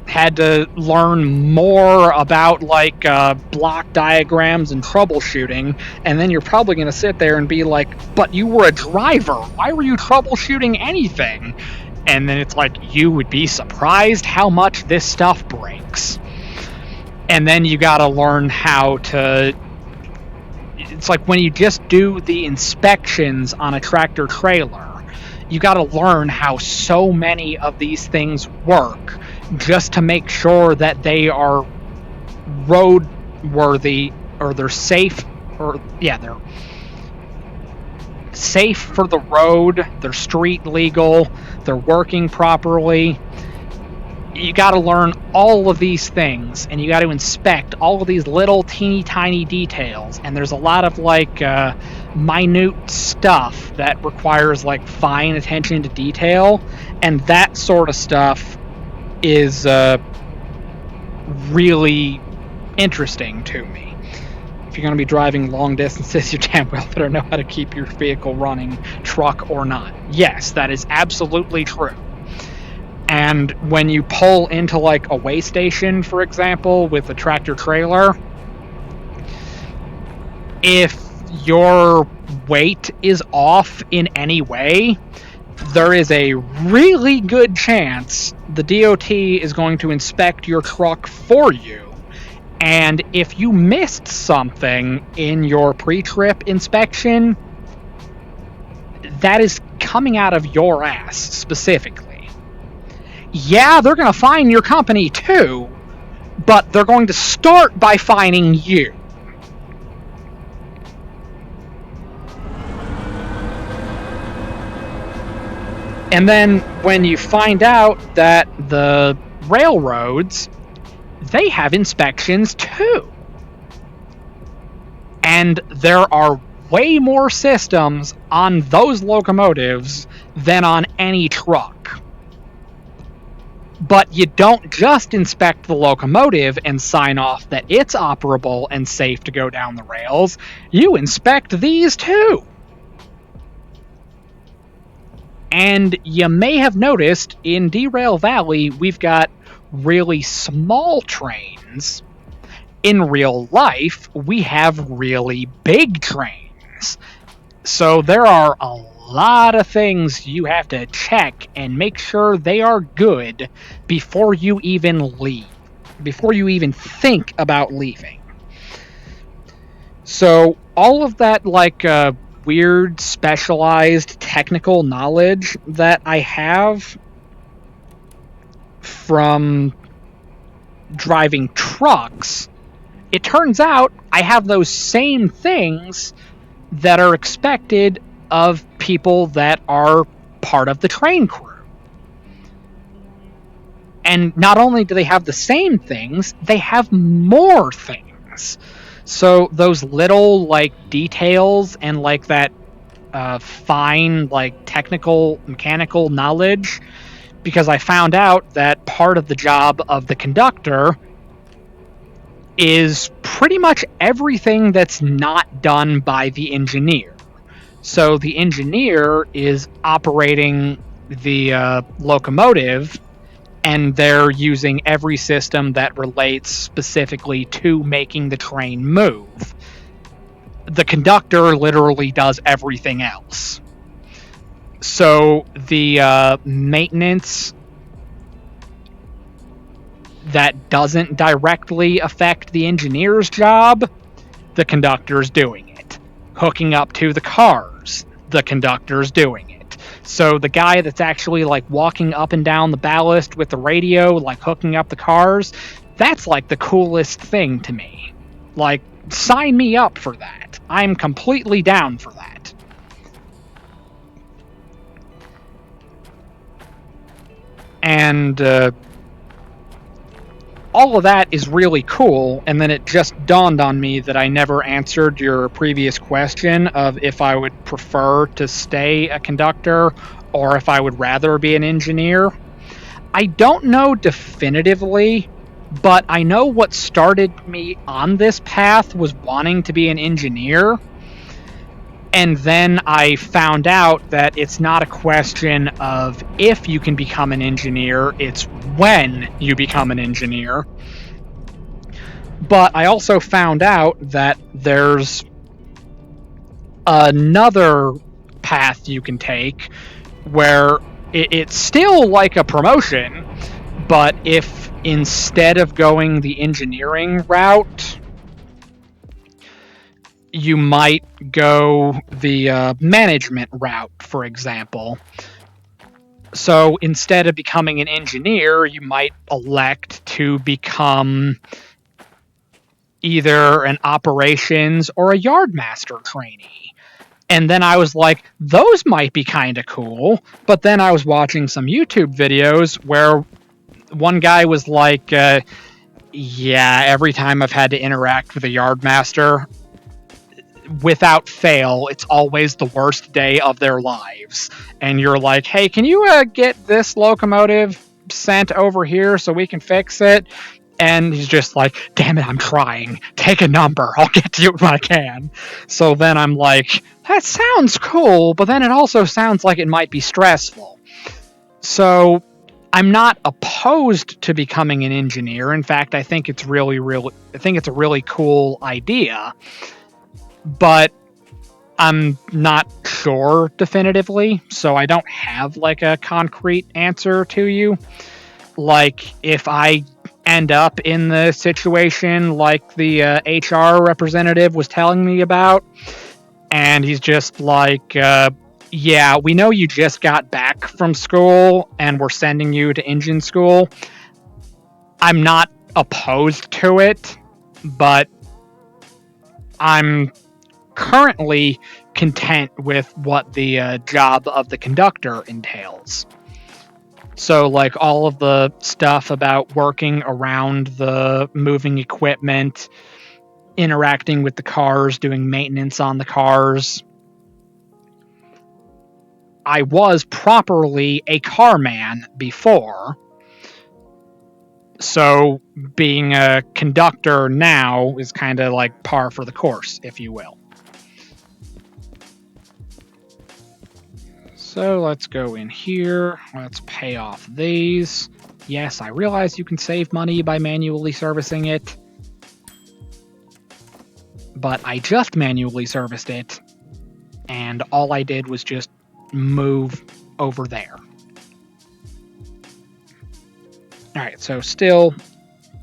Had to learn more about block diagrams and troubleshooting, and then you're probably going to sit there and be like, but you were a driver, why were you troubleshooting anything? And then it's like, you would be surprised how much this stuff breaks. And then you got to learn how to, it's like when you just do the inspections on a tractor trailer, you got to learn how so many of these things work just to make sure that they are roadworthy, or they're safe, they're safe for the road, they're street legal, they're working properly. You got to learn all of these things, and you got to inspect all of these little teeny tiny details, and there's a lot of minute stuff that requires fine attention to detail, and that sort of stuff is really interesting to me. If you're going to be driving long distances, you damn well better know how to keep your vehicle running, truck or not. Yes, that is absolutely true. And when you pull into a way station, for example, with a tractor trailer, if your weight is off in any way, there is a really good chance the DOT is going to inspect your truck for you. And if you missed something in your pre-trip inspection, that is coming out of your ass specifically. Yeah, they're going to fine your company too, but they're going to start by fining you. And then when you find out that the railroads, they have inspections too. And there are way more systems on those locomotives than on any truck. But you don't just inspect the locomotive and sign off that it's operable and safe to go down the rails. You inspect these too. And you may have noticed in Derail Valley, we've got really small trains. In real life, we have really big trains. So there are a lot of things you have to check and make sure they are good before you even leave, before you even think about leaving. So all of that weird specialized technical knowledge that I have from driving trucks, it turns out I have those same things that are expected of people that are part of the train crew. And not only do they have the same things, they have more things. So those little details and that fine technical mechanical knowledge, because I found out that part of the job of the conductor is pretty much everything that's not done by the engineer. So the engineer is operating the locomotive, and they're using every system that relates specifically to making the train move. The conductor literally does everything else. So the maintenance that doesn't directly affect the engineer's job, the conductor's doing it. Hooking up to the cars, the conductor's doing it. So the guy that's actually like walking up and down the ballast with the radio, like hooking up the cars, that's like the coolest thing to me. Like, sign me up for that. I'm completely down for that. And all of that is really cool, and then it just dawned on me that I never answered your previous question of if I would prefer to stay a conductor or if I would rather be an engineer. I don't know definitively, but I know what started me on this path was wanting to be an engineer. And then I found out that it's not a question of if you can become an engineer, it's when you become an engineer. But I also found out that there's another path you can take where it's still like a promotion, but if instead of going the engineering route, you might go the management route, for example. So instead of becoming an engineer, you might elect to become either an operations or a yardmaster trainee. And then I was like, those might be kind of cool. But then I was watching some YouTube videos where one guy was like, yeah, every time I've had to interact with a yardmaster, without fail, it's always the worst day of their lives. And you're like, hey, can you get this locomotive sent over here so we can fix it? And he's just like, damn it, I'm trying. Take a number. I'll get to you when I can. So then I'm like, that sounds cool, but then it also sounds like it might be stressful. So I'm not opposed to becoming an engineer. In fact, I think it's a really cool idea. But I'm not sure definitively, so I don't have like a concrete answer to you. Like, if I end up in the situation like the HR representative was telling me about, and he's just like, yeah, we know you just got back from school and we're sending you to engine school. I'm not opposed to it, but I'm currently content with what the job of the conductor entails. So, like, all of the stuff about working around the moving equipment, interacting with the cars, doing maintenance on the cars. I was properly a car man before, so being a conductor now is kind of like par for the course, if you will. So let's go in here. Let's pay off these. Yes, I realize you can save money by manually servicing it, but I just manually serviced it, and all I did was just move over there. Alright, so still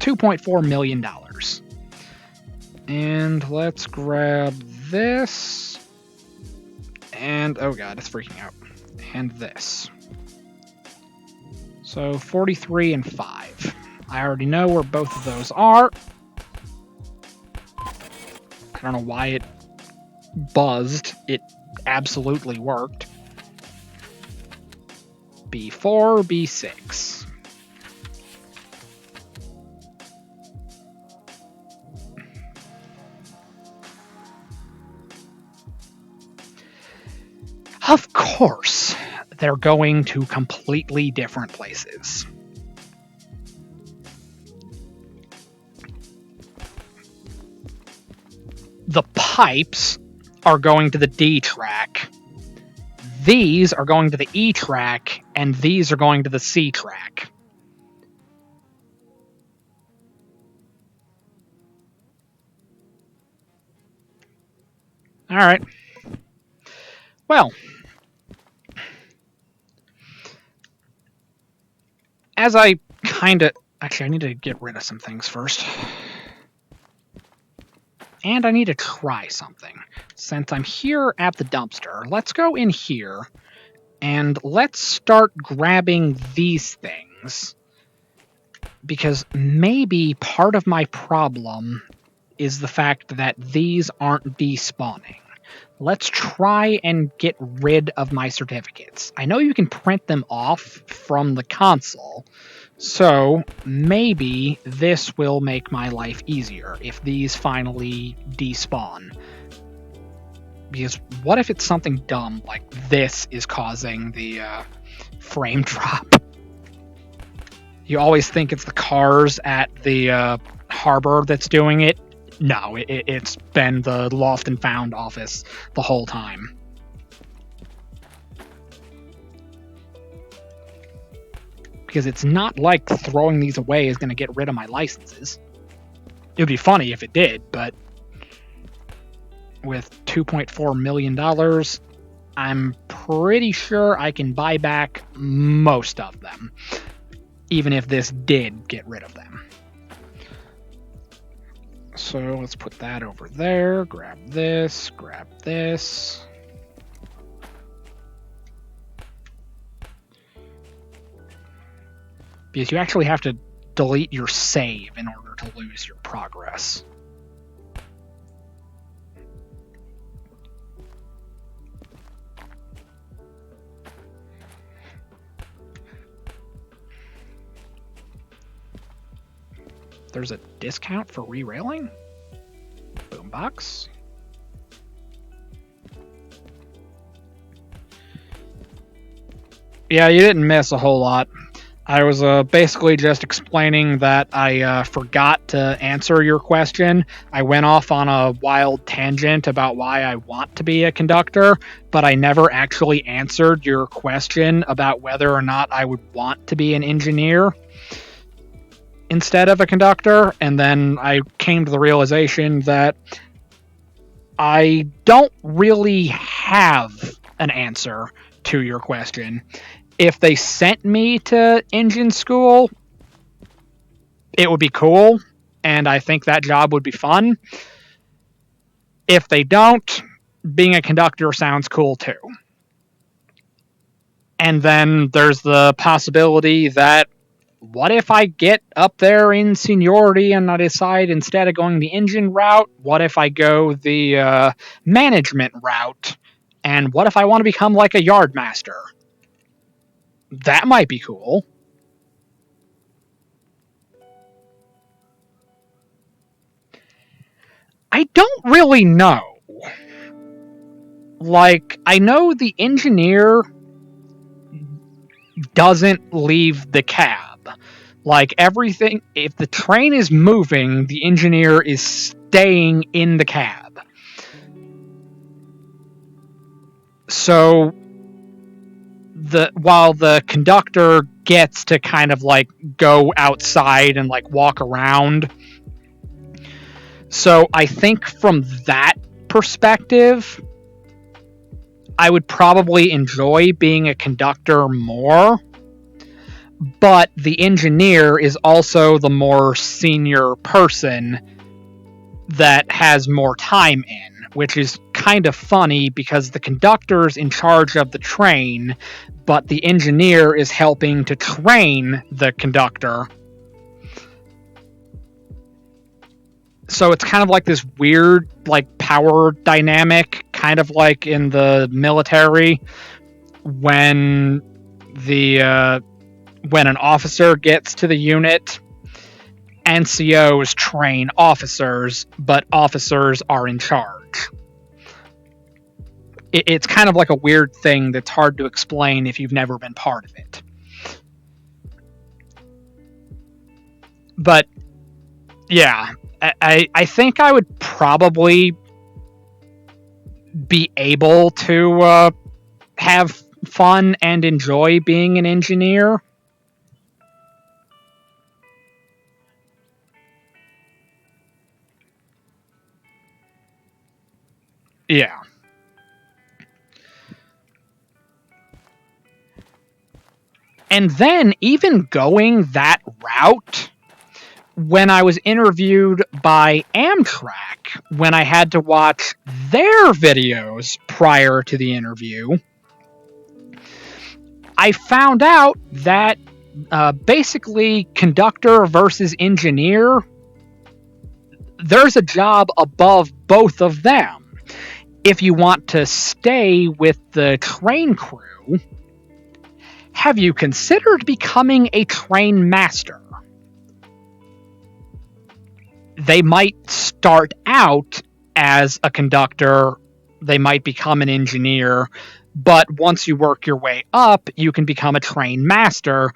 $2.4 million. And let's grab this. And, oh god, it's freaking out. And this. So 43 and 5. I already know where both of those are. I don't know why it buzzed. It absolutely worked. B4, B6. Of course, they're going to completely different places. The pipes are going to the D track. These are going to the E track, and these are going to the C track. All right. Well, as I kind of... Actually, I need to get rid of some things first. And I need to try something. Since I'm here at the dumpster, let's go in here and let's start grabbing these things. Because maybe part of my problem is the fact that these aren't despawning. Let's try and get rid of my certificates. I know you can print them off from the console, so maybe this will make my life easier if these finally despawn. Because what if it's something dumb like this is causing the frame drop? You always think it's the cars at the harbor that's doing it. No, it's been the Lost and Found office the whole time. Because it's not like throwing these away is going to get rid of my licenses. It would be funny if it did, but with $2.4 million, I'm pretty sure I can buy back most of them, even if this did get rid of them. So let's put that over there, grab this, grab this. Because you actually have to delete your save in order to lose your progress. There's a discount for re-railing? Boombox? Yeah, you didn't miss a whole lot. I was basically just explaining that I forgot to answer your question. I went off on a wild tangent about why I want to be a conductor, but I never actually answered your question about whether or not I would want to be an engineer instead of a conductor. And then I came to the realization that I don't really have an answer to your question. If they sent me to engine school, it would be cool, and I think that job would be fun. If they don't, being a conductor sounds cool too. And then there's the possibility that what if I get up there in seniority and I decide instead of going the engine route, what if I go the management route? And what if I want to become like a yard master? That might be cool. I don't really know. Like, I know the engineer doesn't leave the cab. Like, everything, if the train is moving, the engineer is staying in the cab. So, while the conductor gets to kind of like go outside and like walk around. So I think from that perspective, I would probably enjoy being a conductor more. But the engineer is also the more senior person that has more time in, which is kind of funny because the conductor's in charge of the train, but the engineer is helping to train the conductor. So it's kind of like this weird, like, power dynamic, kind of like in the military, when an officer gets to the unit, NCOs train officers, but officers are in charge. It's kind of like a weird thing that's hard to explain if you've never been part of it. But, yeah, I think I would probably be able to have fun and enjoy being an engineer. Yeah. And then, even going that route, when I was interviewed by Amtrak, when I had to watch their videos prior to the interview, I found out that basically conductor versus engineer, there's a job above both of them. If you want to stay with the train crew, have you considered becoming a train master? They might start out as a conductor, they might become an engineer, but once you work your way up, you can become a train master,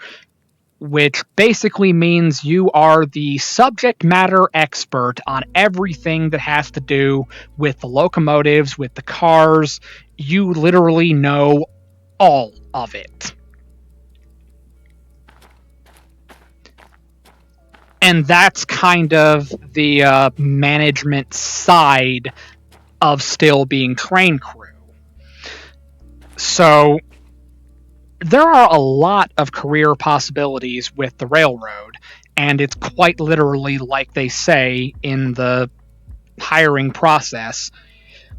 which basically means you are the subject matter expert on everything that has to do with the locomotives, with the cars. You literally know all of it. And that's kind of the management side of still being train crew. So there are a lot of career possibilities with the railroad, and it's quite literally like they say in the hiring process,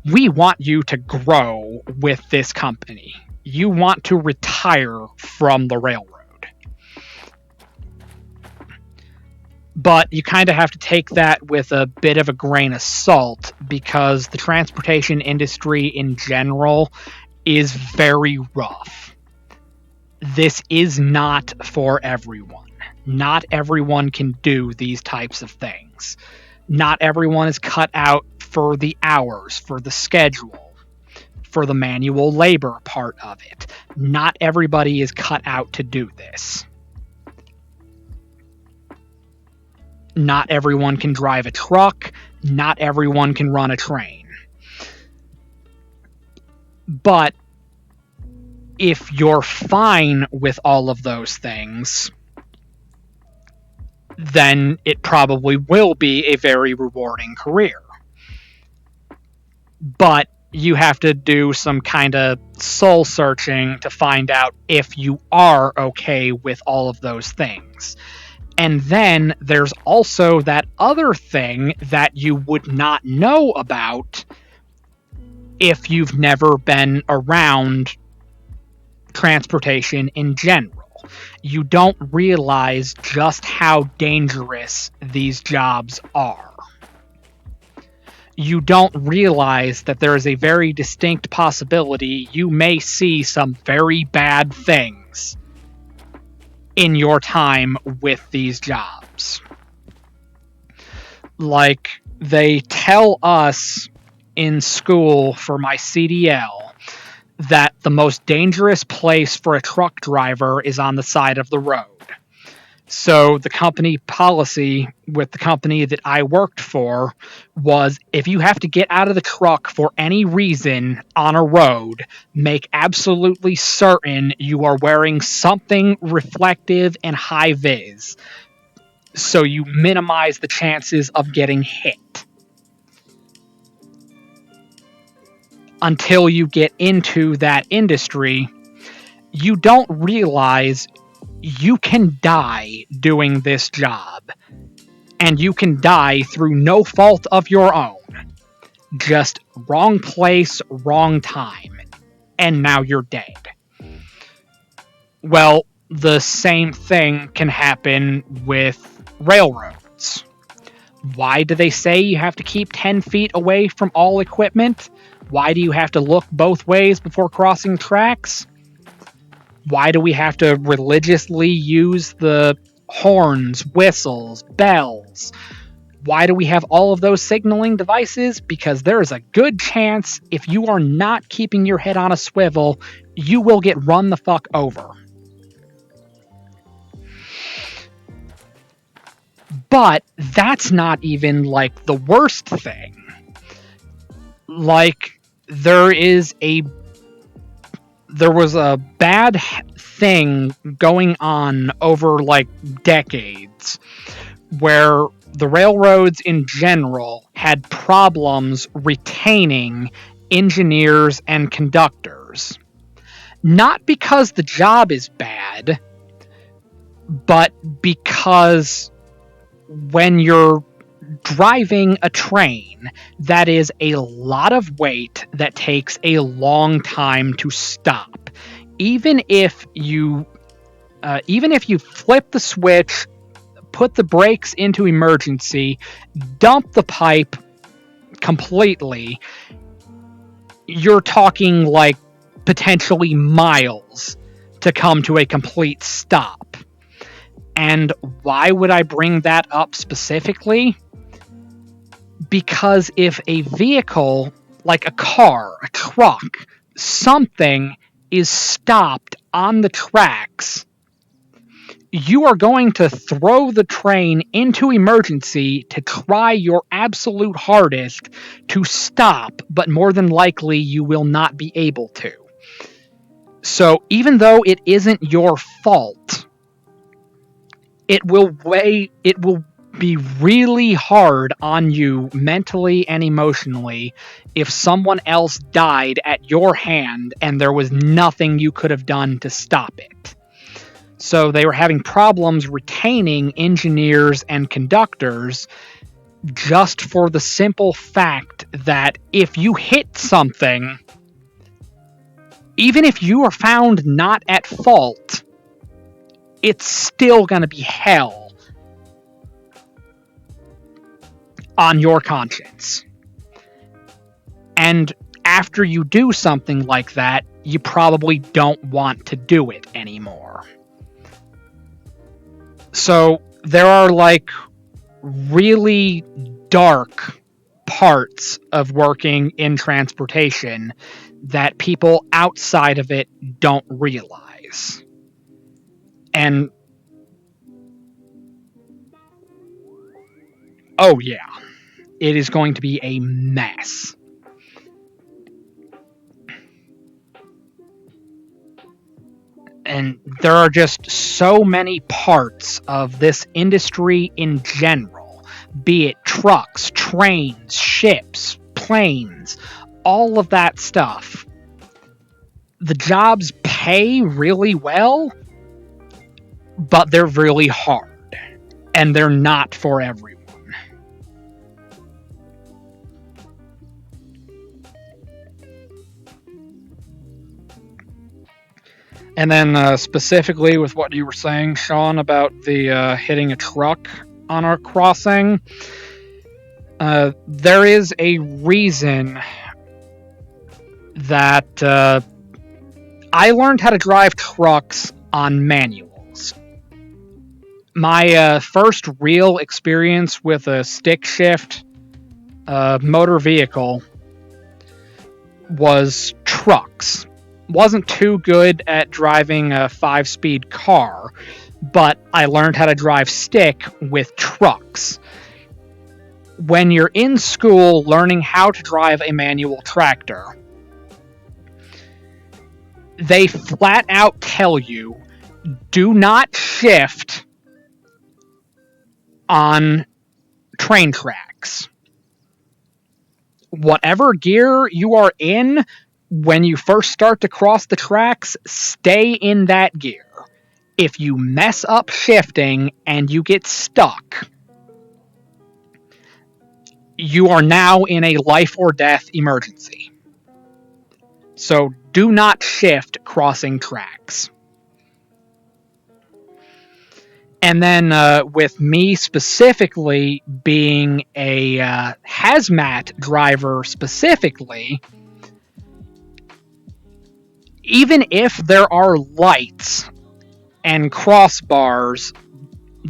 we want you to grow with this company. You want to retire from the railroad. But you kind of have to take that with a bit of a grain of salt, because the transportation industry in general is very rough. This is not for everyone. Not everyone can do these types of things. Not everyone is cut out for the hours, for the schedule, for the manual labor part of it. Not everybody is cut out to do this. Not everyone can drive a truck. Not everyone can run a train. But if you're fine with all of those things, then it probably will be a very rewarding career. But you have to do some kind of soul searching to find out if you are okay with all of those things. And then there's also that other thing that you would not know about if you've never been around transportation in general. You don't realize just how dangerous these jobs are. You don't realize that there is a very distinct possibility you may see some very bad things in your time with these jobs. Like, they tell us in school for my CDL that the most dangerous place for a truck driver is on the side of the road. So the company policy with the company that I worked for was, if you have to get out of the truck for any reason on a road, make absolutely certain you are wearing something reflective and high vis, so you minimize the chances of getting hit. Until you get into that industry, you don't realize you can die doing this job. And you can die through no fault of your own. Just wrong place, wrong time. And now you're dead. Well, the same thing can happen with railroads. Why do they say you have to keep 10 feet away from all equipment? Why do you have to look both ways before crossing tracks? Why do we have to religiously use the horns, whistles, bells? Why do we have all of those signaling devices? Because there is a good chance if you are not keeping your head on a swivel, you will get run the fuck over. But that's not even like the worst thing. Like, there was a bad thing going on over like decades where the railroads in general had problems retaining engineers and conductors. Not because the job is bad, but because when you're driving a train, that is a lot of weight that takes a long time to stop. Even if you flip the switch, put the brakes into emergency, dump the pipe completely, you're talking like potentially miles to come to a complete stop. And why would I bring that up specifically? Because if a vehicle, like a car, a truck, something is stopped on the tracks, you are going to throw the train into emergency to try your absolute hardest to stop, but more than likely you will not be able to. So even though it isn't your fault, it will be really hard on you mentally and emotionally if someone else died at your hand and there was nothing you could have done to stop it. So they were having problems retaining engineers and conductors just for the simple fact that if you hit something, even if you are found not at fault, it's still going to be hell on your conscience. And after you do something like that, you probably don't want to do it anymore. So there are like really dark parts of working in transportation that people outside of it don't realize. And oh yeah, it is going to be a mess. And there are just so many parts of this industry in general, be it trucks, trains, ships, planes, all of that stuff. The jobs pay really well, but they're really hard, and they're not for everyone. And then specifically with what you were saying, Sean, about the hitting a truck on our crossing, there is a reason that I learned how to drive trucks on manuals. My first real experience with a stick shift motor vehicle was trucks. Wasn't too good at driving a 5-speed car, but I learned how to drive stick with trucks. When you're in school learning how to drive a manual tractor, they flat out tell you, do not shift on train tracks. Whatever gear you are in, when you first start to cross the tracks, stay in that gear. If you mess up shifting and you get stuck, you are now in a life or death emergency. So do not shift crossing tracks. And then with me specifically being a hazmat driver specifically, even if there are lights and crossbars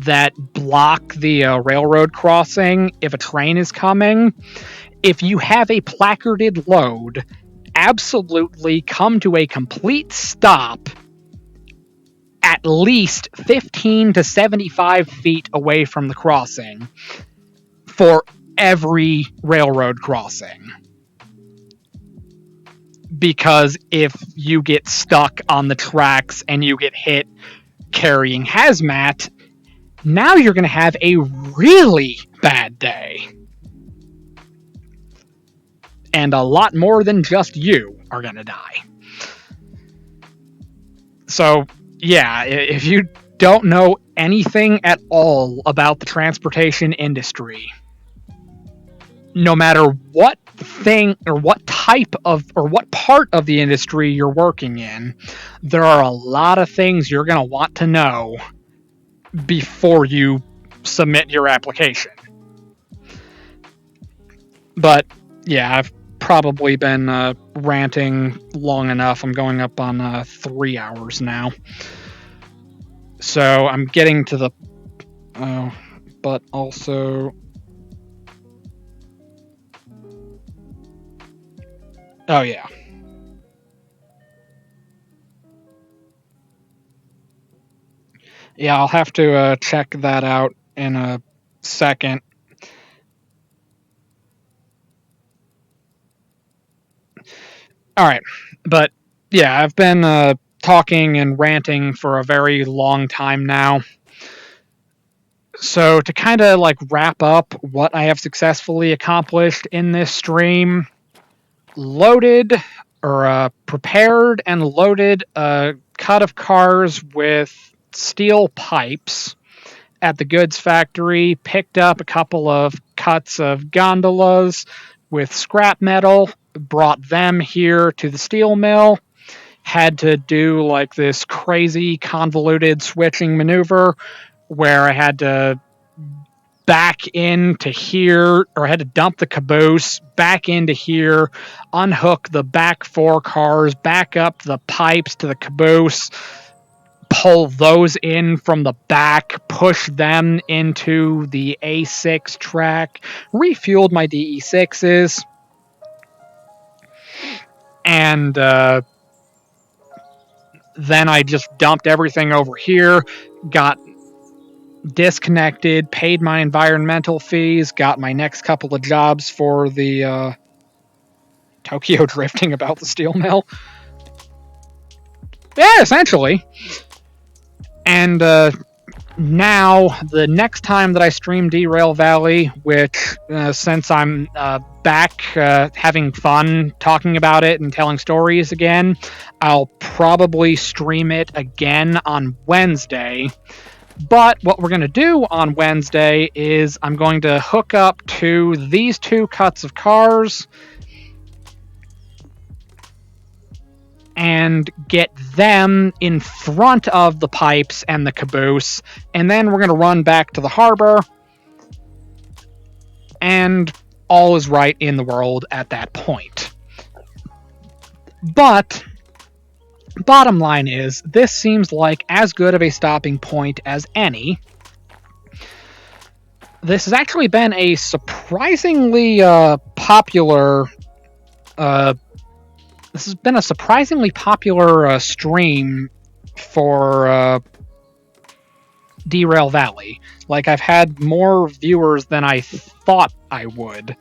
that block the railroad crossing if a train is coming, if you have a placarded load, absolutely come to a complete stop at least 15 to 75 feet away from the crossing for every railroad crossing. because if you get stuck on the tracks and you get hit carrying hazmat, now you're going to have a really bad day. And a lot more than just you are going to die. So, yeah, if you don't know anything at all about the transportation industry, no matter what thing or what type of or what part of the industry you're working in, there are a lot of things you're going to want to know before you submit your application. But yeah, I've probably been ranting long enough. I'm going up on 3 hours now. So I'm getting to the... but also... Oh, yeah. Yeah, I'll have to check that out in a second. Alright, but yeah, I've been talking and ranting for a very long time now. So to kind of like wrap up what I have successfully accomplished in this stream, prepared and loaded a cut of cars with steel pipes at the goods factory, picked up a couple of cuts of gondolas with scrap metal, brought them here to the steel mill, had to do like this crazy convoluted switching maneuver where I had to back into here, or I had to dump the caboose back into here, unhook the back 4 cars, back up the pipes to the caboose, pull those in from the back, push them into the A6 track, refueled my DE6s, and then I just dumped everything over here, got disconnected, paid my environmental fees, got my next couple of jobs for the Tokyo drifting about the steel mill. Yeah, essentially. And now, the next time that I stream Derail Valley, which since I'm back having fun talking about it and telling stories again, I'll probably stream it again on Wednesday. But what we're going to do on Wednesday is I'm going to hook up to these 2 cuts of cars and get them in front of the pipes and the caboose, and then we're going to run back to the harbor, and all is right in the world at that point. But bottom line is, this seems like as good of a stopping point as any. This has actually been a surprisingly popular stream for Derail Valley. Like, I've had more viewers than I thought I would.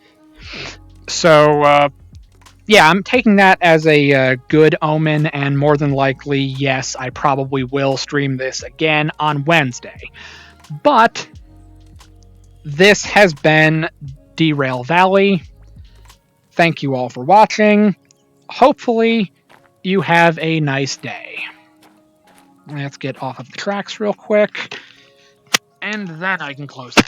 So, yeah, I'm taking that as a good omen, and more than likely, yes, I probably will stream this again on Wednesday. But this has been Derail Valley. Thank you all for watching. Hopefully, you have a nice day. Let's get off of the tracks real quick, and then I can close the